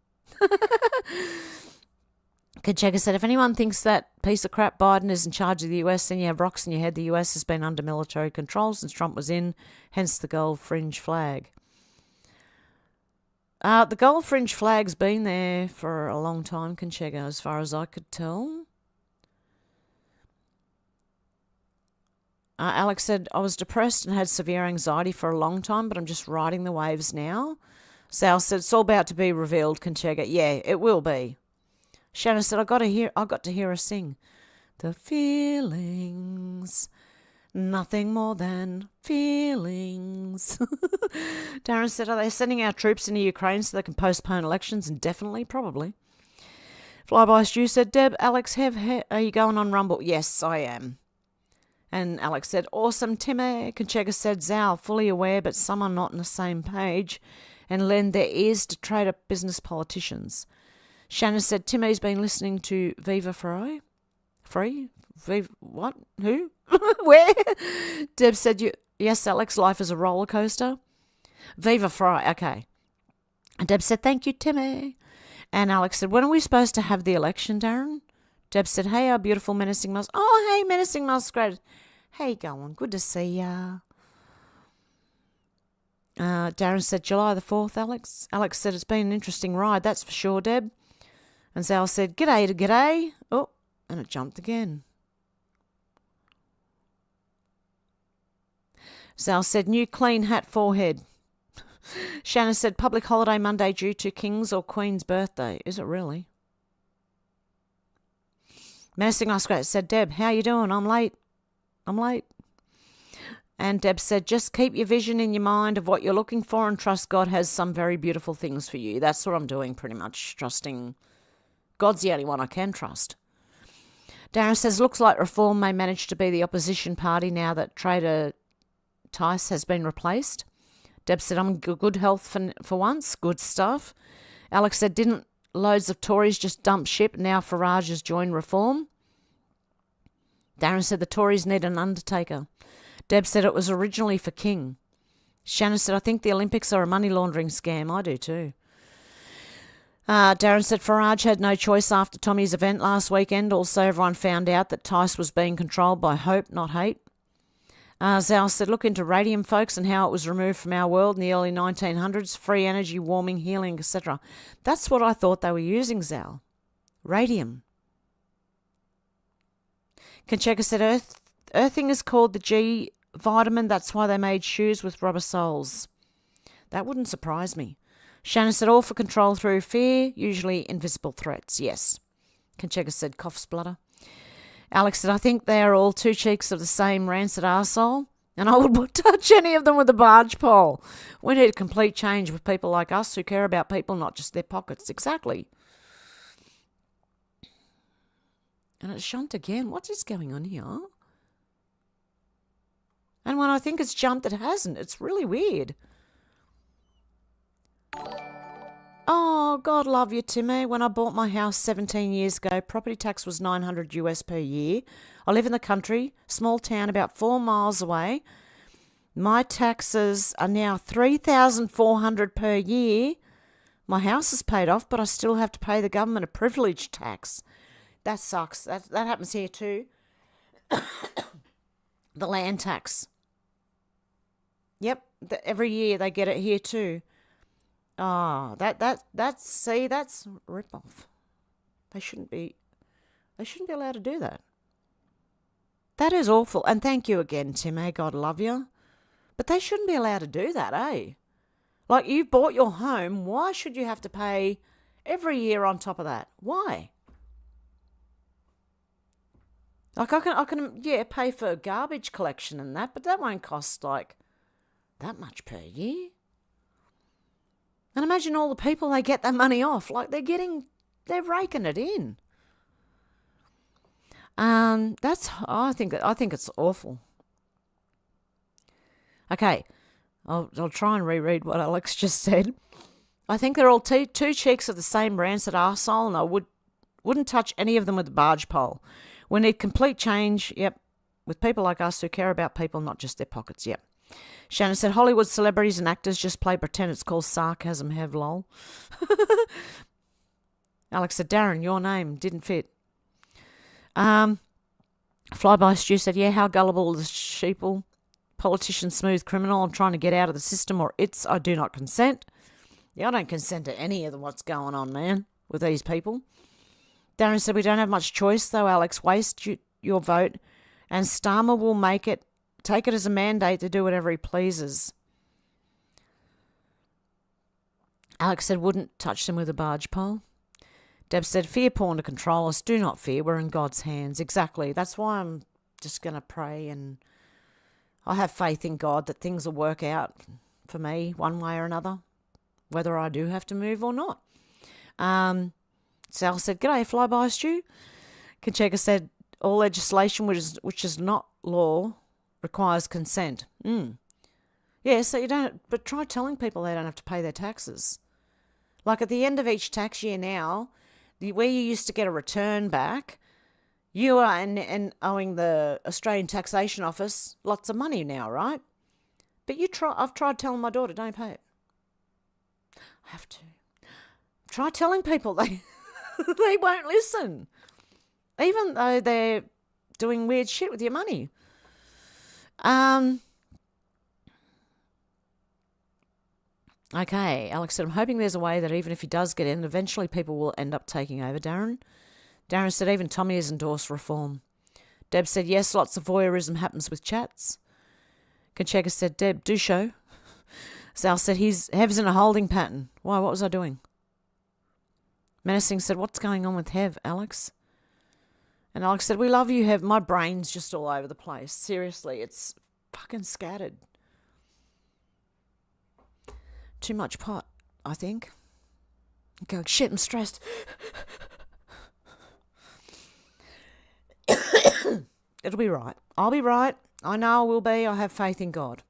Kacheka said, if anyone thinks that piece of crap Biden is in charge of the US, then you have rocks in your head. The US has been under military control since Trump was in, hence the gold fringe flag. The gold fringe flag's been there for a long time, Conchega, as far as I could tell. Alex said, I was depressed and had severe anxiety for a long time, but I'm just riding the waves now. Sal said, it's all about to be revealed, Conchega. Yeah, it will be. Shannon said, I got to hear her sing. The feelings, nothing more than feelings. Darren said, are they sending our troops into Ukraine so they can postpone elections? Indefinitely, probably. Flyby Stew said, Deb, Alex, Hev, are you going on Rumble? Yes, I am. And Alex said, awesome, Timmy. Conchega said, Zal, fully aware, but some are not on the same page and lend their ears to trade up business politicians. Shannon said, Timmy's been listening to Viva Free. Free? Viva, what? Who? Where? Deb said, yes, Alex, life is a roller coaster. Viva Free, okay. And Deb said, thank you, Timmy. And Alex said, when are we supposed to have the election, Darren? Deb said, hey, our beautiful menacing musk. Oh, hey, menacing muskrat. Hey, going? Good to see ya. Darren said, July the 4th, Alex. Alex said, it's been an interesting ride, that's for sure, Deb. And Sal said, g'day to g'day. Oh, and it jumped again. Sal said, new clean hat forehead. Shannon said, public holiday Monday due to King's or Queen's birthday. Is it really? Menacing Muskrat said, Deb, how you doing? I'm late. And Deb said, just keep your vision in your mind of what you're looking for and trust God has some very beautiful things for you. That's what I'm doing pretty much, trusting God's the only one I can trust. Darren says, looks like Reform may manage to be the opposition party now that Trader Tice has been replaced. Deb said, I'm in good health for once. Good stuff. Alex said, didn't loads of Tories just dump ship? Now Farage has joined Reform. Darren said, the Tories need an undertaker. Deb said, it was originally for King. Shannon said, I think the Olympics are a money laundering scam. I do too. Darren said, Farage had no choice after Tommy's event last weekend. Also, everyone found out that Tice was being controlled by hope, not hate. Zal said, look into radium, folks, and how it was removed from our world in the early 1900s. Free energy, warming, healing, etc. That's what I thought they were using, Zal. Radium. Kancheka said, earthing is called the G vitamin. That's why they made shoes with rubber soles. That wouldn't surprise me. Shannon said, all for control through fear, usually invisible threats. Yes. Kancheka said, cough splutter. Alex said, I think they are all two cheeks of the same rancid arsehole, and I would touch any of them with a barge pole. We need a complete change with people like us who care about people, not just their pockets. Exactly. And it's jumped again. What is going on here? And when I think it's jumped, it hasn't. It's really weird. Oh, God love you, Timmy. When I bought my house 17 years ago, property tax was $900 US per year. I live in the country, small town about 4 miles away. My taxes are now $3,400 per year. My house is paid off, but I still have to pay the government a privilege tax. That sucks. That happens here too. The land tax. Yep, every year they get it here too. Oh, that's rip off. They shouldn't be allowed to do that. That is awful. And thank you again, Tim. God love you. But they shouldn't be allowed to do that, eh? Like, you've bought your home. Why should you have to pay every year on top of that? Why? Like, I can pay for garbage collection and that, but that won't cost like that much per year. And imagine all the people they get that money off. Like, they're raking it in. I think it's awful. Okay, I'll try and reread what Alex just said. I think they're all two cheeks of the same rancid arsehole, and I wouldn't touch any of them with a barge pole. We need complete change, yep, with people like us who care about people, not just their pockets, yep. Shannon said, Hollywood celebrities and actors just play pretend. It's called sarcasm, Hev, lol. Alex said, Darren, your name didn't fit. Flyby Stu said, yeah, how gullible is sheeple? Politician, smooth criminal. I'm trying to get out of the system, or I do not consent. Yeah, I don't consent to any of what's going on, man, with these people. Darren said, we don't have much choice, though, Alex. Waste your vote, and Starmer will take it as a mandate to do whatever he pleases. Alex said, wouldn't touch them with a barge pole. Deb said, fear porn to control us. Do not fear. We're in God's hands. Exactly. That's why I'm just going to pray, and I have faith in God that things will work out for me one way or another, whether I do have to move or not. Sal said, g'day, Flyby Stu. Kancheka said, all legislation which is not law requires consent. Yeah, so you don't, but try telling people they don't have to pay their taxes. Like at the end of each tax year now, where you used to get a return back, you are and owing the Australian Taxation Office lots of money now, right? But I've tried telling my daughter, don't pay it. I have to. Try telling people they won't listen. Even though they're doing weird shit with your money. Okay, Alex said, I'm hoping there's a way that even if he does get in, eventually people will end up taking over, Darren. Darren said, even Tommy has endorsed reform. Deb said, yes, lots of voyeurism happens with chats. Kancheka said, Deb, do show. Sal said, Hev's in a holding pattern. Why, what was I doing? Menacing said, what's going on with Hev, Alex? And Alex said, we love you, Hev. My brain's just all over the place. Seriously, it's fucking scattered. Too much pot, I think. Go, shit, I'm stressed. It'll be right. I'll be right. I know I will be. I have faith in God.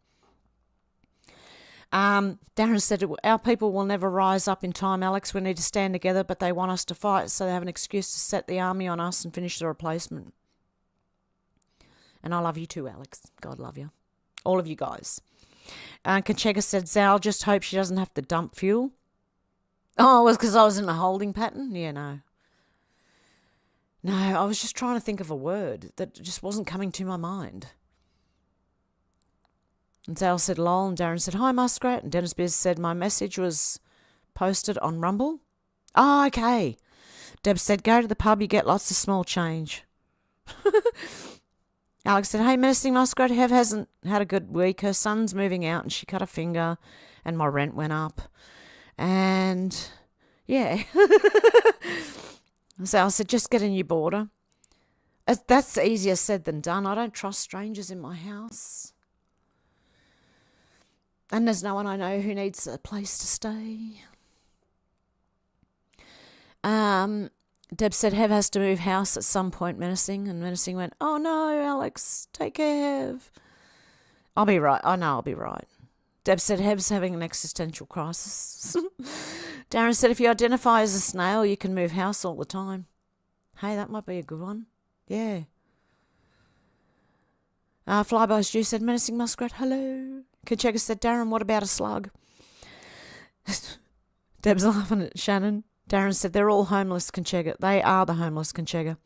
Darren said, our people will never rise up in time, Alex. We need to stand together, but they want us to fight, so they have an excuse to set the army on us and finish the replacement. And I love you too, Alex. God love you. All of you guys. Kancheka said, Zal, just hope she doesn't have to dump fuel. Oh, it was because I was in a holding pattern? Yeah, no. No, I was just trying to think of a word that just wasn't coming to my mind. And Sal said, lol. And Darren said, hi, Muskrat. And Dennis Beers said, my message was posted on Rumble. Oh, okay. Deb said, go to the pub, you get lots of small change. Alex said, hey, Menacing Muskrat, Hev hasn't had a good week. Her son's moving out and she cut a finger and my rent went up. And, yeah. So I said, just get a new border. That's easier said than done. I don't trust strangers in my house. And there's no one I know who needs a place to stay. Deb said, Hev has to move house at some point, Menacing. And Menacing went, oh no, Alex, take care, Hev. I'll be right. I know I'll be right. Deb said, Hev's having an existential crisis. Darren said, if you identify as a snail, you can move house all the time. Hey, that might be a good one. Yeah. Flyby Stew said, Menacing Muskrat, hello. Kachega said, Darren, what about a slug? Deb's laughing at Shannon. Darren said, they're all homeless, Conchega. They are the homeless, Conchega.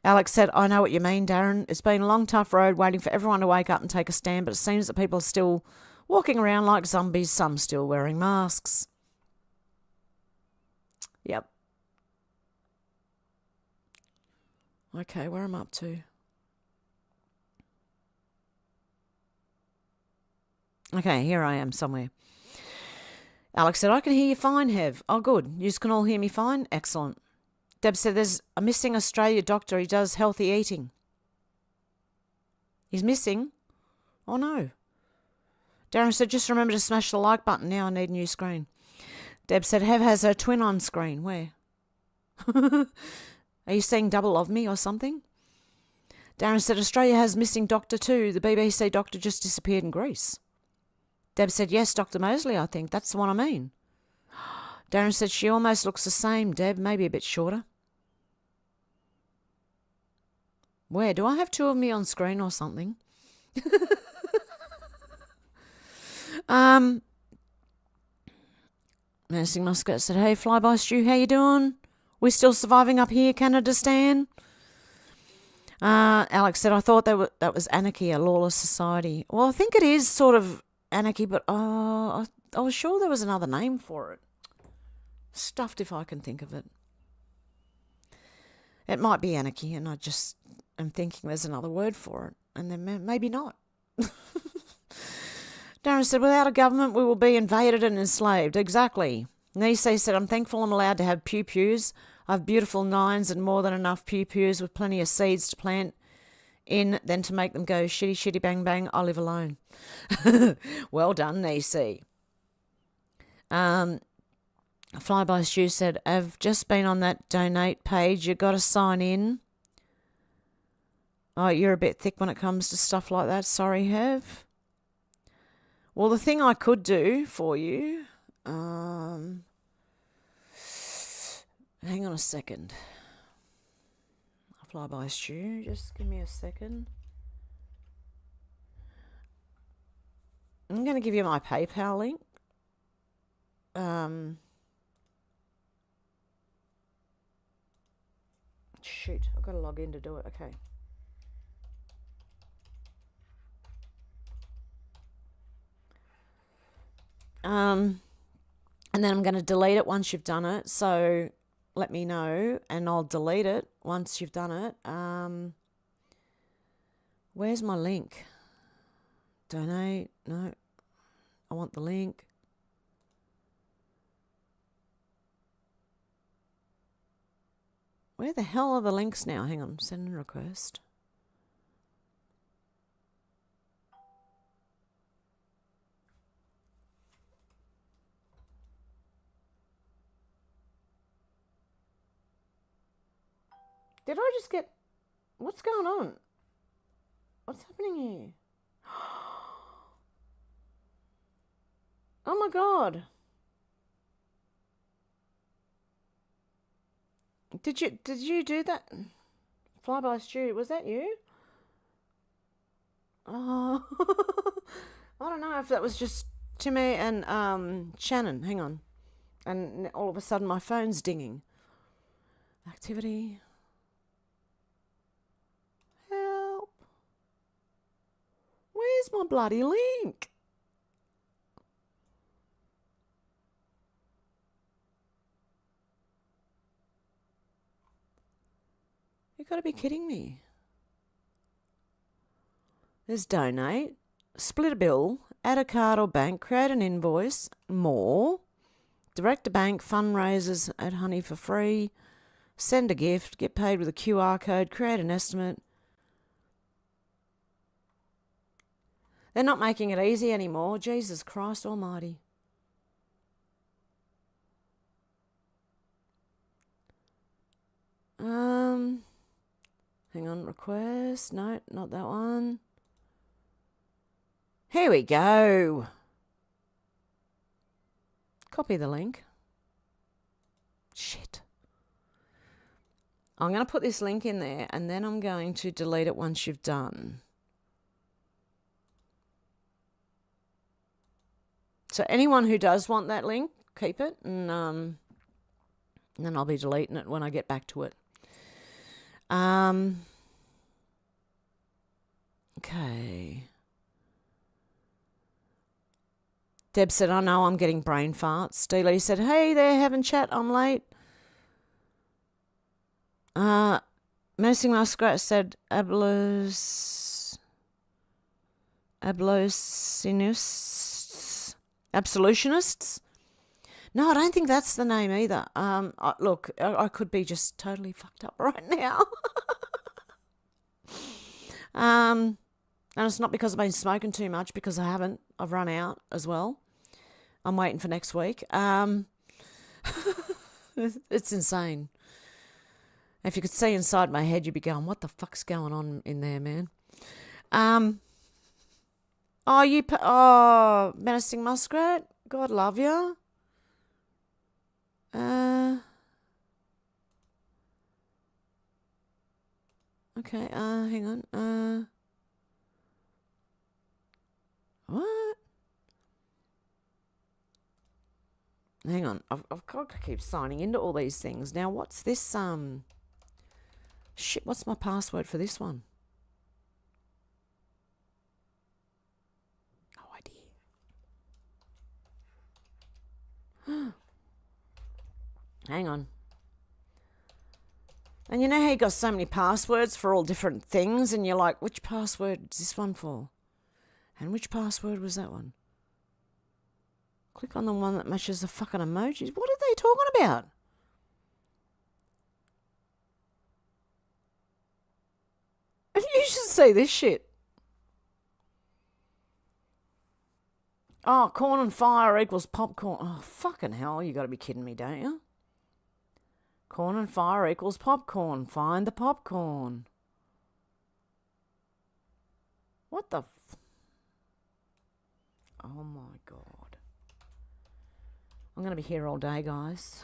Alex said, I know what you mean, Darren. It's been a long, tough road waiting for everyone to wake up and take a stand, but it seems that people are still walking around like zombies, some still wearing masks. Yep. Okay, where am I up to? Okay, here I am somewhere. Alex said, I can hear you fine, Hev. Oh, good. You can all hear me fine? Excellent. Deb said, there's a missing Australia doctor. He does healthy eating. He's missing? Oh, no. Darren said, just remember to smash the like button. Now I need a new screen. Deb said, Hev has her twin on screen. Where? Are you seeing double of me or something? Darren said, Australia has missing doctor too. The BBC doctor just disappeared in Greece. Deb said, yes, Dr. Mosley, I think. That's the one I mean. Darren said, she almost looks the same, Deb, maybe a bit shorter. Where? Do I have two of me on screen or something? Menacing Muscat said, hey, Flyby Stew, how you doing? We still surviving up here, Canada Stan? Alex said, I thought that was anarchy, a lawless society. Well, I think it is sort of anarchy, but I was sure there was another name for it. Stuffed if I can think of it. It might be anarchy, and I just am thinking there's another word for it, and then maybe not. Darren said, without a government, we will be invaded and enslaved. Exactly. Nisei said, I'm thankful I'm allowed to have pew-pews. I have beautiful nines and more than enough pew-pews with plenty of seeds to plant in, then to make them go shitty, shitty, bang, bang, I live alone. Well done, Nisei. Flyby Stew said, I've just been on that donate page. You got to sign in. Oh, you're a bit thick when it comes to stuff like that. Sorry, Hev. Well, the thing I could do for you, hang on a second. Flyby Stew, just give me a second. I'm going to give you my PayPal link. Shoot, I've got to log in to do it. Okay. And then I'm going to delete it once you've done it. So let me know and I'll delete it once you've done it. Where's my link? Donate? No. I want the link. Where the hell are the links now? Hang on, send a request. Did I just get... What's going on? What's happening here? Oh my God. Did you do that? Flyby Stew, was that you? Oh, I don't know if that was just Timmy and Shannon. Hang on. And all of a sudden my phone's dinging. Activity. Help. Where's my bloody link? got to be kidding me. There's donate, split a bill, add a card or bank, create an invoice, more, direct a bank, fundraisers at Honey for free, send a gift, get paid with a QR code, create an estimate. They're not making it easy anymore. Jesus Christ almighty. Hang on, request. No, not that one. Here we go. Copy the link. Shit. I'm going to put this link in there and then I'm going to delete it once you've done. So anyone who does want that link, keep it, and then I'll be deleting it when I get back to it. Okay. Deb said, I know I'm getting brain farts. Dealey said, hey there, having chat, I'm late. Menacing Muskrat said, Absolutionists? No, I don't think that's the name either. Look, I could be just totally fucked up right now. And it's not because I've been smoking too much, because I haven't. I've run out as well. I'm waiting for next week. It's insane. If you could see inside my head, you'd be going, what the fuck's going on in there, man? Menacing Muskrat, God love you. Okay, hang on. What? Hang on, I've got to keep signing into all these things. Now, what's this, shit, what's my password for this one? No idea. Hang on. And you know how you got so many passwords for all different things, and you're like, which password is this one for? And which password was that one? Click on the one that matches the fucking emojis. What are they talking about? You should see this shit. Oh, corn and fire equals popcorn. Oh, fucking hell. You got to be kidding me, don't you? Corn and fire equals popcorn. Find the popcorn. What the... Oh, my God. I'm going to be here all day, guys.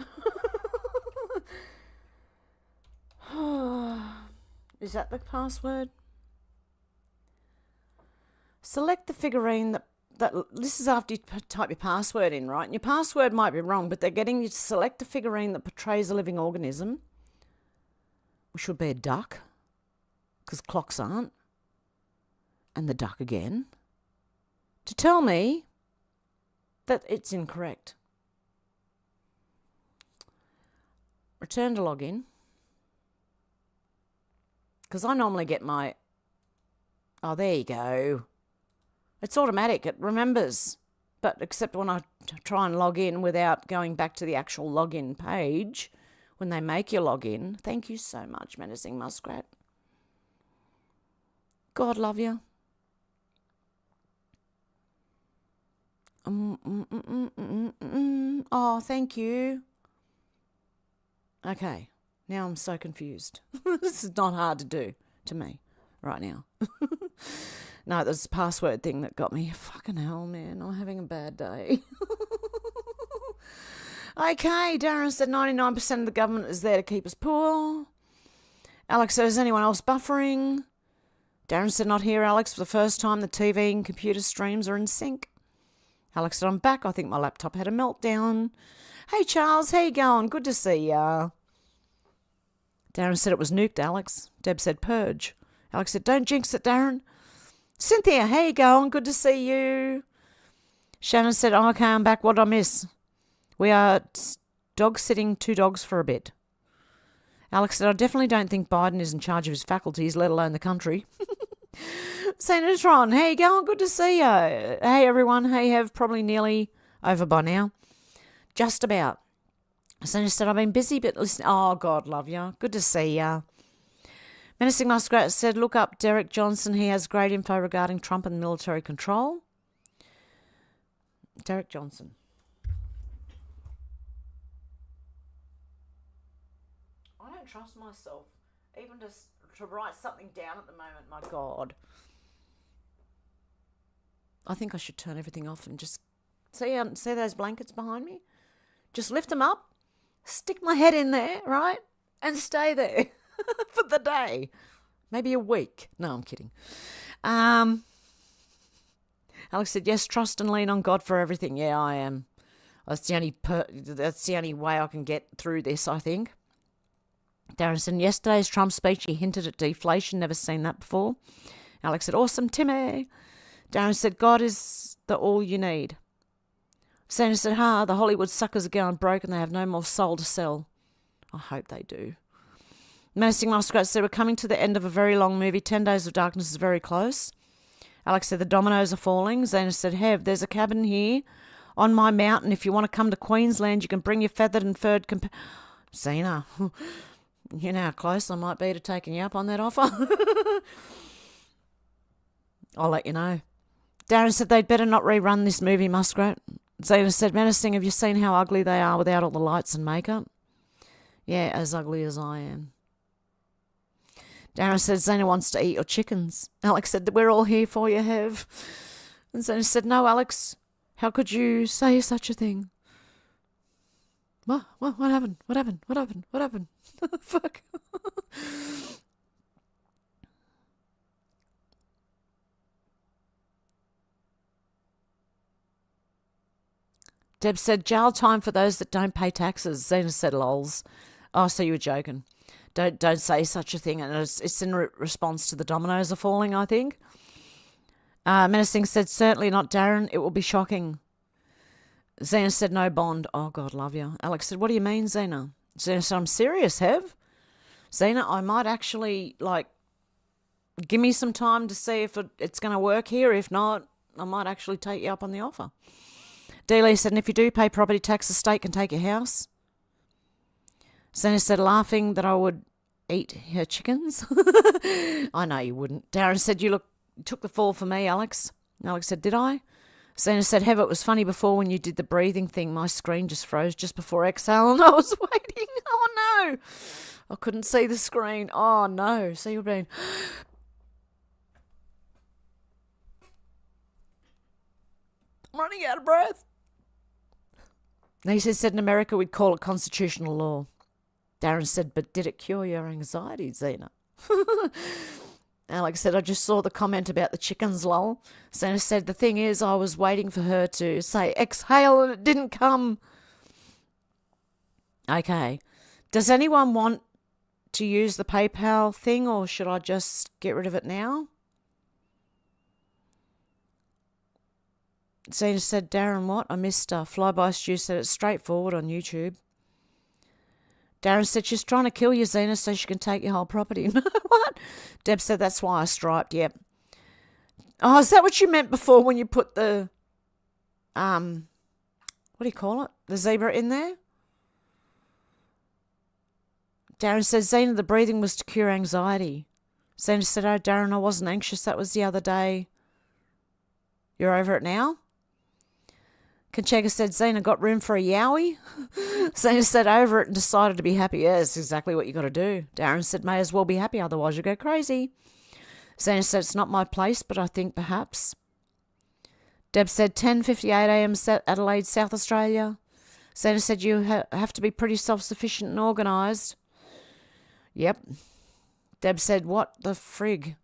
Is that the password? Select the figurine that this is after you type your password in, right? And your password might be wrong, but they're getting you to select a figurine that portrays a living organism, which would be a duck, because clocks aren't, and the duck again, to tell me that it's incorrect. Return to login. Because I normally get my... Oh, there you go. It's automatic. It remembers. But except when I try and log in without going back to the actual login page, when they make you log in. Thank you so much, Menacing Muskrat. God love you. Oh, thank you. Okay. Now I'm so confused. This is not hard to do to me right now. No, there's a password thing that got me. Fucking hell, man. I'm having a bad day. Okay, Darren said 99% of the government is there to keep us poor. Alex said, is anyone else buffering? Darren said, not here, Alex. For the first time, the TV and computer streams are in sync. Alex said, I'm back. I think my laptop had a meltdown. Hey, Charles, how you going? Good to see ya. Darren said it was nuked, Alex. Deb said purge. Alex said, don't jinx it, Darren. Cynthia, how you going? Good to see you. Shannon said, oh, okay, I'm back. What did I miss? We are dog sitting 2 dogs for a bit. Alex said, I definitely don't think Biden is in charge of his faculties, let alone the country. Senator Tron, how you going? Good to see you. Hey, everyone. Hey, Hev, probably nearly over by now. Just about. Senator said, I've been busy, but listen. Oh, God, love you. Good to see you. Menacing Muskrat said, look up Derek Johnson. He has great info regarding Trump and military control. Derek Johnson. I don't trust myself, even just to write something down at the moment, my God. I think I should turn everything off and just see those blankets behind me? Just lift them up, stick my head in there, right? And stay there for the day. Maybe a week. No, I'm kidding. Alex said, yes, trust and lean on God for everything. Yeah, I am. That's the only way I can get through this, I think. Darren said, in yesterday's Trump speech, he hinted at deflation. Never seen that before. Alex said, awesome, Timmy. Darren said, God is the all you need. Sanders said, the Hollywood suckers are going broke and they have no more soul to sell. I hope they do. Menacing Muskrat said, we're coming to the end of a very long movie. 10 Days of Darkness is very close. Alex said, the dominoes are falling. Zena said, Hev, there's a cabin here on my mountain. If you want to come to Queensland, you can bring your feathered and furred Zena, you know how close I might be to taking you up on that offer. I'll let you know. Darren said, they'd better not rerun this movie, Muskrat. Zena said, Menacing, have you seen how ugly they are without all the lights and makeup? Yeah, as ugly as I am. Darren said, Zena wants to eat your chickens. Alex said, we're all here for you, Hev. And Zena said, no, Alex, how could you say such a thing? What happened? What happened? Fuck. Deb said, jail time for those that don't pay taxes. Zena said, lols. Oh, so you were joking. Don't say such a thing. And it's in response to the dominoes are falling, I think. Menacing said, certainly not, Darren. It will be shocking. Zena said, no bond. Oh, God, love you. Alex said, what do you mean, Zena? Zena said, I'm serious, Hev. Zena, I might actually, give me some time to see if it's going to work here. If not, I might actually take you up on the offer. Dealey said, and if you do pay property tax, the state can take your house. Zena said, laughing that I would eat her chickens. I know you wouldn't. Darren said, you took the fall for me, Alex. Alex said, did I? Zena said, Hev, it was funny before when you did the breathing thing. My screen just froze just before exhale and I was waiting. Oh, no. I couldn't see the screen. Oh, no. So you're being... I'm running out of breath. Nisa said, in America, we'd call it constitutional law. Darren said, but did it cure your anxiety, Zena? Alex said, I just saw the comment about the chickens, lol. Zena said, the thing is, I was waiting for her to say exhale and it didn't come. Okay. Does anyone want to use the PayPal thing or should I just get rid of it now? Zena said, Darren, what? I missed Flyby Stew said it's straightforward on YouTube. Darren said, she's trying to kill you, Zena, so she can take your whole property. What? Deb said, that's why I striped, yep. Oh, is that what you meant before when you put the, what do you call it? The zebra in there? Darren says, Zena, the breathing was to cure anxiety. Zena said, oh, Darren, I wasn't anxious. That was the other day. You're over it now? Conchega said, Zena, got room for a yowie? Zena said, over it and decided to be happy. Yeah, that's exactly what you got to do. Darren said, may as well be happy, otherwise you go crazy. Zena said, it's not my place, but I think perhaps. Deb said, 10:58am Adelaide, South Australia. Zena said, you have to be pretty self-sufficient and organised. Yep. Deb said, what the frig?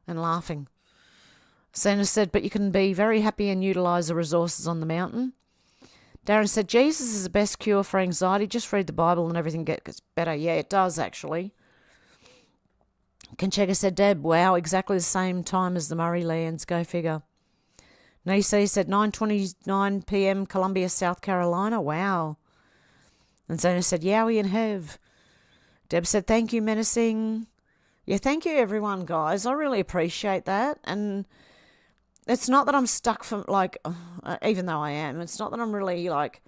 And laughing. Zena said, but you can be very happy and utilise the resources on the mountain. Darren said, Jesus is the best cure for anxiety. Just read the Bible and everything gets better. Yeah, it does, actually. Conchega said, Deb, wow, exactly the same time as the Murray Lands. Go figure. Nisi said, 9:29pm, Columbia, South Carolina. Wow. And Zena said, Yowie and Hev. Deb said, thank you, Menacing. Yeah, thank you, everyone, guys. I really appreciate that. And it's not that I'm stuck for, like, even though I am, it's not that I'm really, like,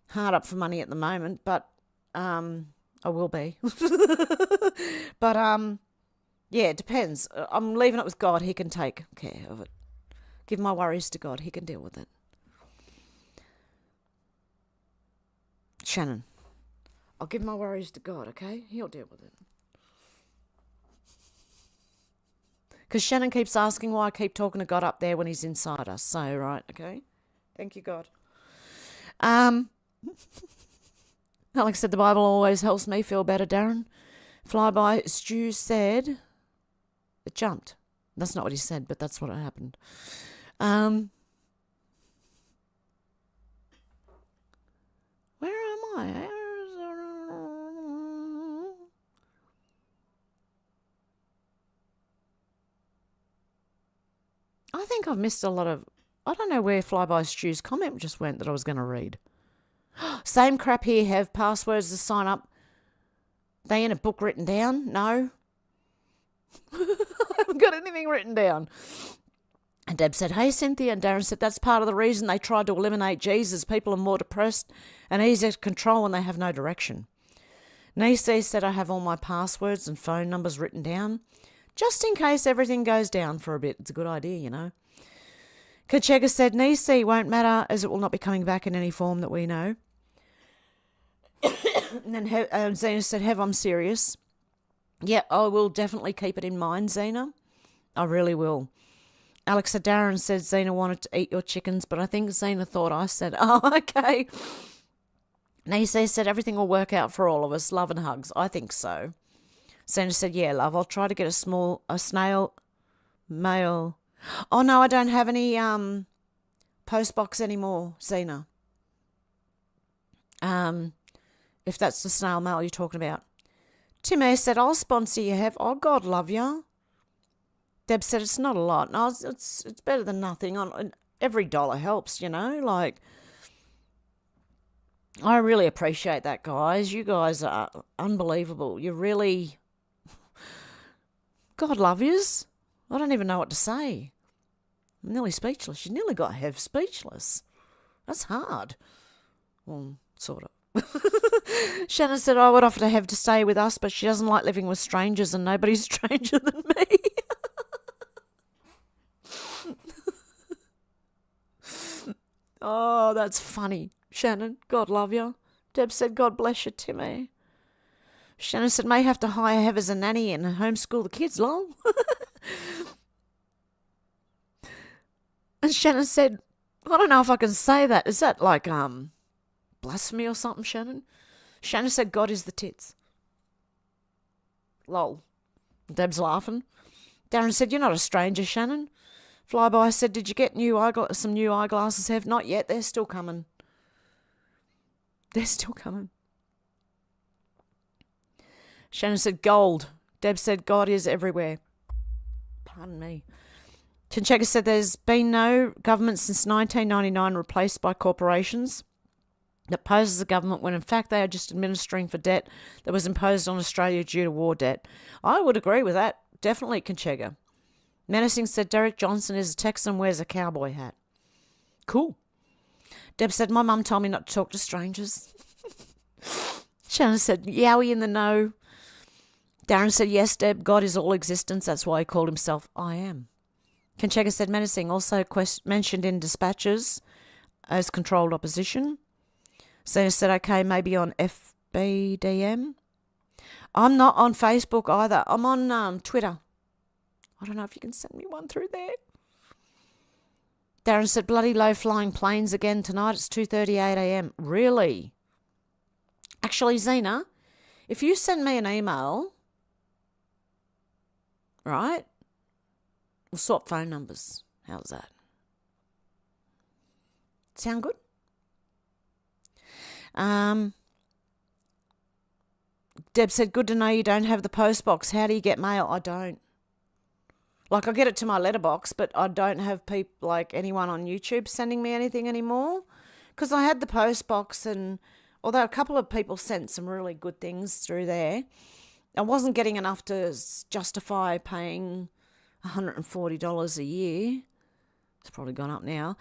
hard up for money at the moment, but I will be. But, yeah, it depends. I'm leaving it with God. He can take care of it. Give my worries to God. He can deal with it. Shannon, I'll give my worries to God, okay? He'll deal with it. Because Shannon keeps asking why I keep talking to God up there when he's inside us. So, right, okay? Thank you, God. Alex said the Bible always helps me feel better, Darren. Flyby Stu said it jumped. That's not what he said, but that's what happened. Where am I? I think I've missed a lot of... I don't know where Flyby Stu's comment just went that I was going to read. Same crap here, have passwords to sign up. They in a book written down? No. I haven't got anything written down. And Deb said, hey, Cynthia. And Darren said, that's part of the reason they tried to eliminate Jesus. People are more depressed and easier to control when they have no direction. Nisi said, I have all my passwords and phone numbers written down. Just in case everything goes down for a bit. It's a good idea, you know. Kachega said, Nisi won't matter as it will not be coming back in any form that we know. And then Zena said, Hev, I'm serious. Yeah, I will definitely keep it in mind, Zena. I really will. Alexa Darren said Zena wanted to eat your chickens, but I think Zena thought I said, oh, okay. Nisi said everything will work out for all of us. Love and hugs. I think so. Zena said, yeah, love, I'll try to get a snail mail. Oh, no, I don't have any post box anymore, Zena. If that's the snail mail you're talking about. Tim A said, I'll sponsor you, Hev. Oh, God love you. Deb said, it's not a lot. No, it's better than nothing. Every dollar helps, you know. Like, I really appreciate that, guys. You guys are unbelievable. You really... God love yous. I don't even know what to say. I'm nearly speechless. You nearly got Hev speechless. That's hard. Well, sort of. Shannon said, I would offer to Hev to stay with us, but she doesn't like living with strangers and nobody's stranger than me. Oh, that's funny. Shannon, God love you. Deb said, God bless you, Timmy. Shannon said, may have to hire Hev as a nanny and homeschool the kids, lol. And Shannon said, I don't know if I can say that. Is that like blasphemy or something, Shannon? Shannon said, God is the tits. Lol. Deb's laughing. Darren said, you're not a stranger, Shannon. Flyby said, did you get some new eyeglasses, Hev? Not yet. They're still coming. They're still coming. Shannon said, gold. Deb said, God is everywhere. Pardon me. Chinchega said, there's been no government since 1999 replaced by corporations that poses a government when in fact they are just administering for debt that was imposed on Australia due to war debt. I would agree with that. Definitely, Chinchega. Menacing said, Derek Johnson is a Texan, wears a cowboy hat. Cool. Deb said, my mum told me not to talk to strangers. Shannon said, Yowie in the know. Darren said, yes, Deb, God is all existence. That's why he called himself I Am. Kenchega said, menacing, also mentioned in dispatches as controlled opposition. Zena said, okay, maybe on FBDM. I'm not on Facebook either. I'm on Twitter. I don't know if you can send me one through there. Darren said, bloody low flying planes again tonight. It's 2:38 a.m. Really? Actually, Zena, if you send me an email, right, we'll swap phone numbers. How's that? Sound good? Deb said, good to know you don't have the post box. How do you get mail? I don't. Like, I get it to my letterbox, but I don't have people, like anyone on YouTube sending me anything anymore. Because I had the post box and although a couple of people sent some really good things through there, I wasn't getting enough to justify paying $140 a year. It's probably gone up now.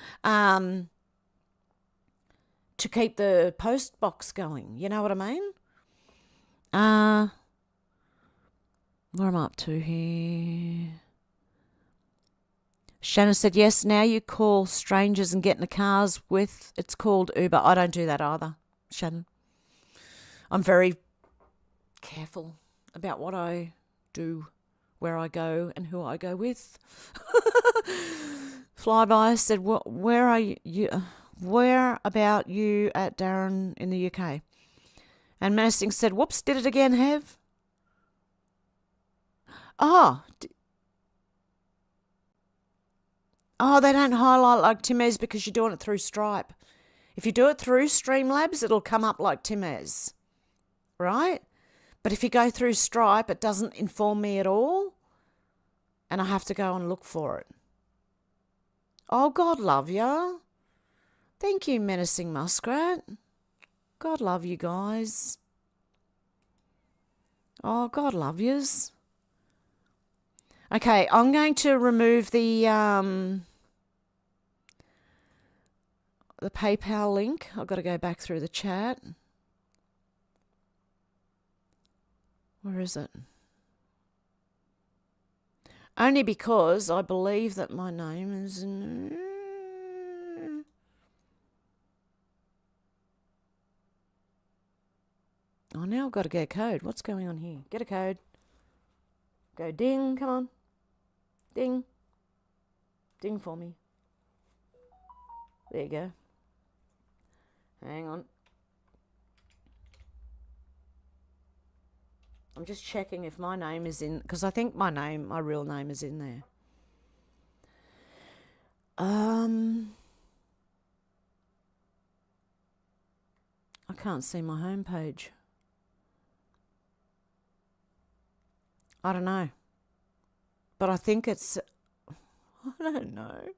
To keep the post box going. You know what I mean? What am I up to here? Shannon said, yes, now you call strangers and get in the cars with, it's called Uber. I don't do that either, Shannon. I'm very careful about what I do, where I go, and who I go with. Flyby said, where are you? Where about you at Darren in the UK? And Menacing said, whoops, did it again, Hev? Oh, they don't highlight like Timez because you're doing it through Stripe. If you do it through Streamlabs, it'll come up like Timez, right? But if you go through Stripe, it doesn't inform me at all, and I have to go and look for it. Oh, God love ya. Thank you, Menacing Muskrat. God love you guys. Oh, God love yous. Okay, I'm going to remove the PayPal link. I've got to go back through the chat. Where is it? Only because I believe that my name is in... Oh, now I've got to get a code. What's going on here? Get a code. Go ding, come on. Ding. Ding for me. There you go. Hang on. I'm just checking if my name is in, because I think my real name is in there. I can't see my homepage. I don't know. But I think it's, I don't know.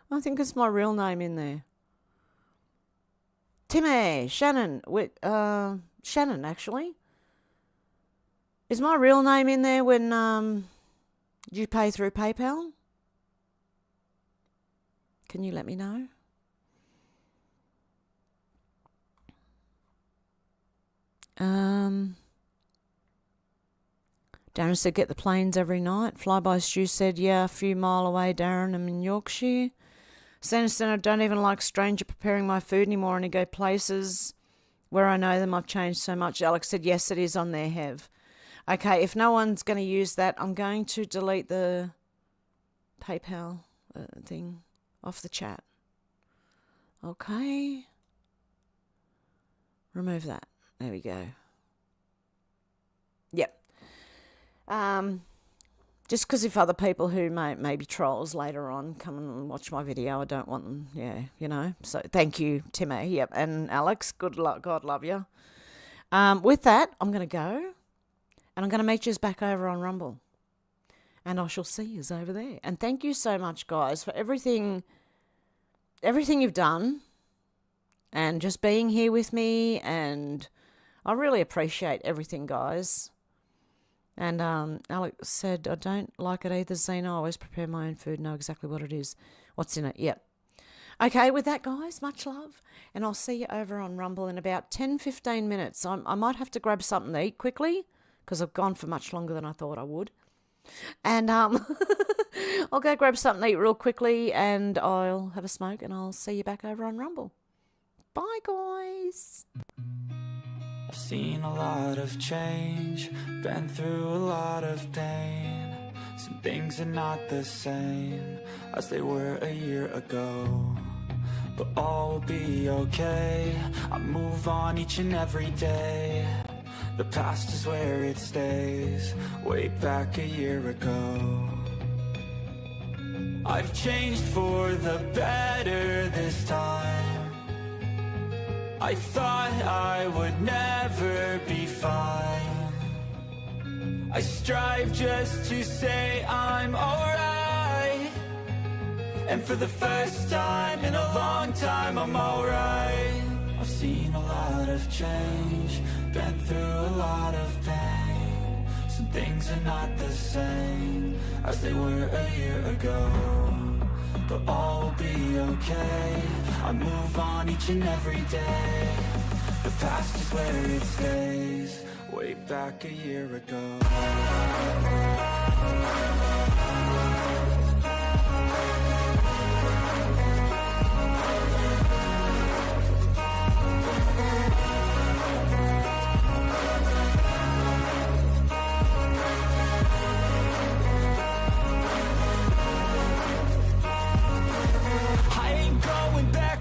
I think it's my real name in there. Timmy, Shannon, Shannon actually. Is my real name in there when you pay through PayPal? Can you let me know? Darren said, get the planes every night. Flyby Stu said, yeah, a few mile away, Darren. I'm in Yorkshire. Sanderson, I don't even like stranger preparing my food anymore, and I go places where I know them. I've changed so much. Alex said, yes, it is on there, Hev. Okay, if no one's going to use that, I'm going to delete the PayPal thing off the chat. Okay. Remove that. There we go. Yep. Just because if other people who may be trolls later on come and watch my video, I don't want them, you know. So thank you, Timmy, yep, and Alex, good luck, God love you. With that, I'm going to go, and I'm going to meet you back over on Rumble, and I shall see you over there. And thank you so much, guys, for everything you've done, and just being here with me, and I really appreciate everything, guys. And Alex said, I don't like it either, Zena. I always prepare my own food, know exactly what it is, what's in it. Yep. Okay, with that, guys, much love. And I'll see you over on Rumble in about 10-15 minutes. I might have to grab something to eat quickly because I've gone for much longer than I thought I would. And I'll go grab something to eat real quickly, and I'll have a smoke, and I'll see you back over on Rumble. Bye, guys. I've seen a lot of change, been through a lot of pain. Some things are not the same as they were a year ago, but all will be okay. I move on each and every day. The past is where it stays, way back a year ago. I've changed for the better this time. I thought I would never be fine. I strive just to say I'm alright, and for the first time in a long time I'm alright. I'll see seen a lot of change, been through a lot of pain. Some things are not the same as they were a year ago, but all will be okay. I move on each and every day. The past is where it stays, way back a year ago.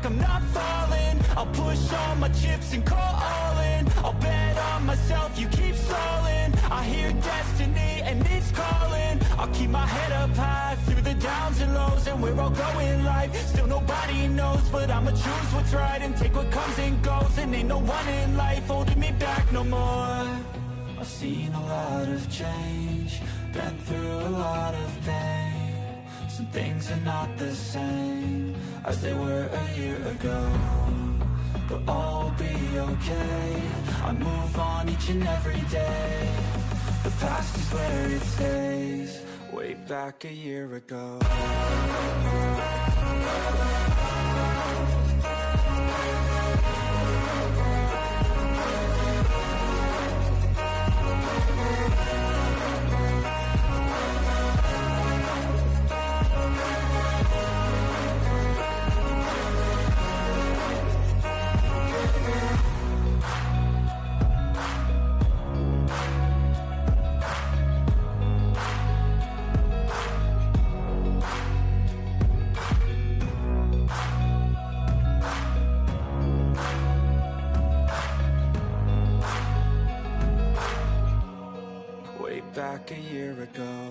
I'm not falling, I'll push all my chips and call all in. I'll bet on myself, you keep stalling. I hear destiny and it's calling. I'll keep my head up high through the downs and lows, and where I'll go in life, still nobody knows. But I'ma choose what's right and take what comes and goes, and ain't no one in life holding me back no more. I've seen a lot of change, been through a lot of pain. Some things are not the same as they were a year ago, but all will be okay. I move on each and every day. The past is where it stays, way back a year ago. Back a year ago.